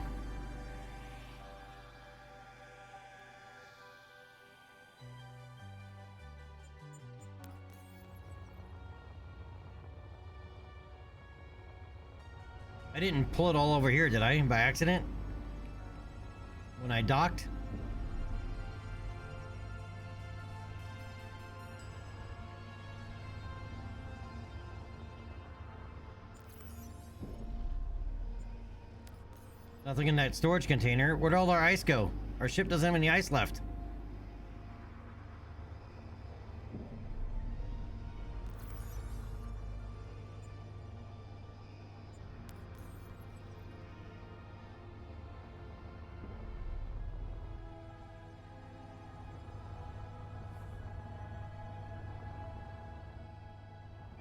I didn't pull it all over here, did I? By accident? When I docked? Nothing in that storage container. Where'd all our ice go? Our ship doesn't have any ice left.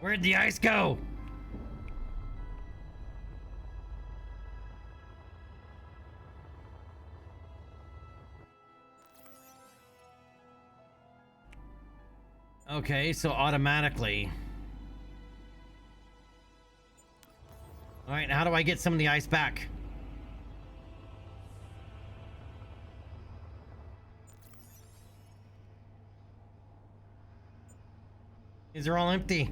Where'd the ice go? Okay, so automatically. Alright, how do I get some of the ice back? These are all empty.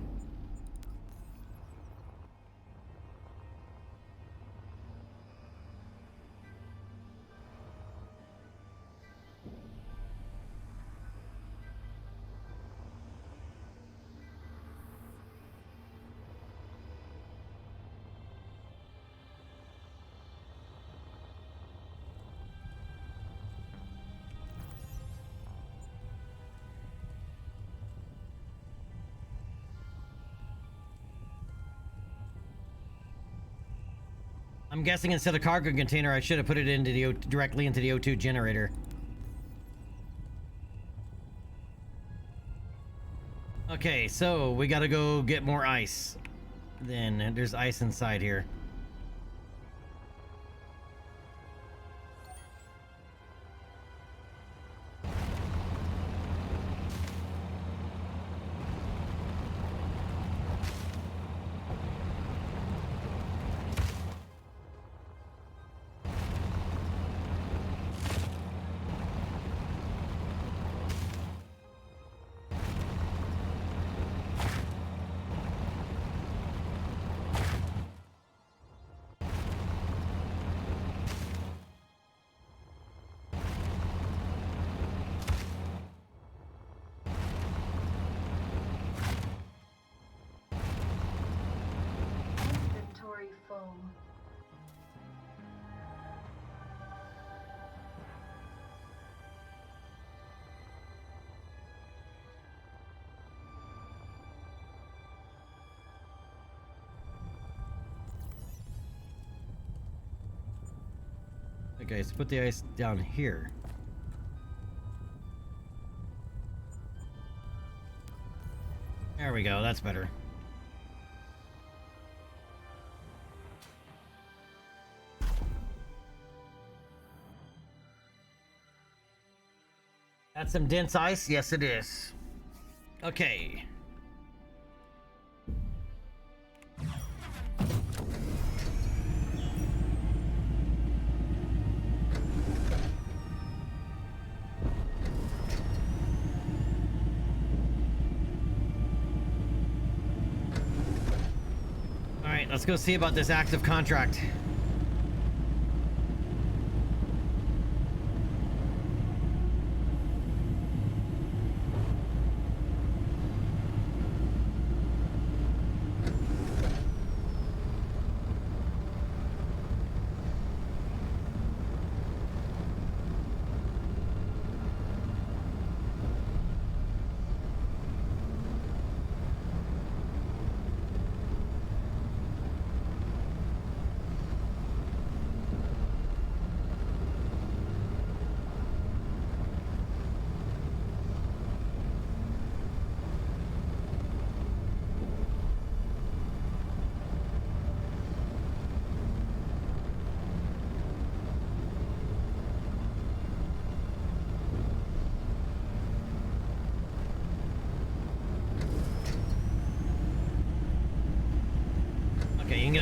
I'm guessing instead of cargo container, I should have put it into the directly into the O2 generator. Okay, so we gotta go get more ice. Then there's ice inside here. Inventory full. Okay, so put the ice down here. There we go, that's better. That's some dense ice? Yes, it is. Okay. Alright, let's go see about this active contract.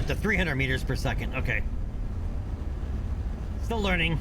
get up to 300 meters per second. Okay. Still learning.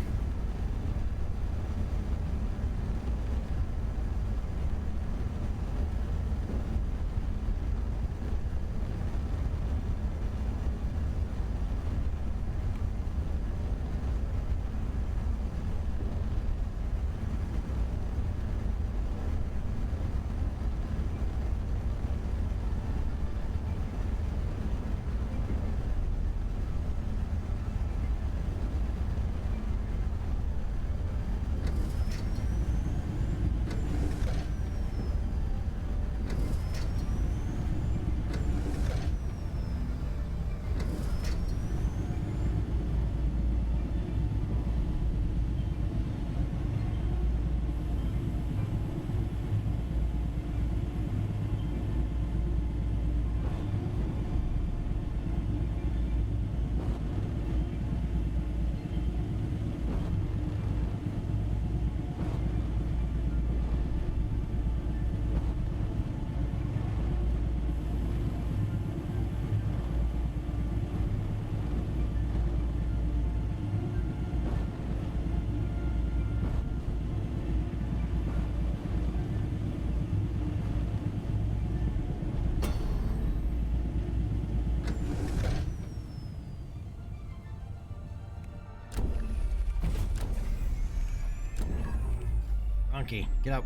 Monkey, get out.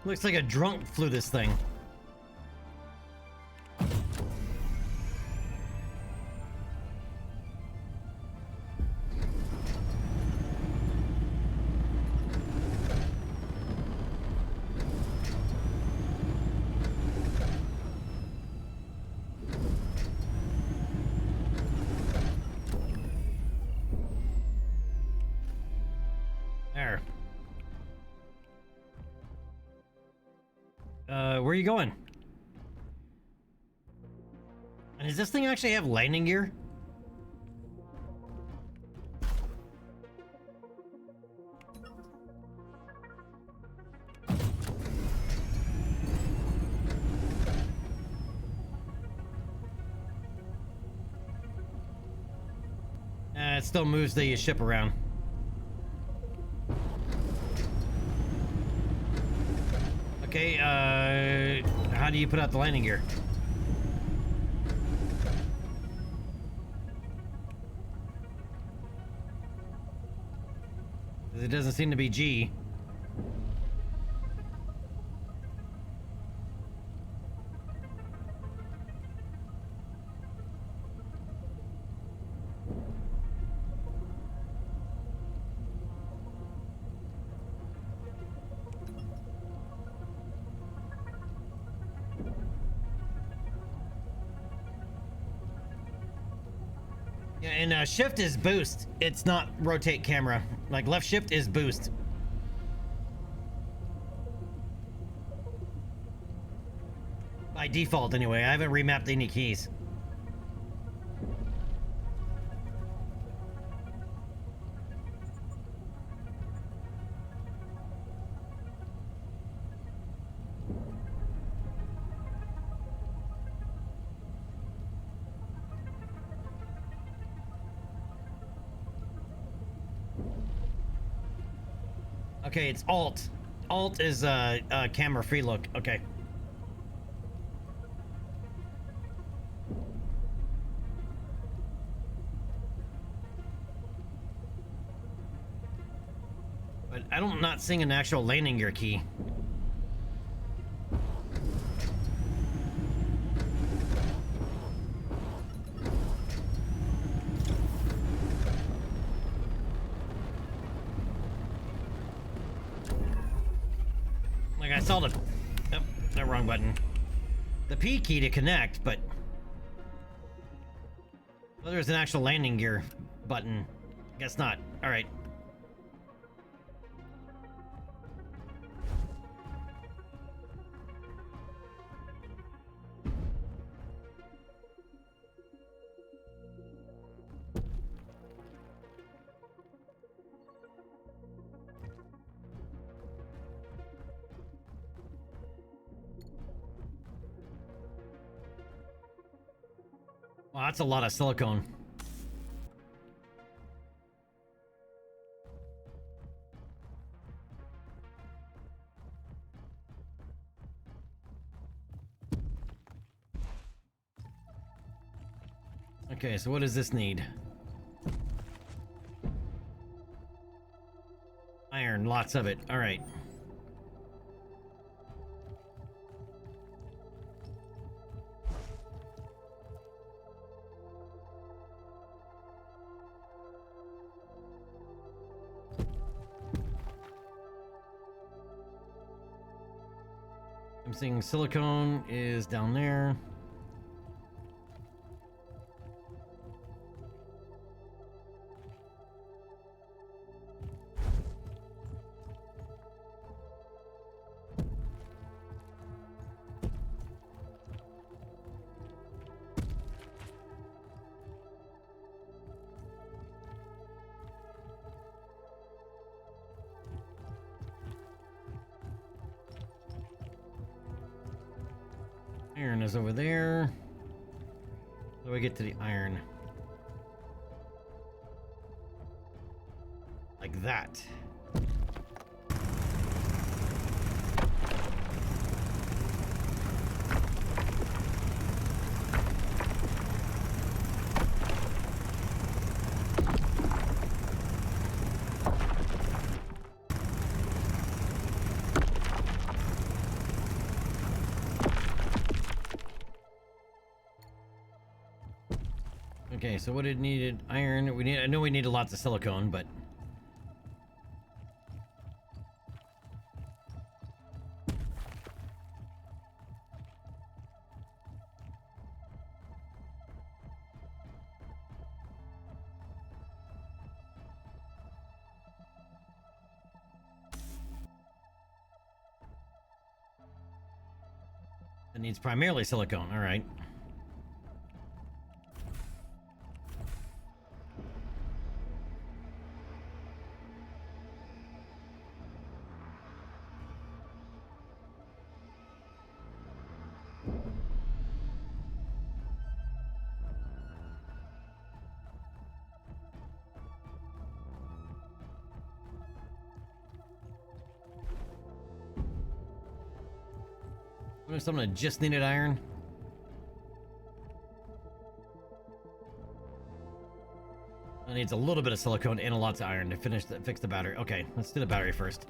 Looks like a drunk flew this thing. There. Where are you going? And does this thing actually have landing gear? It still moves the ship around. Okay, how do you put out the landing gear? It doesn't seem to be G. Yeah, and shift is boost. It's not rotate camera. Like left shift is boost. By default, anyway. I haven't remapped any keys. Okay, it's Alt. Alt is camera free look. Okay. But I'm not seeing an actual landing gear key. Like I saw the... Oh, the wrong button. The P key to connect, but... Well, there's an actual landing gear button. Guess not. Alright. Wow, that's a lot of silicone. Okay, so what does this need? Iron, lots of it. All right. I'm seeing silicone is down there. Iron is over there. How do I get to the iron? Like that. Okay, so what it needed? Iron. I know we needed lots of silicone, but it needs primarily silicone. All right. What if someone just needed iron? It needs a little bit of silicone and a lot of iron to fix the battery. Okay, let's do the battery first.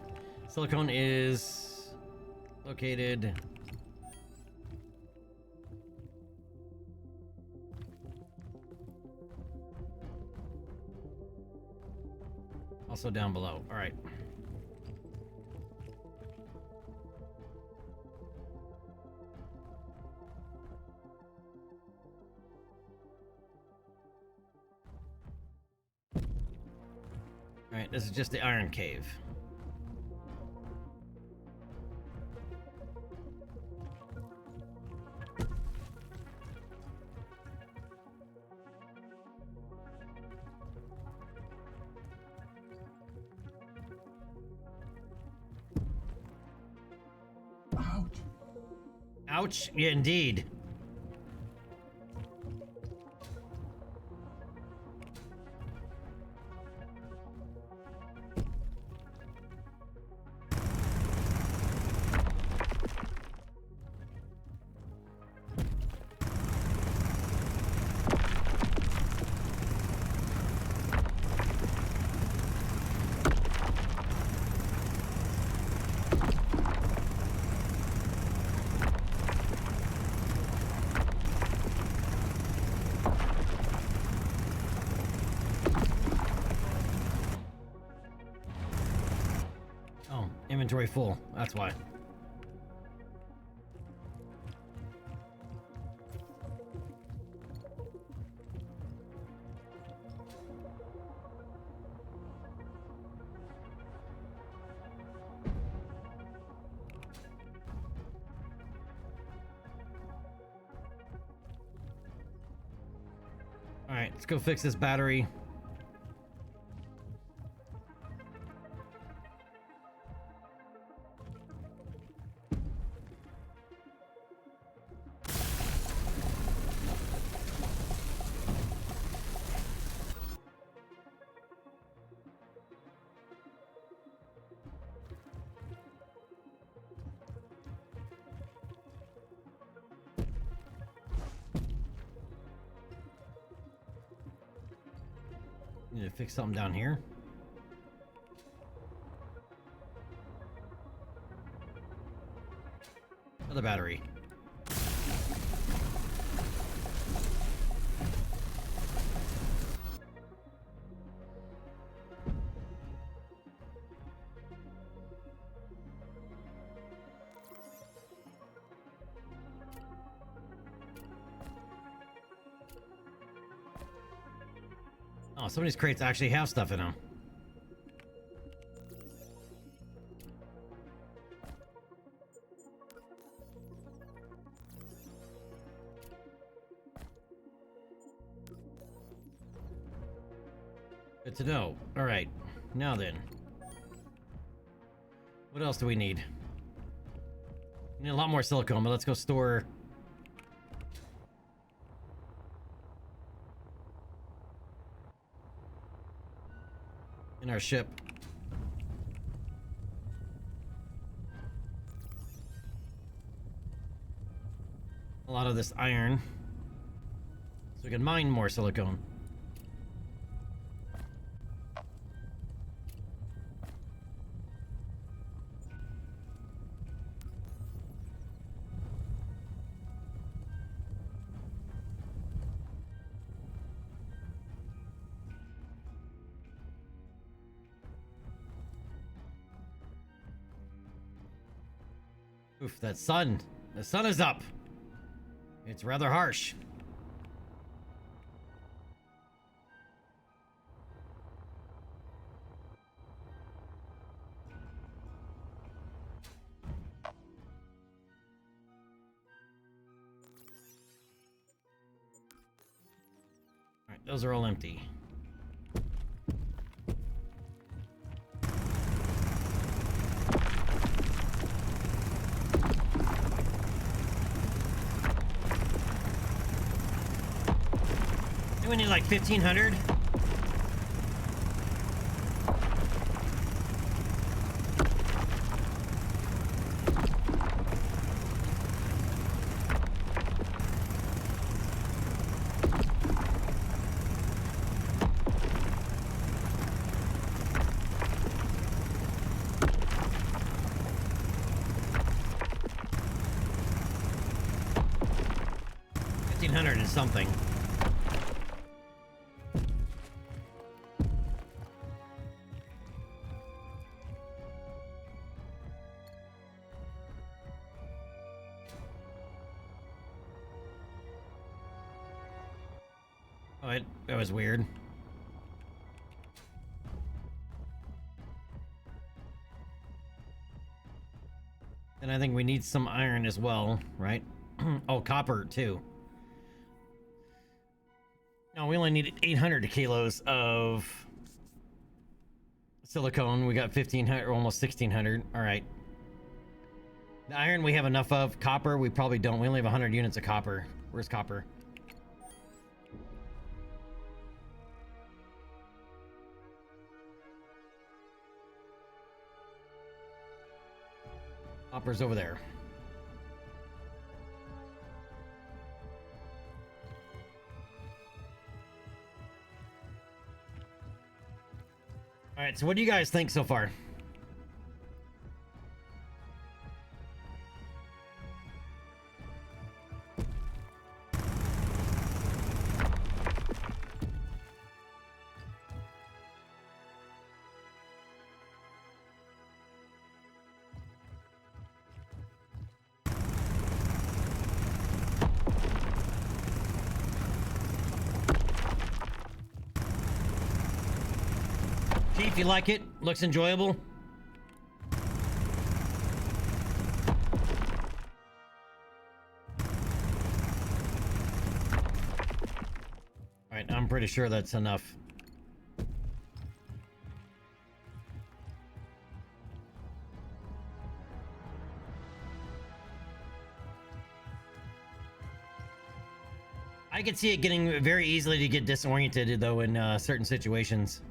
Silicone is located also down below. All right. Alright, this is just the iron cave. Ouch. Ouch, yeah, indeed. Oh, inventory full. That's why. All right, let's go fix this battery. Need to fix something down here. Another battery. Oh, some of these crates actually have stuff in them. Good to know. All right, now then. What else do we need? We need a lot more silicone, but let's go store... in our ship. A lot of this iron. So we can mine more silicone. Oof, that sun. The sun is up. It's rather harsh. Alright, those are all empty. We need like 1,500. And something. Oh, that was weird. And I think we need some iron as well, right? Oh, copper too. No, we only needed 800 kilos of silicone. We got 1,500, almost 1,600. All right. The iron we have enough of. Copper, we probably don't. We only have 100 units of copper. Where's copper? Copper's over there. All right, so what do you guys think so far? Chief, you like it? Looks enjoyable? Alright, I'm pretty sure that's enough. I could see it getting very easily to get disoriented, though, in certain situations.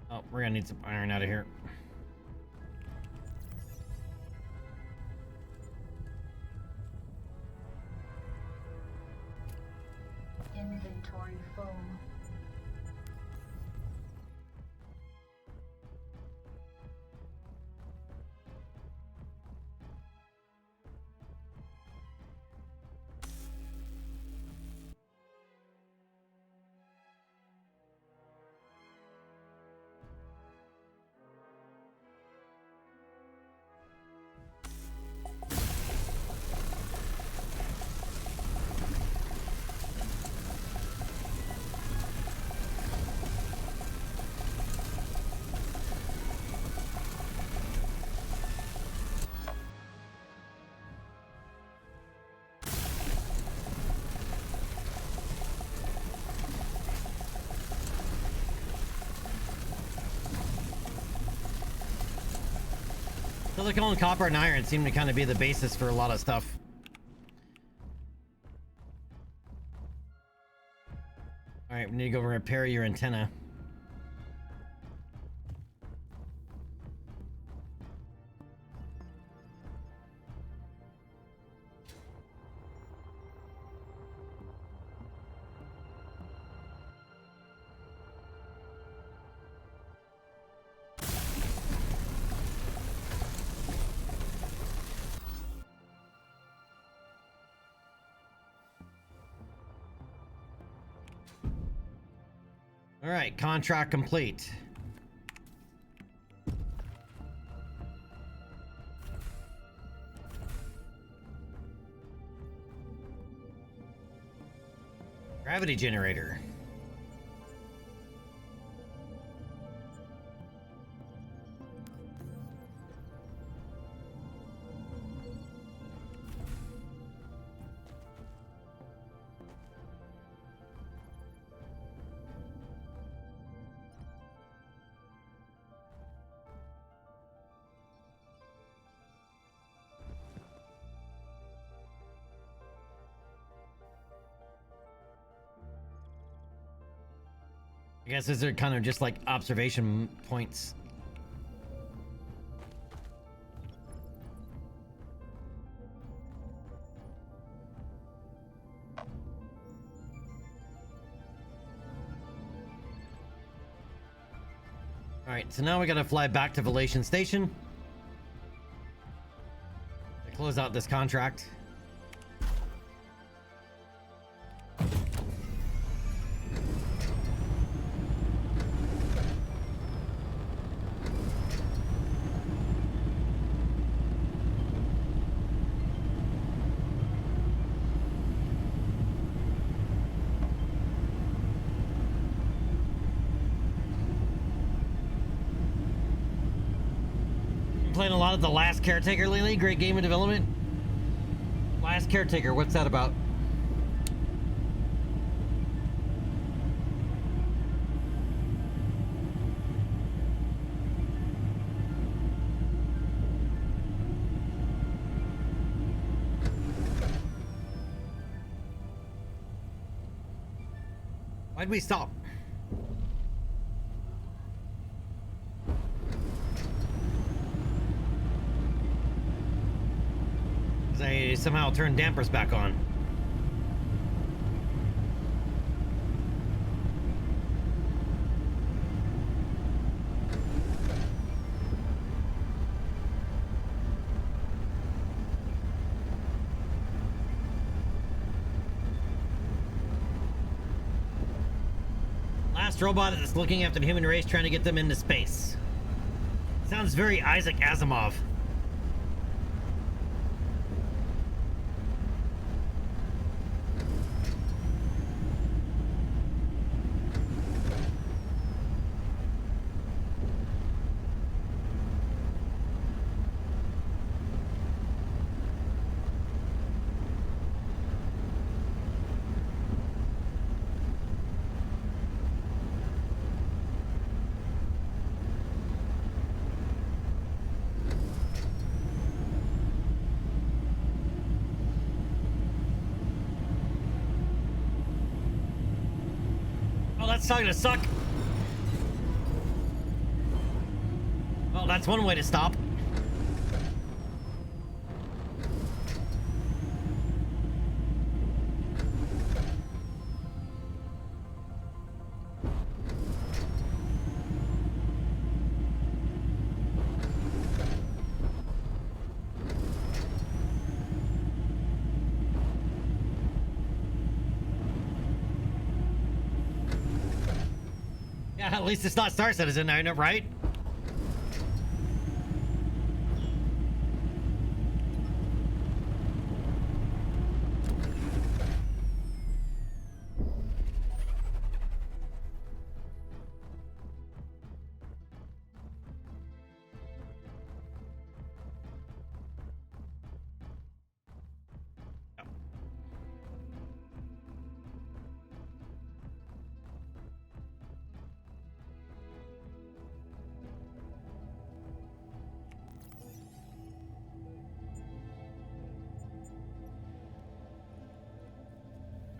Oh, we're gonna need some iron out of here. Inventory Silicon, copper, and iron seem to kind of be the basis for a lot of stuff. All right, we need to go repair your antenna. All right, contract complete. Gravity generator. I guess these are kind of just like observation points. All right, so now we gotta fly back to Velation Station to close out this contract. Playing a lot of The Last Caretaker lately. Great game of development. Last Caretaker, what's that about? Why'd we stop? I somehow turned dampers back on. Last robot that's looking after the human race, trying to get them into space. Sounds very Isaac Asimov. That's not gonna suck. Well, that's one way to stop. At least it's not Star Citizen, I know, right?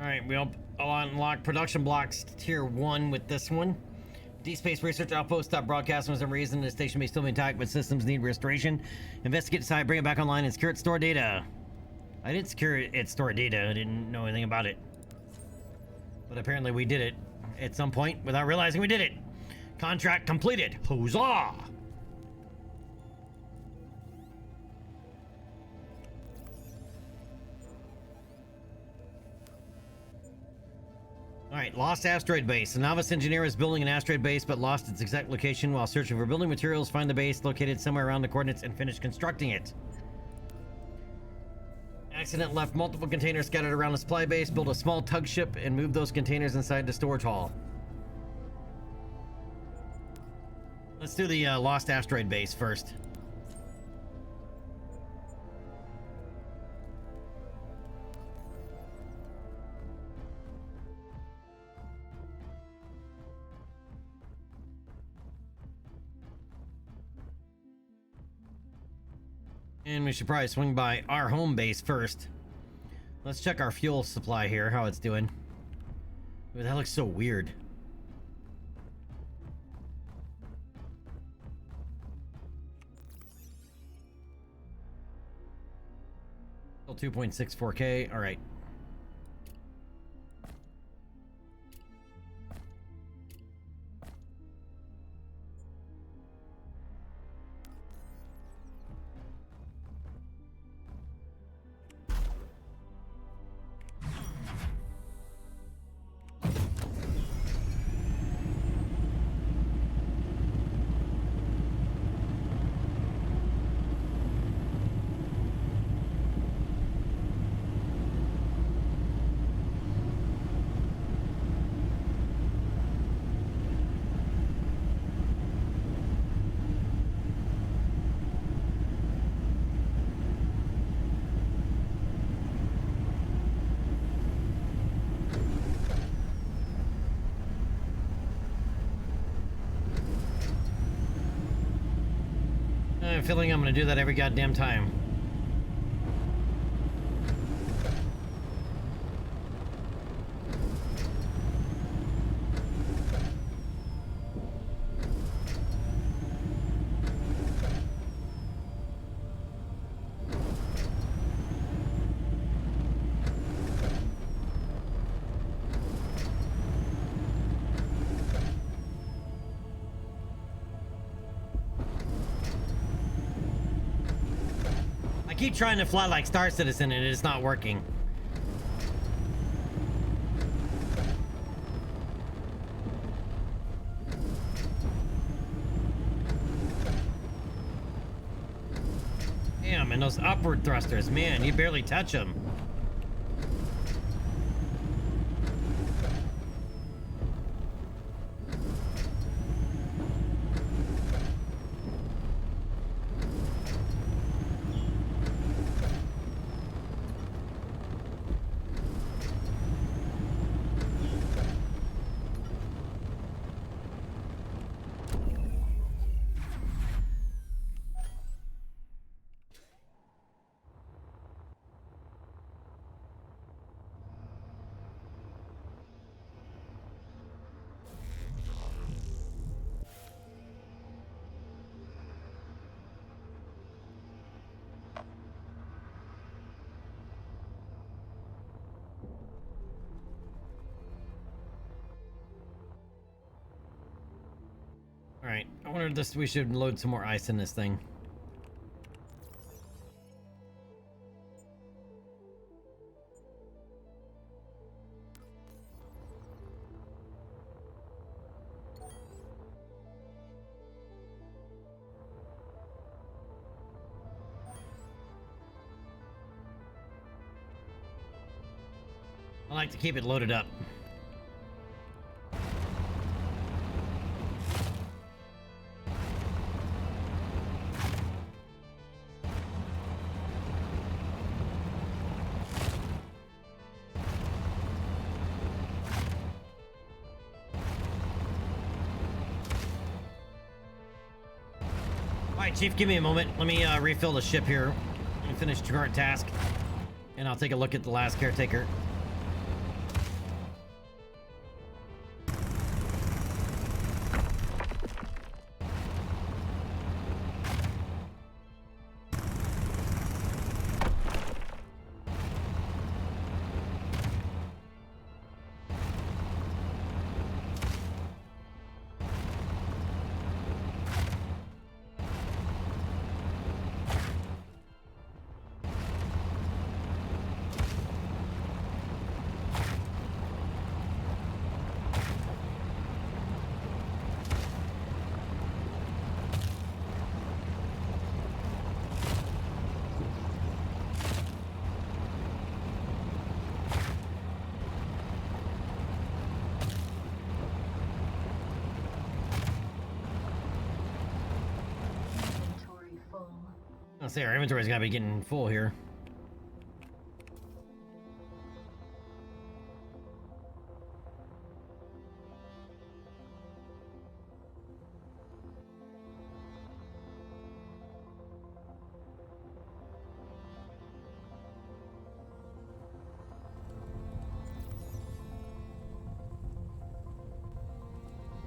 Alright, we'll unlock production blocks tier 1 with this one. Deep Space Research Outpost stopped broadcasting for some reason. The station may still be intact, but systems need restoration. Investigate the site, bring it back online, and secure its stored data. I didn't secure its stored data. I didn't know anything about it. But apparently we did it at some point without realizing we did it. Contract completed. Huzzah! Alright, lost asteroid base. A novice engineer is building an asteroid base but lost its exact location while searching for building materials. Find the base located somewhere around the coordinates and finish constructing it. Accident left multiple containers scattered around the supply base. Build a small tug ship and move those containers inside the storage hall. Let's do the lost asteroid base first. And we should probably swing by our home base first. Let's check our fuel supply here, how it's doing. Ooh, that looks so weird. Still 2.64K, alright. I have a feeling I'm gonna do that every goddamn time. I keep trying to fly like Star Citizen and it's not working. Damn, and those upward thrusters, man, you barely touch them. Alright, I wonder if this, we should load some more ice in this thing. I like to keep it loaded up. Alright, Chief, give me a moment. Let me refill the ship here and finish the current task. And I'll take a look at the last caretaker. Let's say our inventory's gotta be getting full here.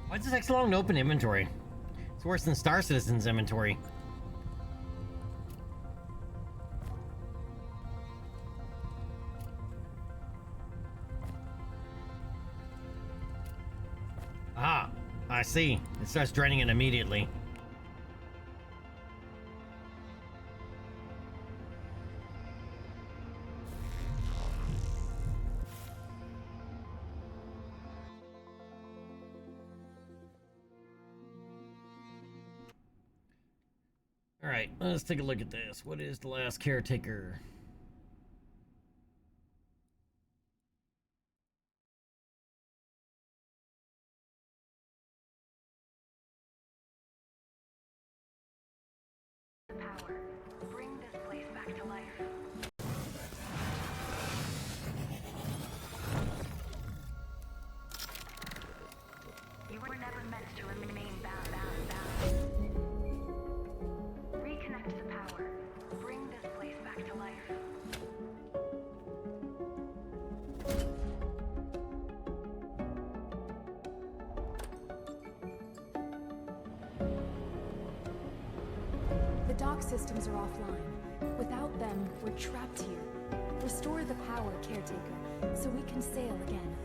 Why does it take so long to open inventory? It's worse than Star Citizen's inventory. Ah, I see. It starts draining it immediately. All right, let's take a look at this. What is the last caretaker? Power. Bring this place back to life. You were never meant to remain bound. Reconnect the power. Bring this place back to life. The dock systems are offline. Without them, we're trapped here. Restore the power, caretaker, so we can sail again.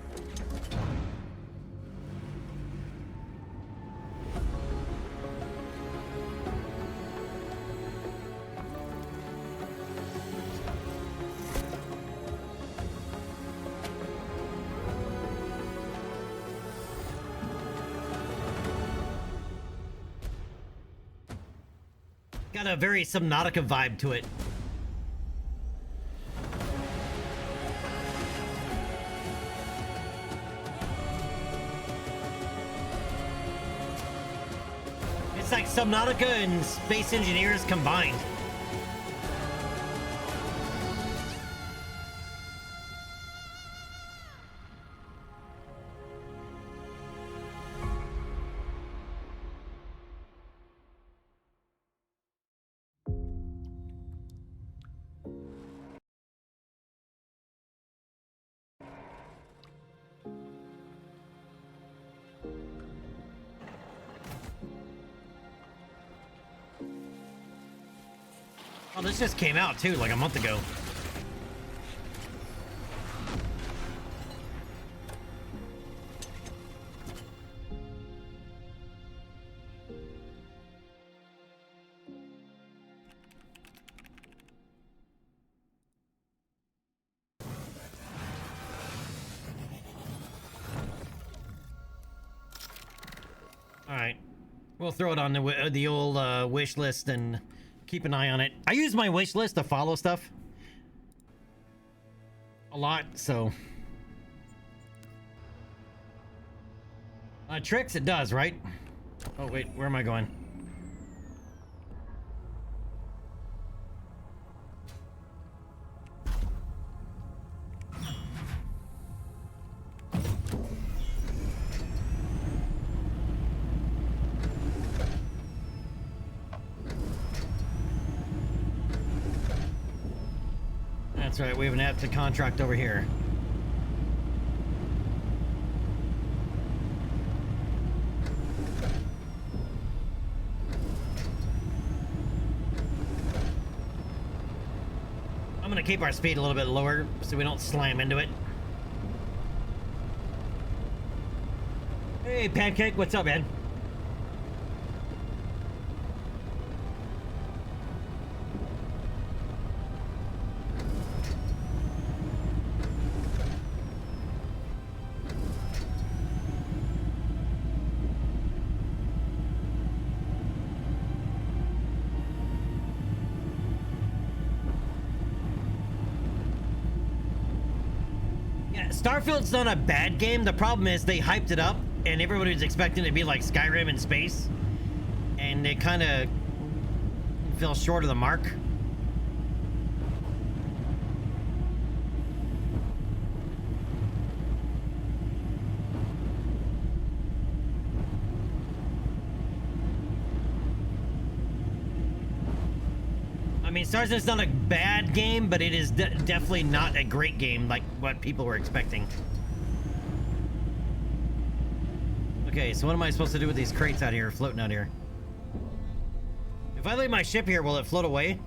Got a very Subnautica vibe to it. It's like Subnautica and Space Engineers combined. Oh, this just came out too, like a month ago. All right, we'll throw it on the old wish list and keep an eye on it. I use my wish list to follow stuff a lot, so tricks it does, right? Oh wait, where am I going? That's right, we have an active contract over here. I'm gonna keep our speed a little bit lower so we don't slam into it. Hey, Pancake, what's up, man? Starfield's not a bad game. The problem is they hyped it up and everybody was expecting it to be like Skyrim in space, and it kind of fell short of the mark. mean, Star Citizen's not a bad game, but it is definitely not a great game like what people were expecting. Okay, so what am I supposed to do with these crates out here, floating out here? If I leave my ship here, will it float away?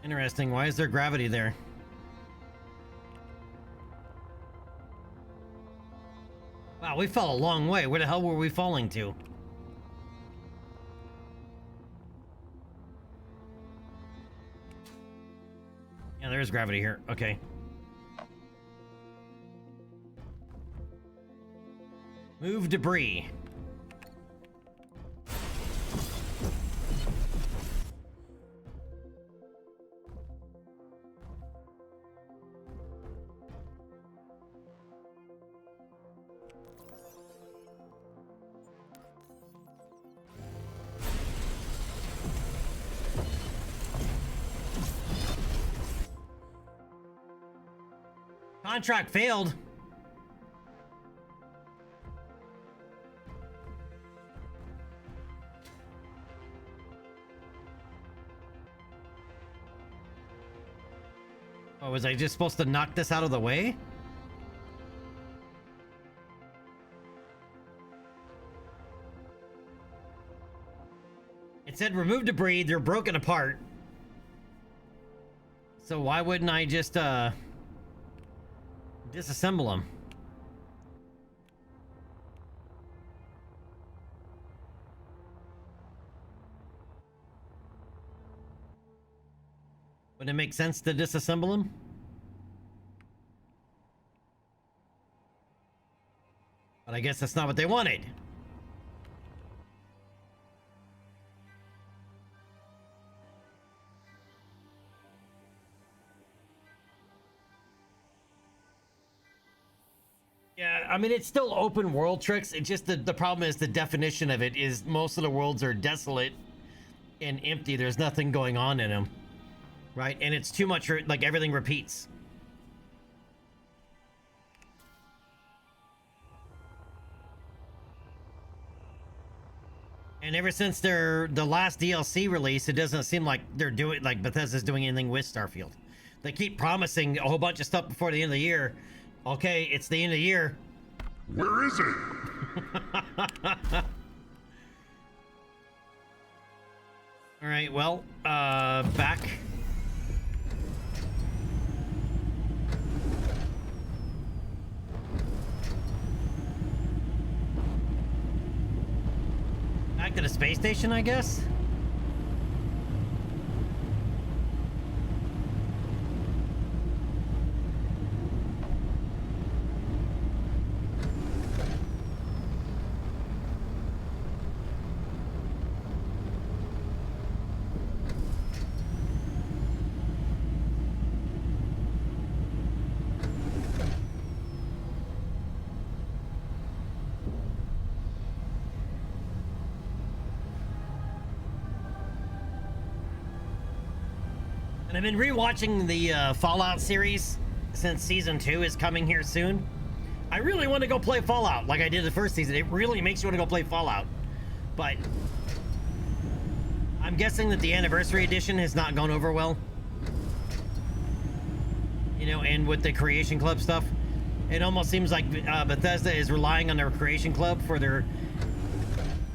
Interesting. Why is there gravity there? Wow, we fell a long way. Where the hell were we falling to? Yeah, there is gravity here. Okay. Move debris. Contract failed. Oh, was I just supposed to knock this out of the way? It said remove debris, they're broken apart. So why wouldn't I just disassemble them? Would it make sense to disassemble them? But I guess that's not what they wanted. Yeah, I mean, it's still open world tricks. It's just the problem is the definition of it is most of the worlds are desolate and empty. There's nothing going on in them. Right? And it's too much, like everything repeats. And ever since the last DLC release, it doesn't seem like they're doing, like Bethesda's doing anything with Starfield. They keep promising a whole bunch of stuff before the end of the year. Okay, it's the end of the year. Where is it? All right, well, back. Back to the space station, I guess? And I've been rewatching the Fallout series since season 2 is coming here soon. I really want to go play Fallout like I did the first season. It really makes you want to go play Fallout. But I'm guessing that the anniversary edition has not gone over well. You know, and with the Creation Club stuff, it almost seems like Bethesda is relying on their Creation Club for their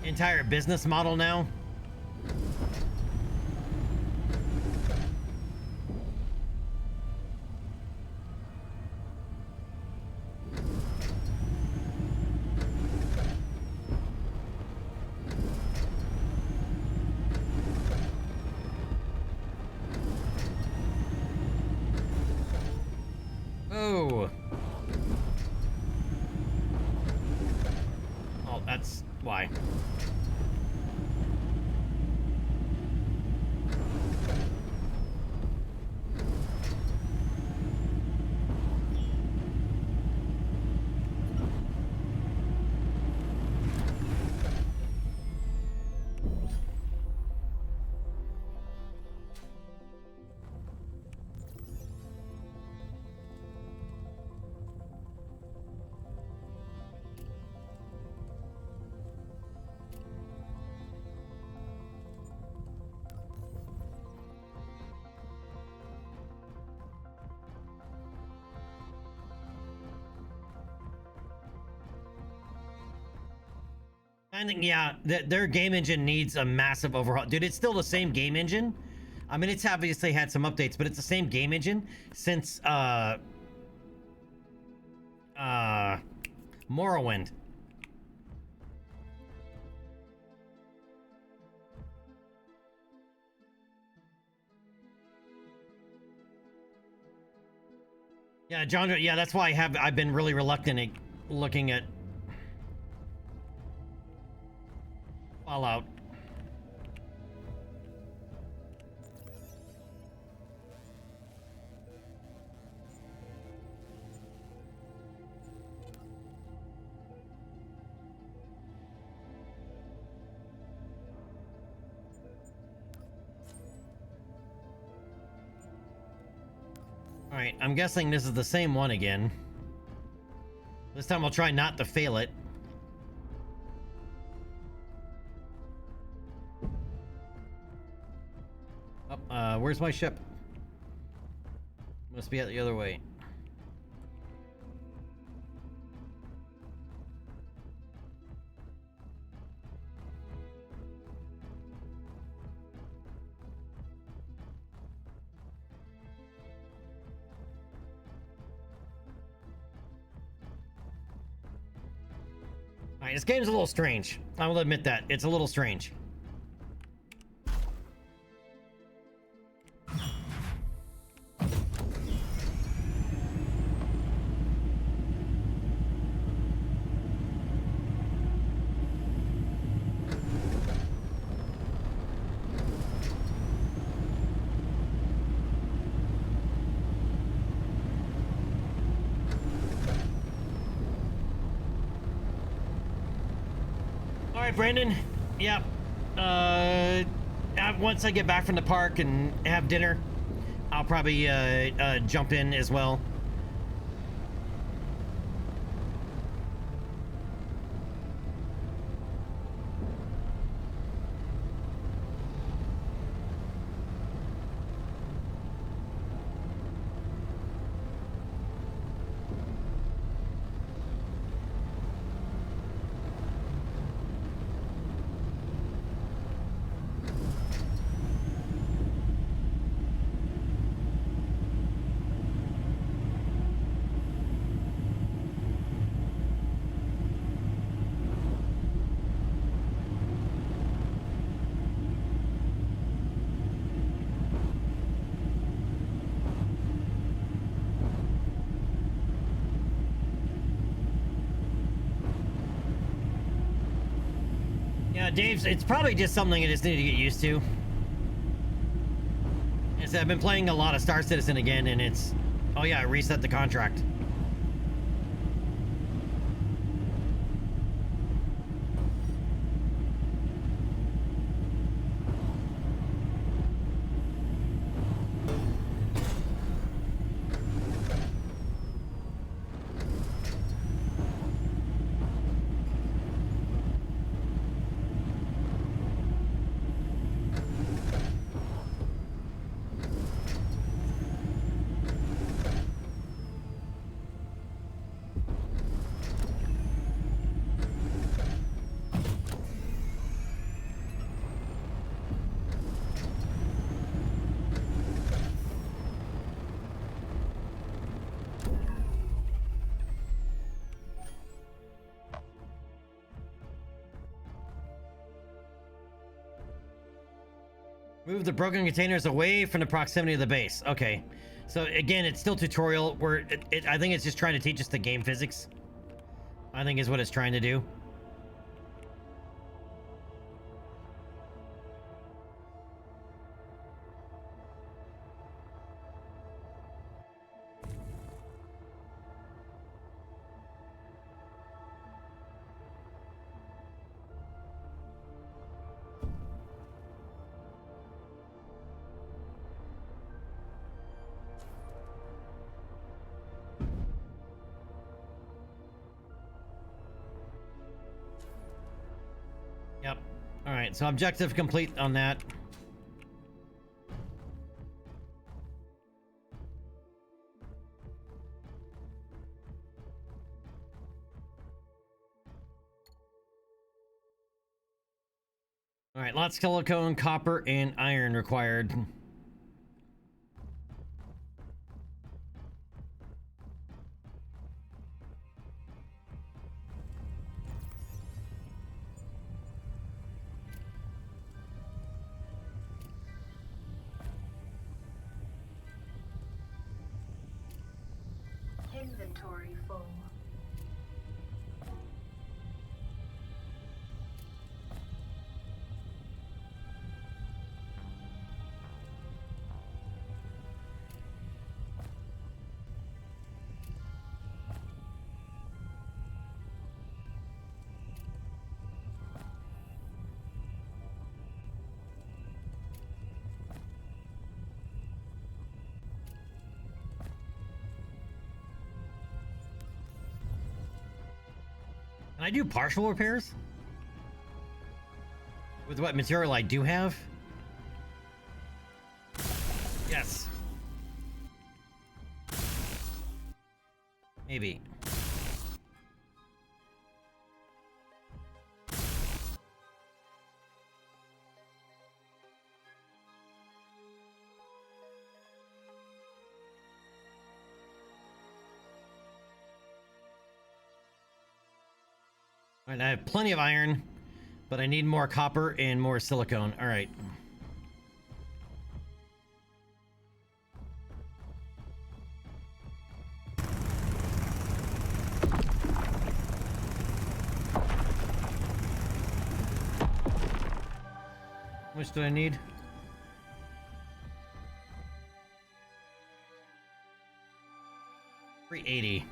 entire business model now. Oh. Oh, that's why. I think, yeah, their game engine needs a massive overhaul. Dude, it's still the same game engine. I mean, it's obviously had some updates, but it's the same game engine since Morrowind. Yeah, John, yeah, that's why I've been really reluctant at looking at Fallout. All right, I'm guessing this is the same one again. This time I'll try not to fail it. Oh, where's my ship? Must be out the other way. Alright, this game's a little strange. I will admit that. It's a little strange. Alright, Brandon. Yep. Once I get back from the park and have dinner, I'll probably jump in as well. Yeah, Dave's, it's probably just something I just need to get used to. I've been playing a lot of Star Citizen again, and it's... Oh yeah, I reset the contract. Move the broken containers away from the proximity of the base. Okay. So again, it's still tutorial where I think it's just trying to teach us the game physics. I think is what it's trying to do. Yep. All right, so objective complete on that. All right, lots of silicone, copper, and iron required. Inventory full. Can I do partial repairs? With what material I do have? Yes. Maybe. All right, I have plenty of iron, but I need more copper and more silicone. All right. How much do I need? $380.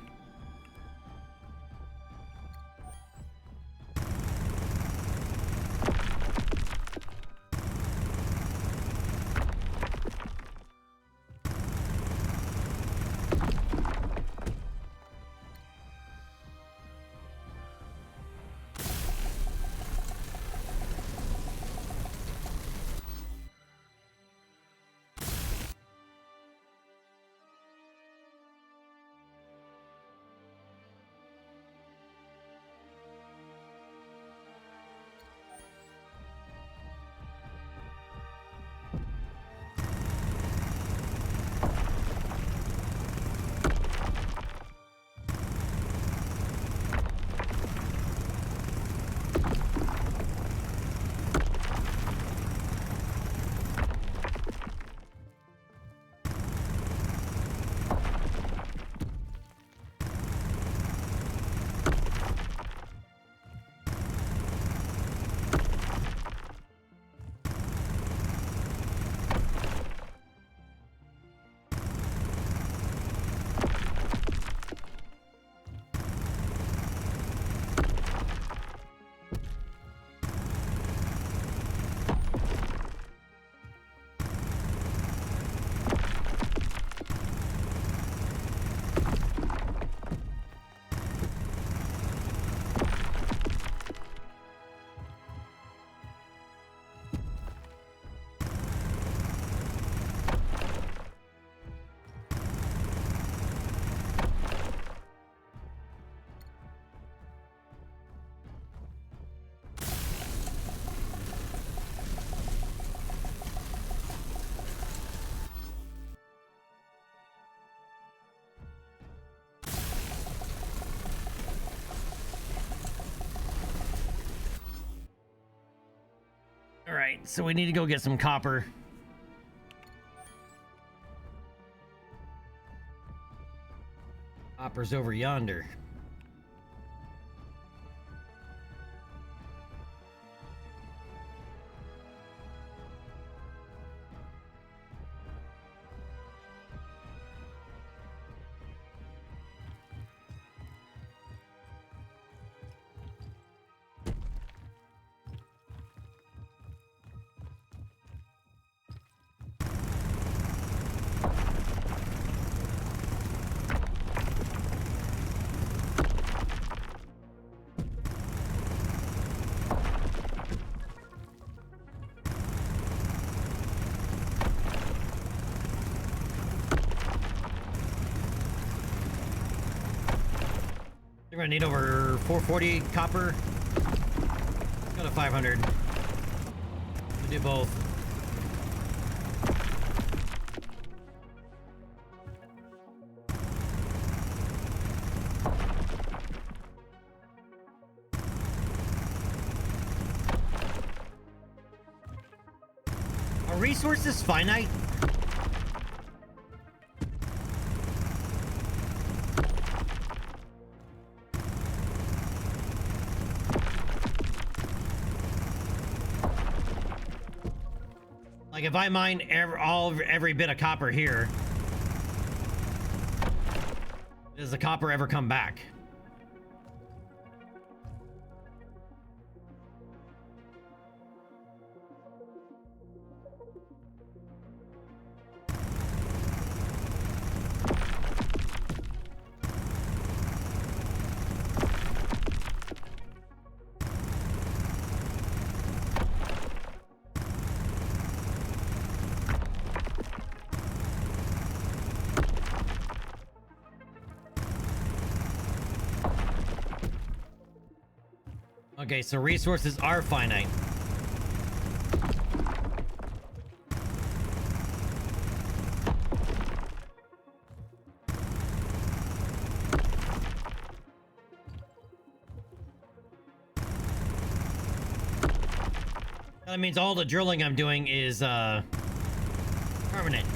All right, so we need to go get some copper. Copper's over yonder. We're gonna need over 440 copper. Let's go to 500. Do both. Are resources finite? Like if I mine every bit of copper here, does the copper ever come back? Okay, so resources are finite. That means all the drilling I'm doing is permanent.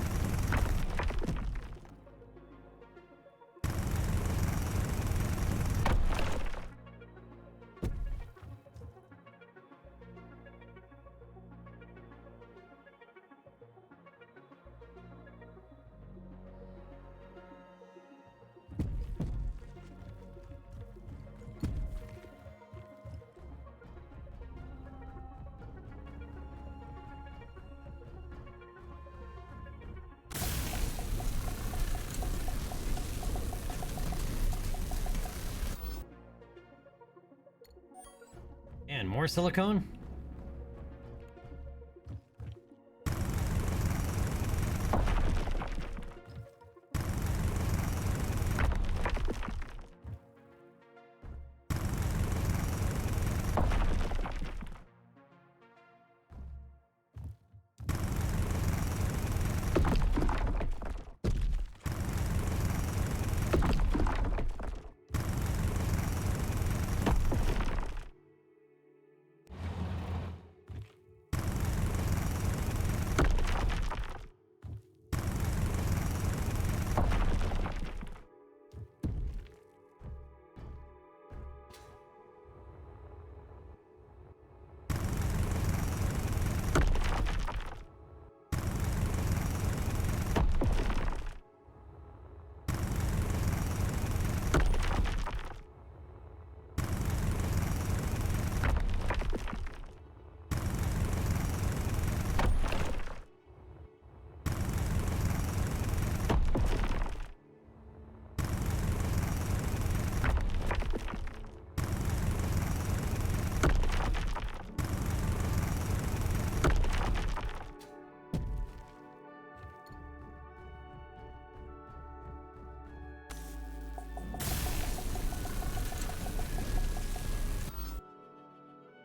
And more silicone?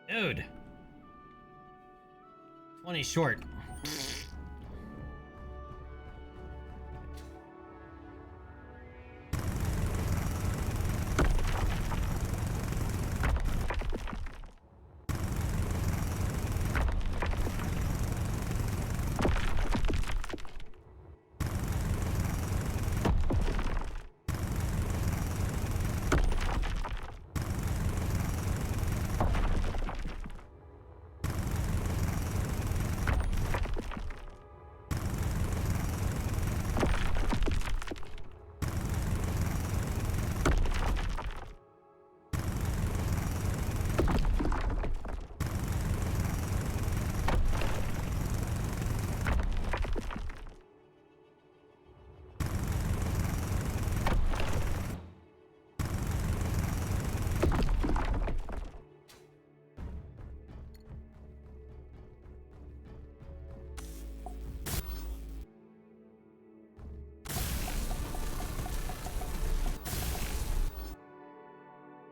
Dude. 20 short.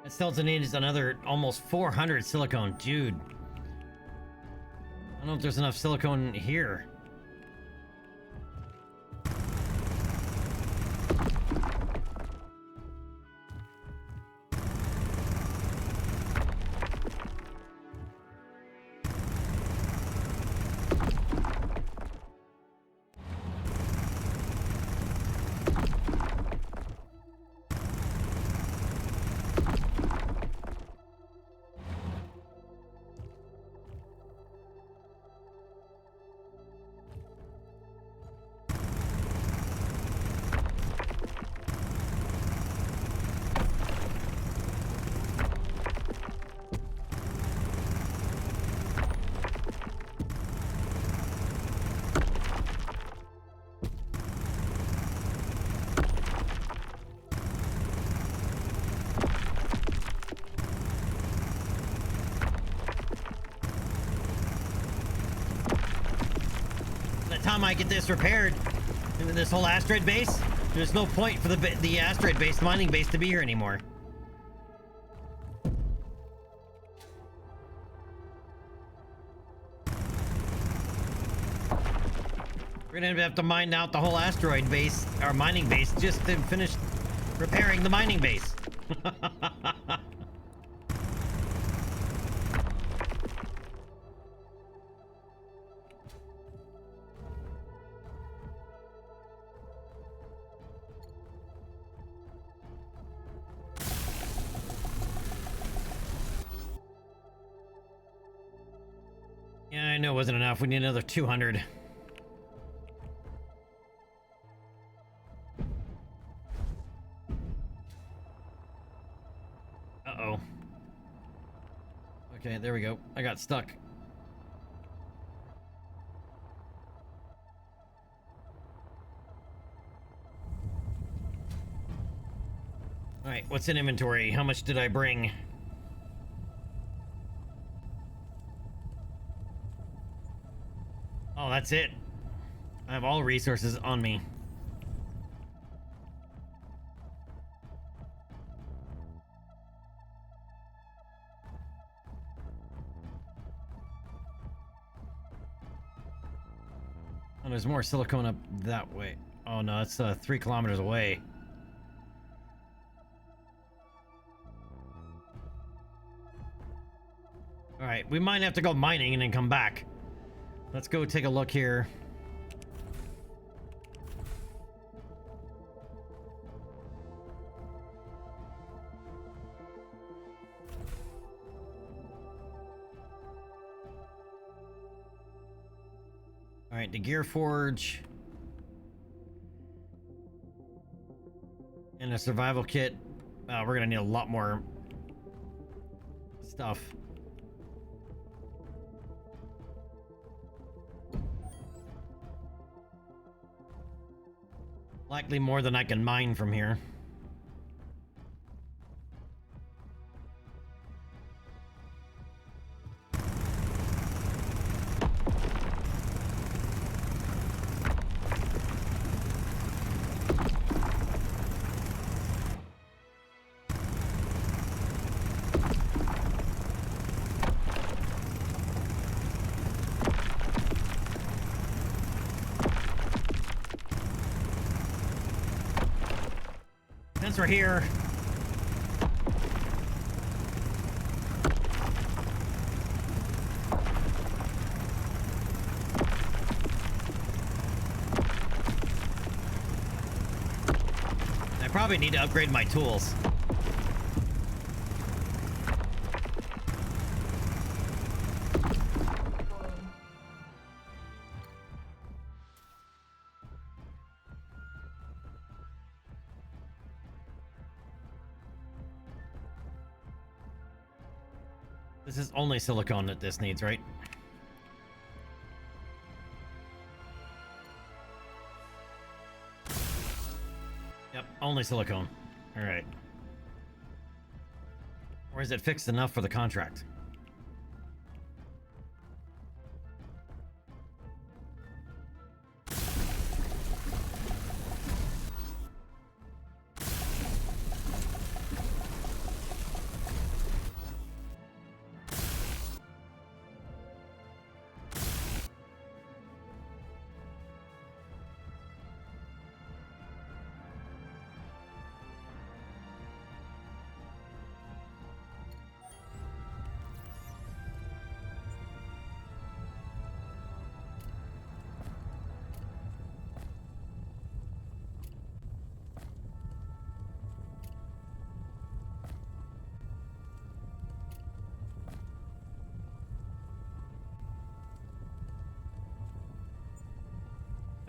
That still needs another almost 400 silicone, dude. don't know if there's enough silicone here. Time I get this repaired and this whole asteroid base, there's no point for the asteroid base, mining base, to be here anymore. We're gonna have to mine out the whole asteroid base, or mining base, just to finish repairing the mining base. Yeah, I know it wasn't enough. We need another 200. Uh-oh. Okay, there we go. I got stuck. Alright, what's in inventory? How much did I bring? Oh, that's it. I have all resources on me. Oh, there's more silicone up that way. Oh no, that's 3 kilometers away. Alright, we might have to go mining and then come back. Let's go take a look here. All right, the Gear Forge and a survival kit. We're gonna need a lot more stuff. Likely more than I can mine from here. Since we're here, I probably need to upgrade my tools. This is only silicone that this needs, right? Yep, only silicone. All right. Or is it fixed enough for the contract?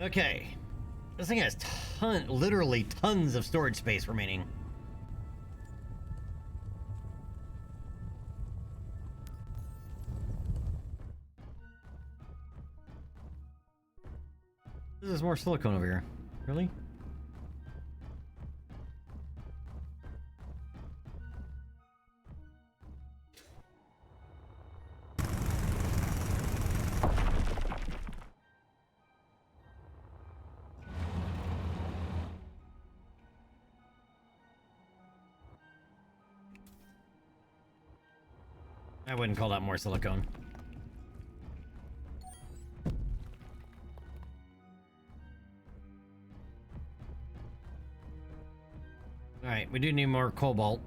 Okay. This thing has literally tons of storage space remaining. There's more silicone over here. Really? I wouldn't call that more silicone. Alright, we do need more cobalt.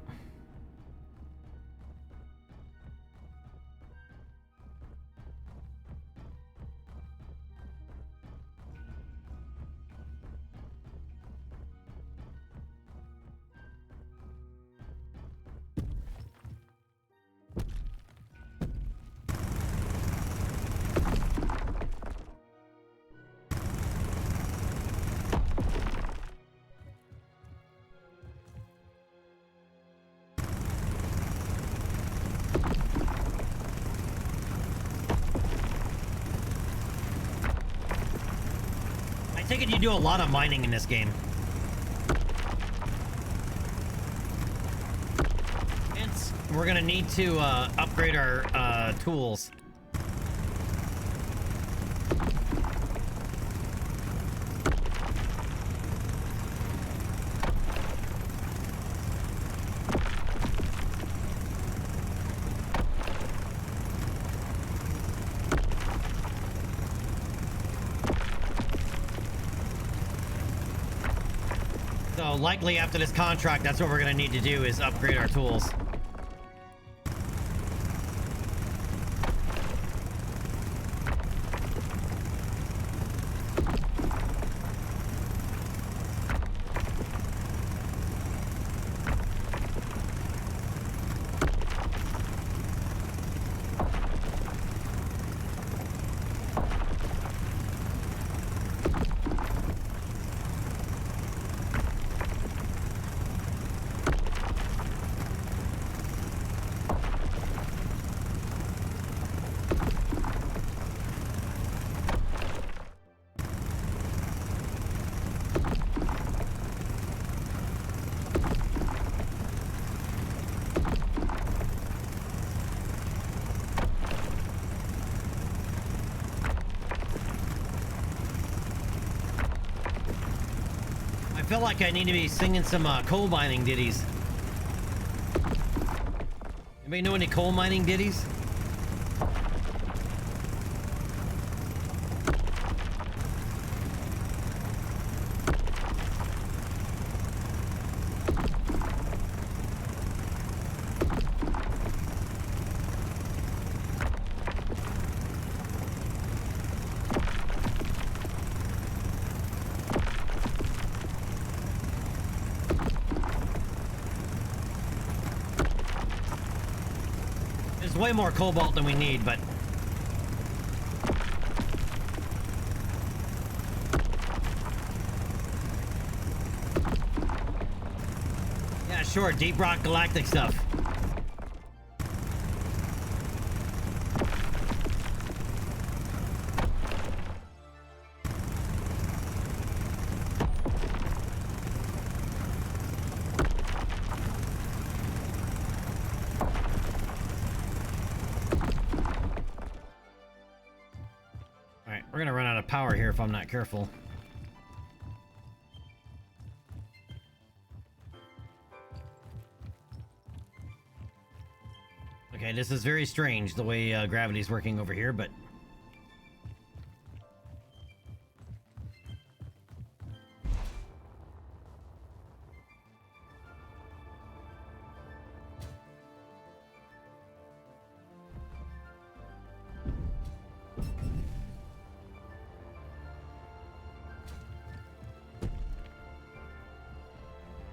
I take it you do a lot of mining in this game. Hence, we're gonna need to upgrade our tools. So likely after this contract, that's what we're gonna need to do is upgrade our tools. I feel like I need to be singing some coal mining ditties. Anybody know any coal mining ditties? There's way more cobalt than we need, but yeah, sure, Deep Rock Galactic stuff. Alright, we're gonna run out of power here if I'm not careful. Okay, this is very strange, the way gravity's working over here, but...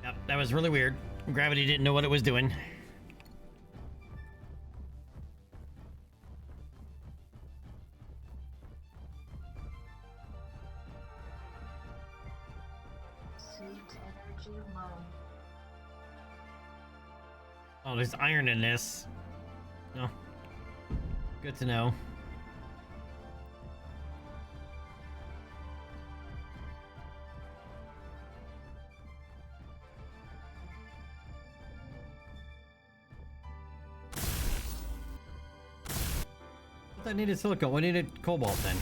Yep, that was really weird. Gravity didn't know what it was doing. Oh, there's iron in this. No. Good to know. I needed silicone. We needed cobalt then.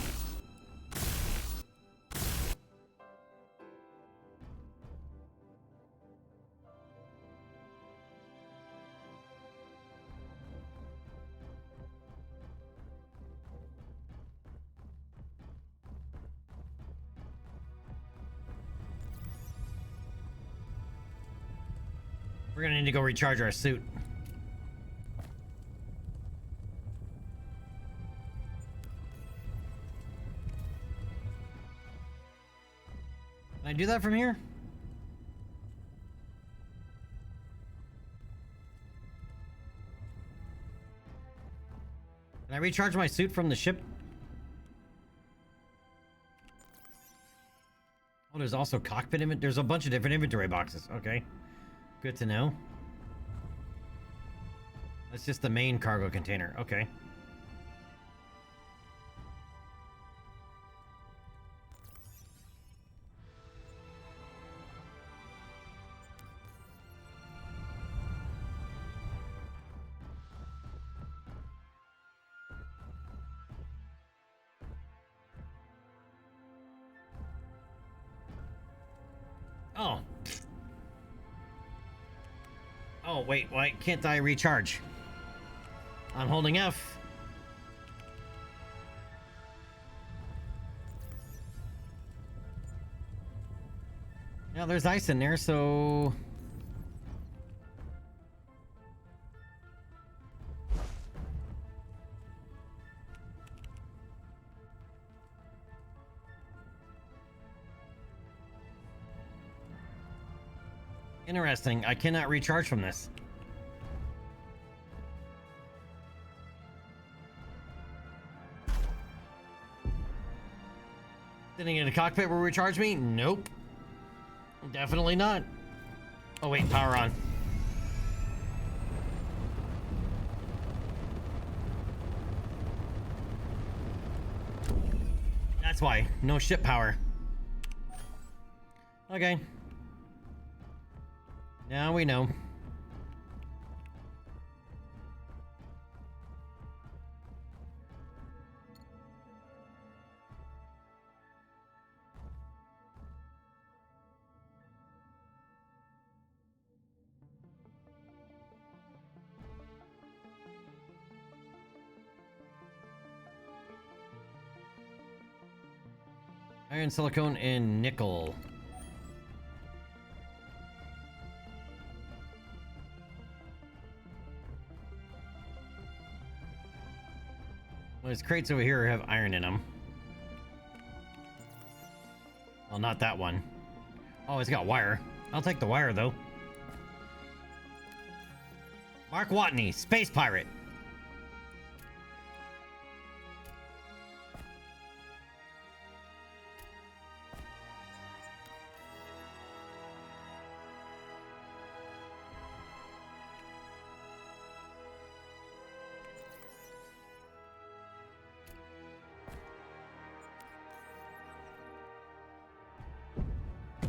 We're gonna need to go recharge our suit. Can I do that from here? Can I recharge my suit from the ship? Oh, there's also cockpit inventory. There's a bunch of different inventory boxes. Okay. Good to know. That's just the main cargo container. Okay. Oh. Oh, wait, why can't I recharge? I'm holding F. Yeah, there's ice in there, so... Interesting. I cannot recharge from this. Sitting in a cockpit will recharge me? Nope. Definitely not. Oh wait, power on. That's why. No ship power. Okay. Now we know. Iron, silicone, and nickel. Well, these crates over here have iron in them. Well, not that one. Oh, it's got wire. I'll take the wire, though. Mark Watney, space pirate.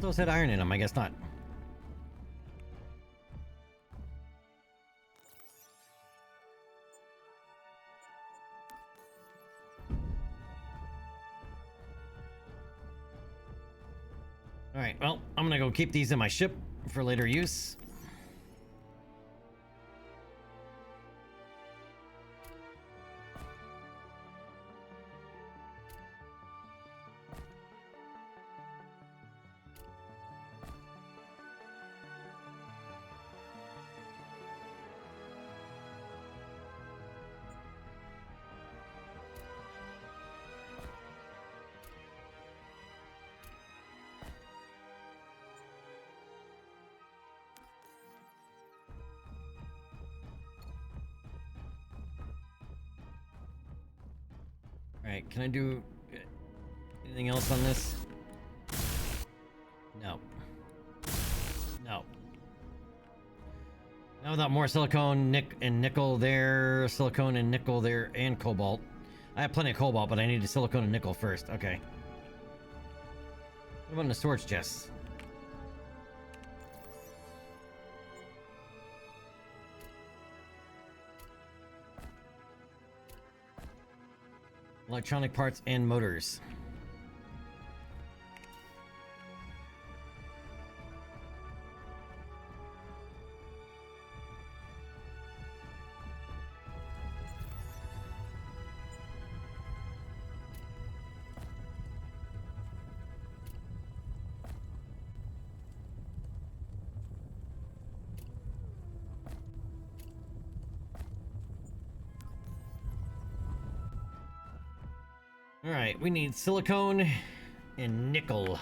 Those had iron in them, I guess not. Alright, well, I'm gonna go keep these in my ship for later use. Alright, can I do anything else on this? No. No. Now without more silicone, nickel there, silicone and nickel there, and cobalt. I have plenty of cobalt, but I need a silicone and nickel first. Okay. What about in the storage chests? Electronic parts and motors. Alright, we need silicone and nickel.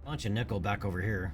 Bunch of nickel back over here.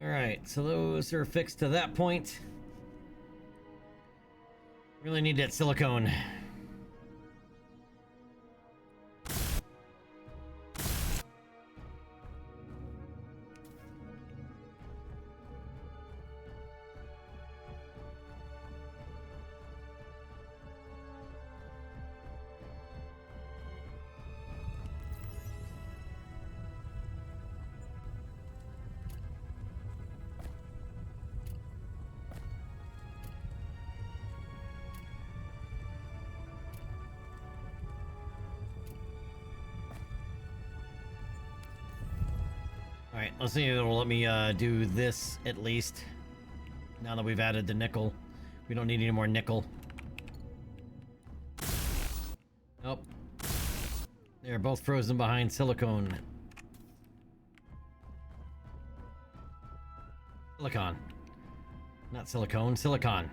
Alright, so those are fixed to that point. Really need that silicone. Alright, let's see if it'll let me do this at least. Now that we've added the nickel. We don't need any more nickel. Nope. They're both frozen behind silicone. Silicon. Not silicone, silicon.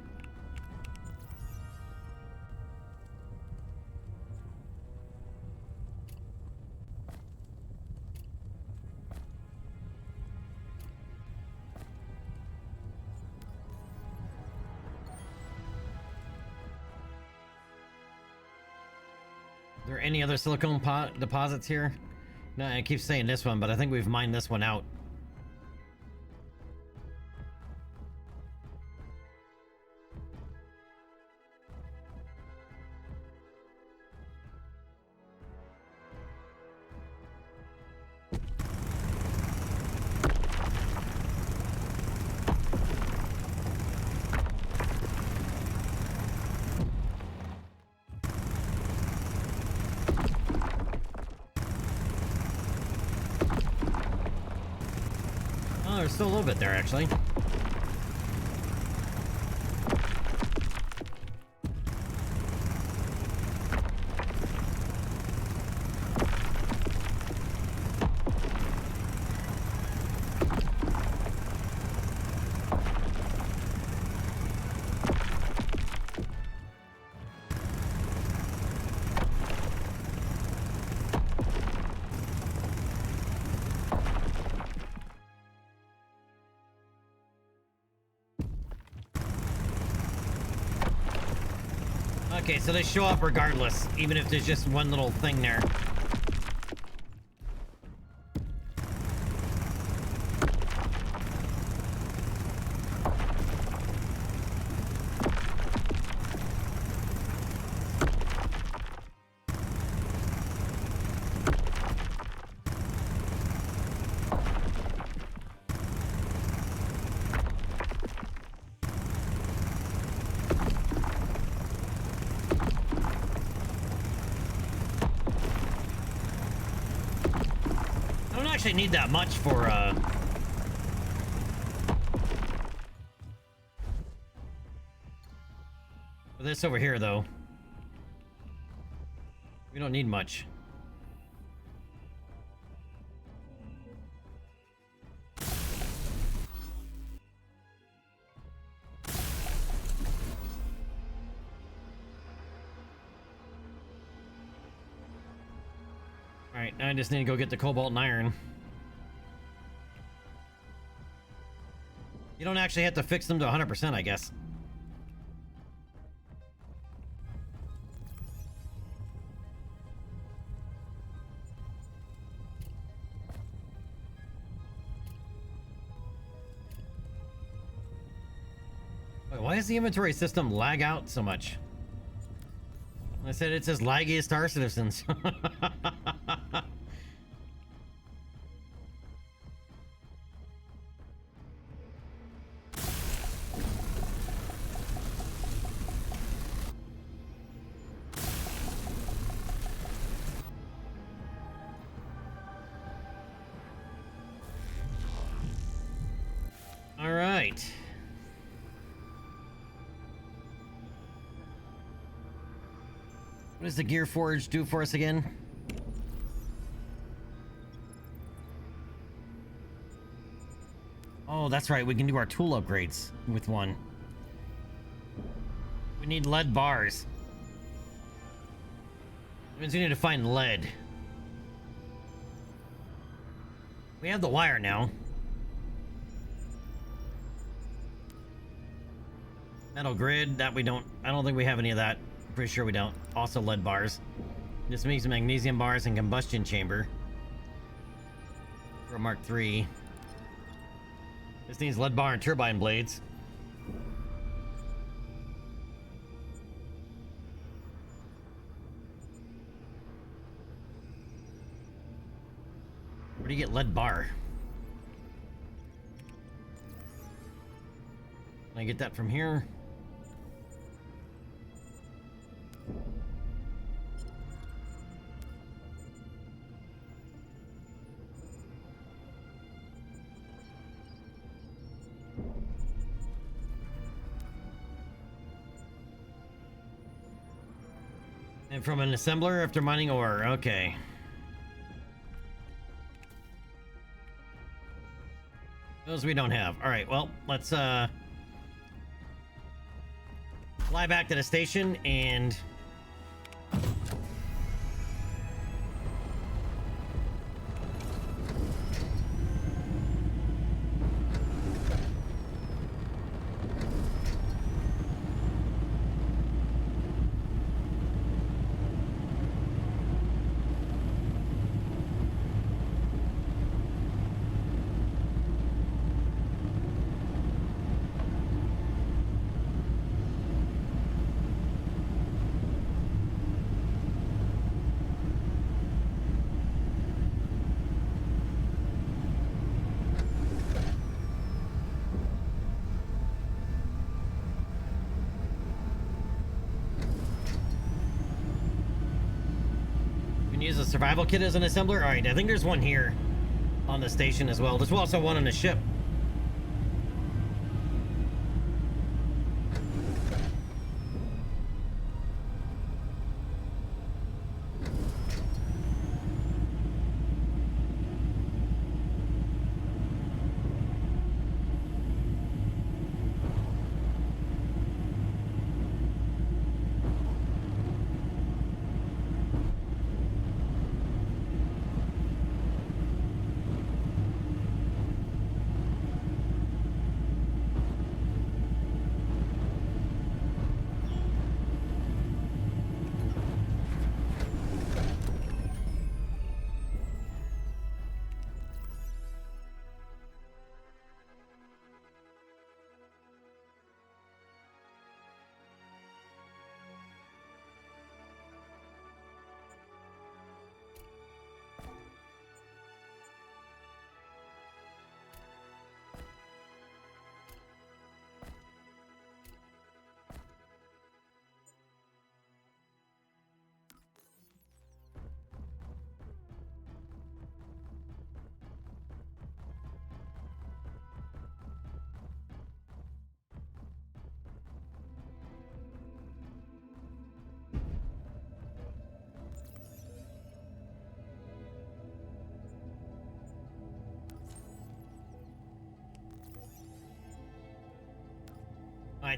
Are there any other silicone deposits here? No, I keep saying this one, but I think we've mined this one out. There's still a little bit there, actually. Okay, so they show up regardless, even if there's just one little thing there. Actually need that much for this over here though. We don't need much. All right, now I just need to go get the cobalt and iron. You don't actually have to fix them to 100%, I guess. Wait, why does the inventory system lag out so much? I said it says laggiest Star Citizens. All right. What does the Gear Forge do for us again? Oh, that's right. We can do our tool upgrades with one. We need lead bars. That means we need to find lead. We have the wire now. Metal grid, that we don't... I don't think we have any of that. Pretty sure we don't. Also lead bars. This makes magnesium bars and combustion chamber. For Mark III. This needs lead bar and turbine blades. Where do you get lead bar? Can I get that from here? And from an assembler after mining ore, okay. Those we don't have. All right, well, let's fly back to the station and use a survival kit as an assembler. All right, I think there's one here on the station as well. There's also one on the ship.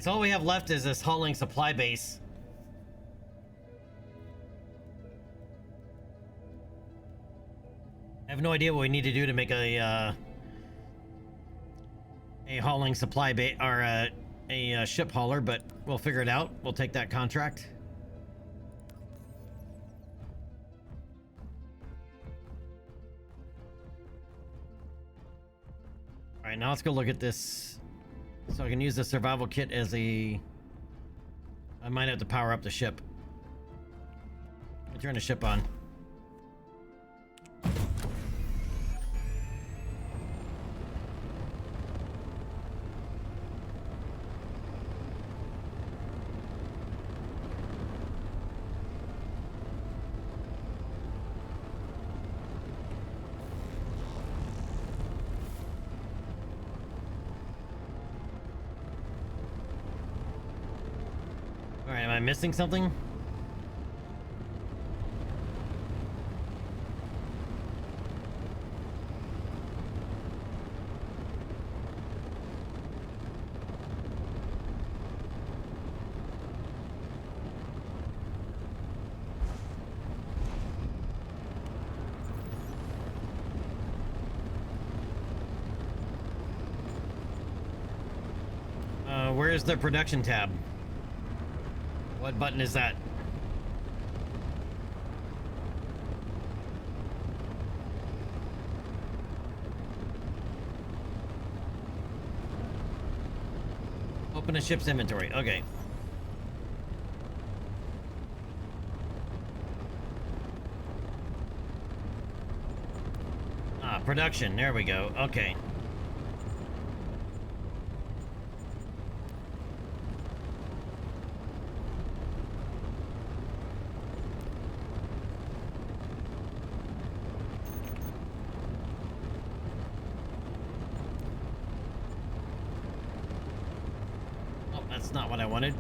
Alright, so all we have left is this hauling supply base. I have no idea what we need to do to make a hauling supply base or a ship hauler, but we'll figure it out. We'll take that contract. All right, now let's go look at this. So I can use the survival kit as a... I might have to power up the ship. Let me turn the ship on. Alright, am I missing something? Where's the production tab? What button is that? Open a ship's inventory. Okay. Ah, production. There we go. Okay. That's not what I wanted.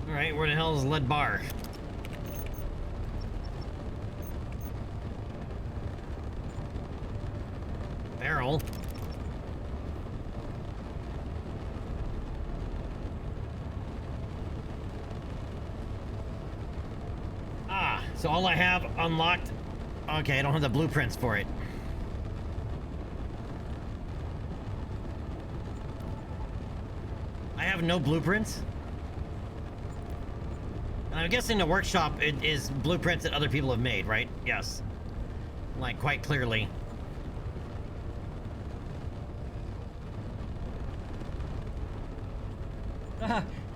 All right, where the hell is lead bar? Barrel. Ah, so all I have unlocked. Okay, I don't have the blueprints for it. I have no blueprints. And I'm guessing the workshop is blueprints that other people have made, right? Yes. Like, quite clearly.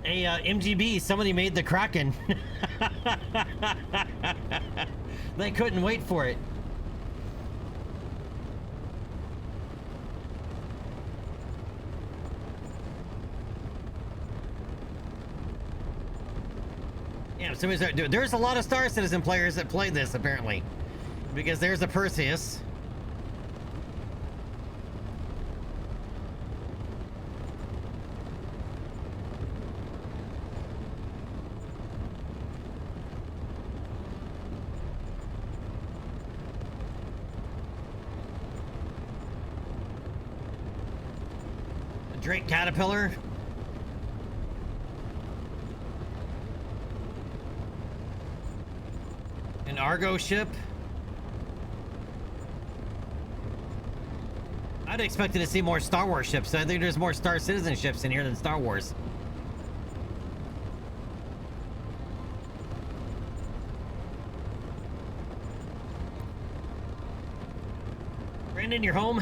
MGB, somebody made the Kraken. They couldn't wait for it. Yeah, so there's a lot of Star Citizen players that play this, apparently. Because there's a Perseus. Drake Caterpillar. An Argo ship. I'd expected to see more Star Wars ships. I think there's more Star Citizen ships in here than Star Wars. Brandon, you're home?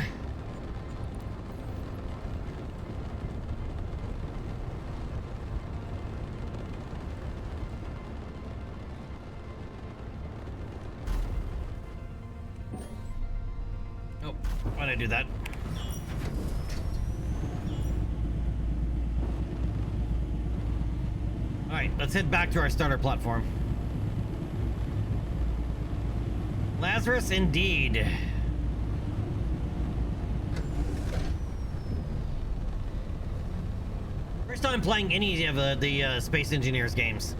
Why'd I do that? Alright, let's head back to our starter platform. Lazarus, indeed. First time playing any of the Space Engineers games.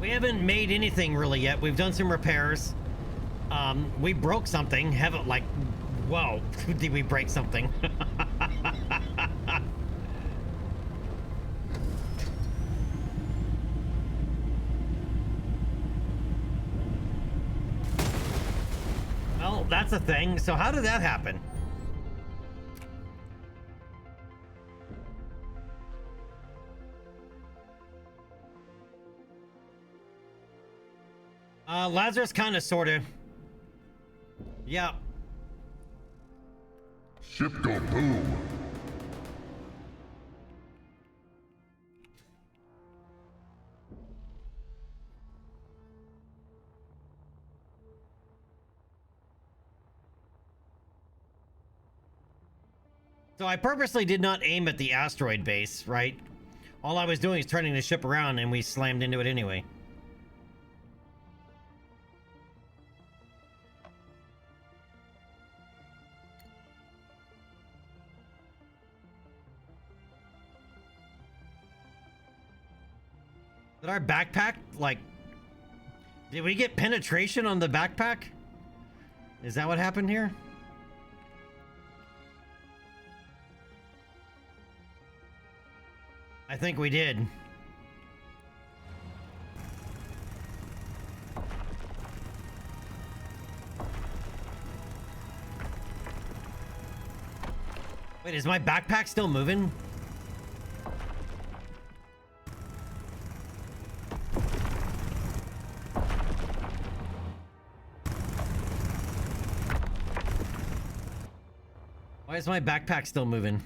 We haven't made anything really yet. We've done some repairs. We broke something. Haven't like, whoa, did we break something? Well, that's a thing. So how did that happen? Lazarus kind of, sort of. Yeah. Ship go boom. So I purposely did not aim at the asteroid base, right? All I was doing is turning the ship around and we slammed into it anyway. Did our backpack, like, did we get penetration on the backpack? Is that what happened here? I think we did. Wait, is my backpack still moving? Why is my backpack still moving?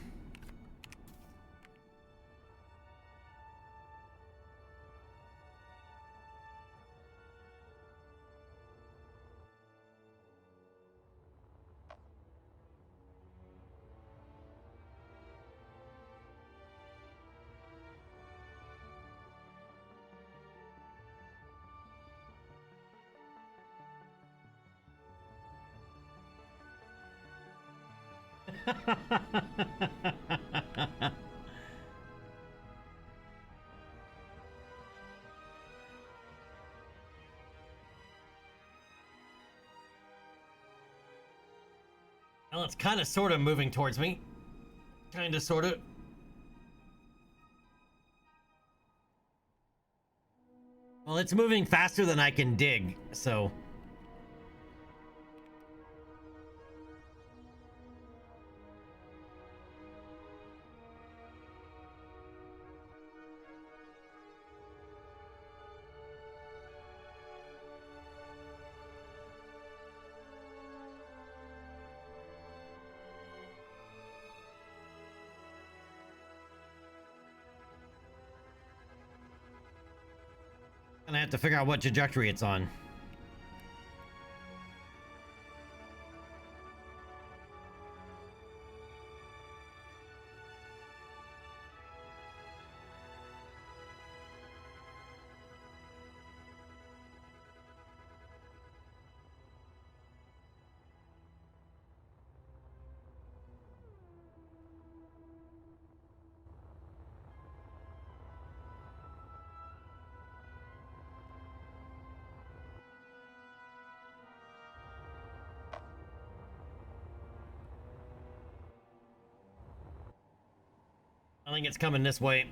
Well, it's kind of sort of moving towards me. Kind of sort of. Well, it's moving faster than I can dig, so. And I have to figure out what trajectory it's on. I think it's coming this way.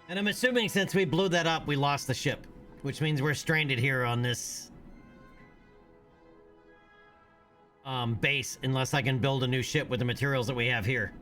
And I'm assuming since we blew that up, we lost the ship, which means we're stranded here on this base unless I can build a new ship with the materials that we have here.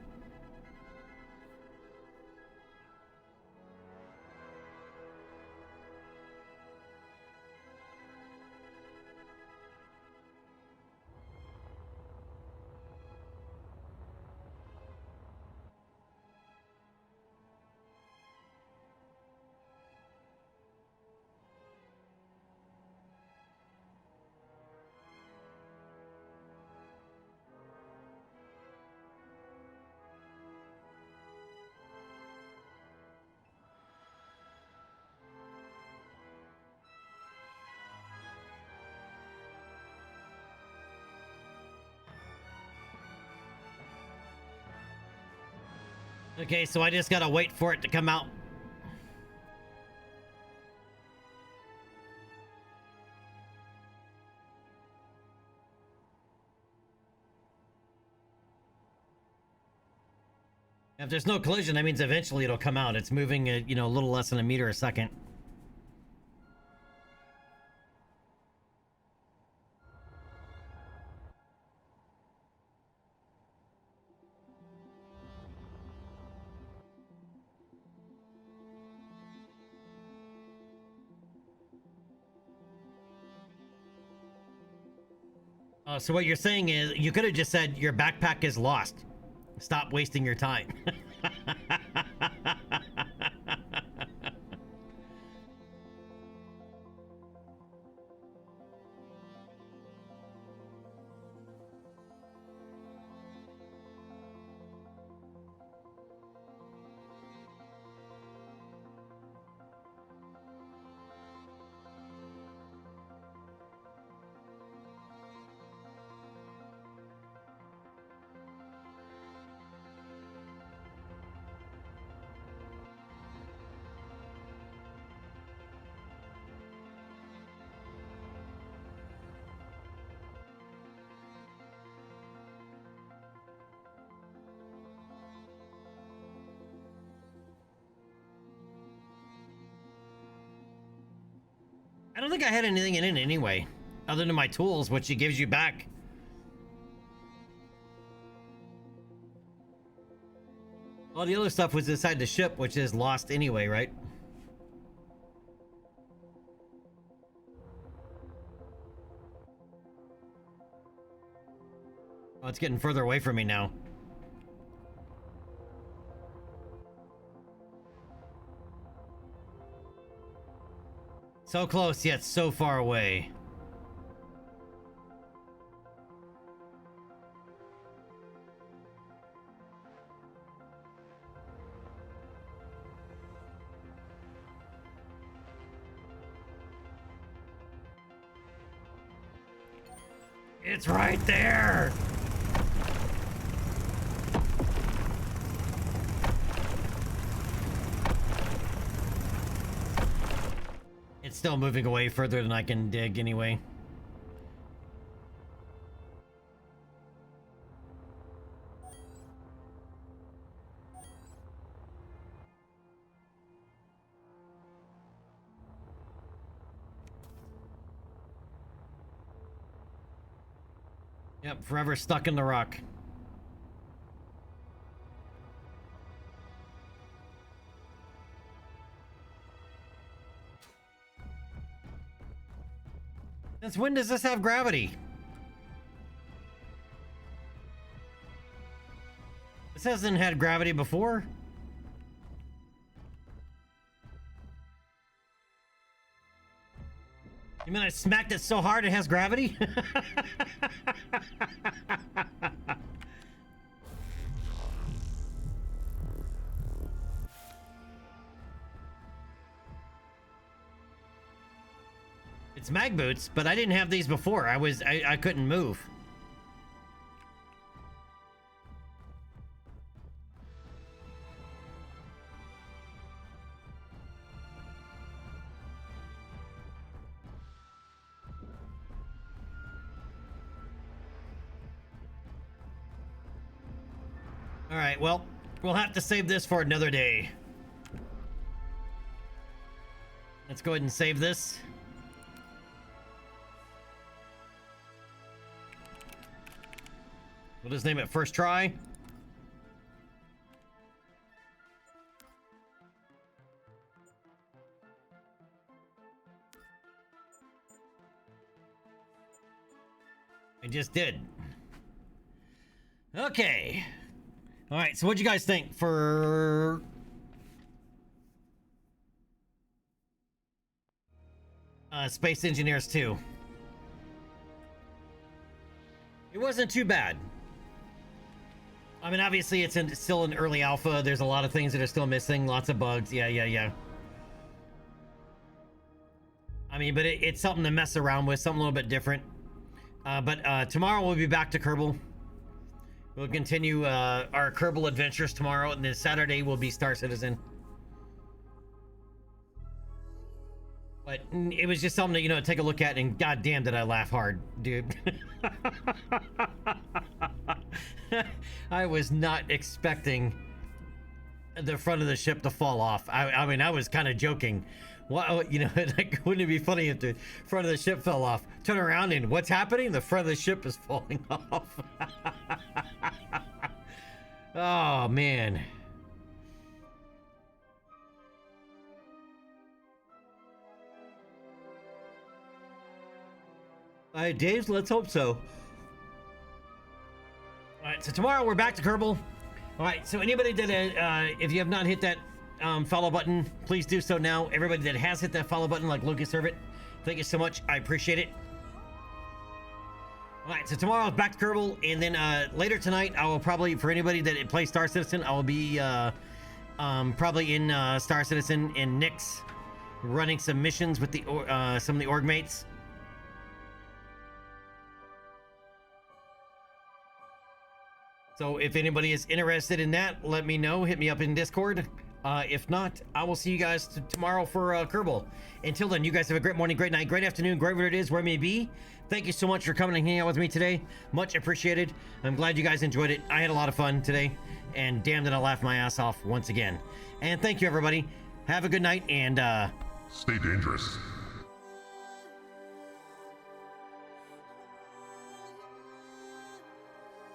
Okay, so I just gotta wait for it to come out. If there's no collision, that means eventually it'll come out. It's moving, you know, a little less than a meter a second. So what you're saying is you could have just said your backpack is lost. Stop wasting your time. I don't think I had anything in it anyway, other than my tools, which it gives you back. All the other stuff was inside the ship, which is lost anyway, right? Oh, it's getting further away from me now. So close, yet so far away. It's right there! It's still moving away further than I can dig anyway. Yep, forever stuck in the rock. Since when does this have gravity? This hasn't had gravity before. You mean I smacked it so hard it has gravity? It's mag boots, but I didn't have these before. I couldn't move. All right, well, we'll have to save this for another day. Let's go ahead and save this. We'll just name it First Try. I just did. Okay. All right, so what'd you guys think for Space Engineers 2? It wasn't too bad. I mean, obviously, it's still in early alpha. There's a lot of things that are still missing. Lots of bugs. Yeah. I mean, but it's something to mess around with. Something a little bit different. But tomorrow we'll be back to Kerbal. We'll continue our Kerbal adventures tomorrow, and then Saturday will be Star Citizen. But it was just something to, take a look at, and goddamn did I laugh hard, dude. I was not expecting the front of the ship to fall off. I mean, I was kind of joking. Well, like, wouldn't it be funny if the front of the ship fell off? Turn around and what's happening? The front of the ship is falling off. Oh, man. All right, Dave, let's hope so. All right, so tomorrow we're back to Kerbal. All right, so anybody that, if you have not hit that follow button, please do so now. Everybody that has hit that follow button, like Lucas Servant, thank you so much. I appreciate it. All right, so tomorrow is back to Kerbal, and then later tonight, I will probably, for anybody that plays Star Citizen, I will be probably in Star Citizen in Nyx, running some missions with the some of the org mates. So if anybody is interested in that, let me know. Hit me up in Discord. If not, I will see you guys tomorrow for Kerbal. Until then, you guys have a great morning, great night, great afternoon, great whatever it is, where it may be. Thank you so much for coming and hanging out with me today. Much appreciated. I'm glad you guys enjoyed it. I had a lot of fun today, and damn did I laugh my ass off once again. And thank you, everybody. Have a good night, and stay dangerous.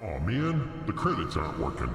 Aw man, the credits aren't working.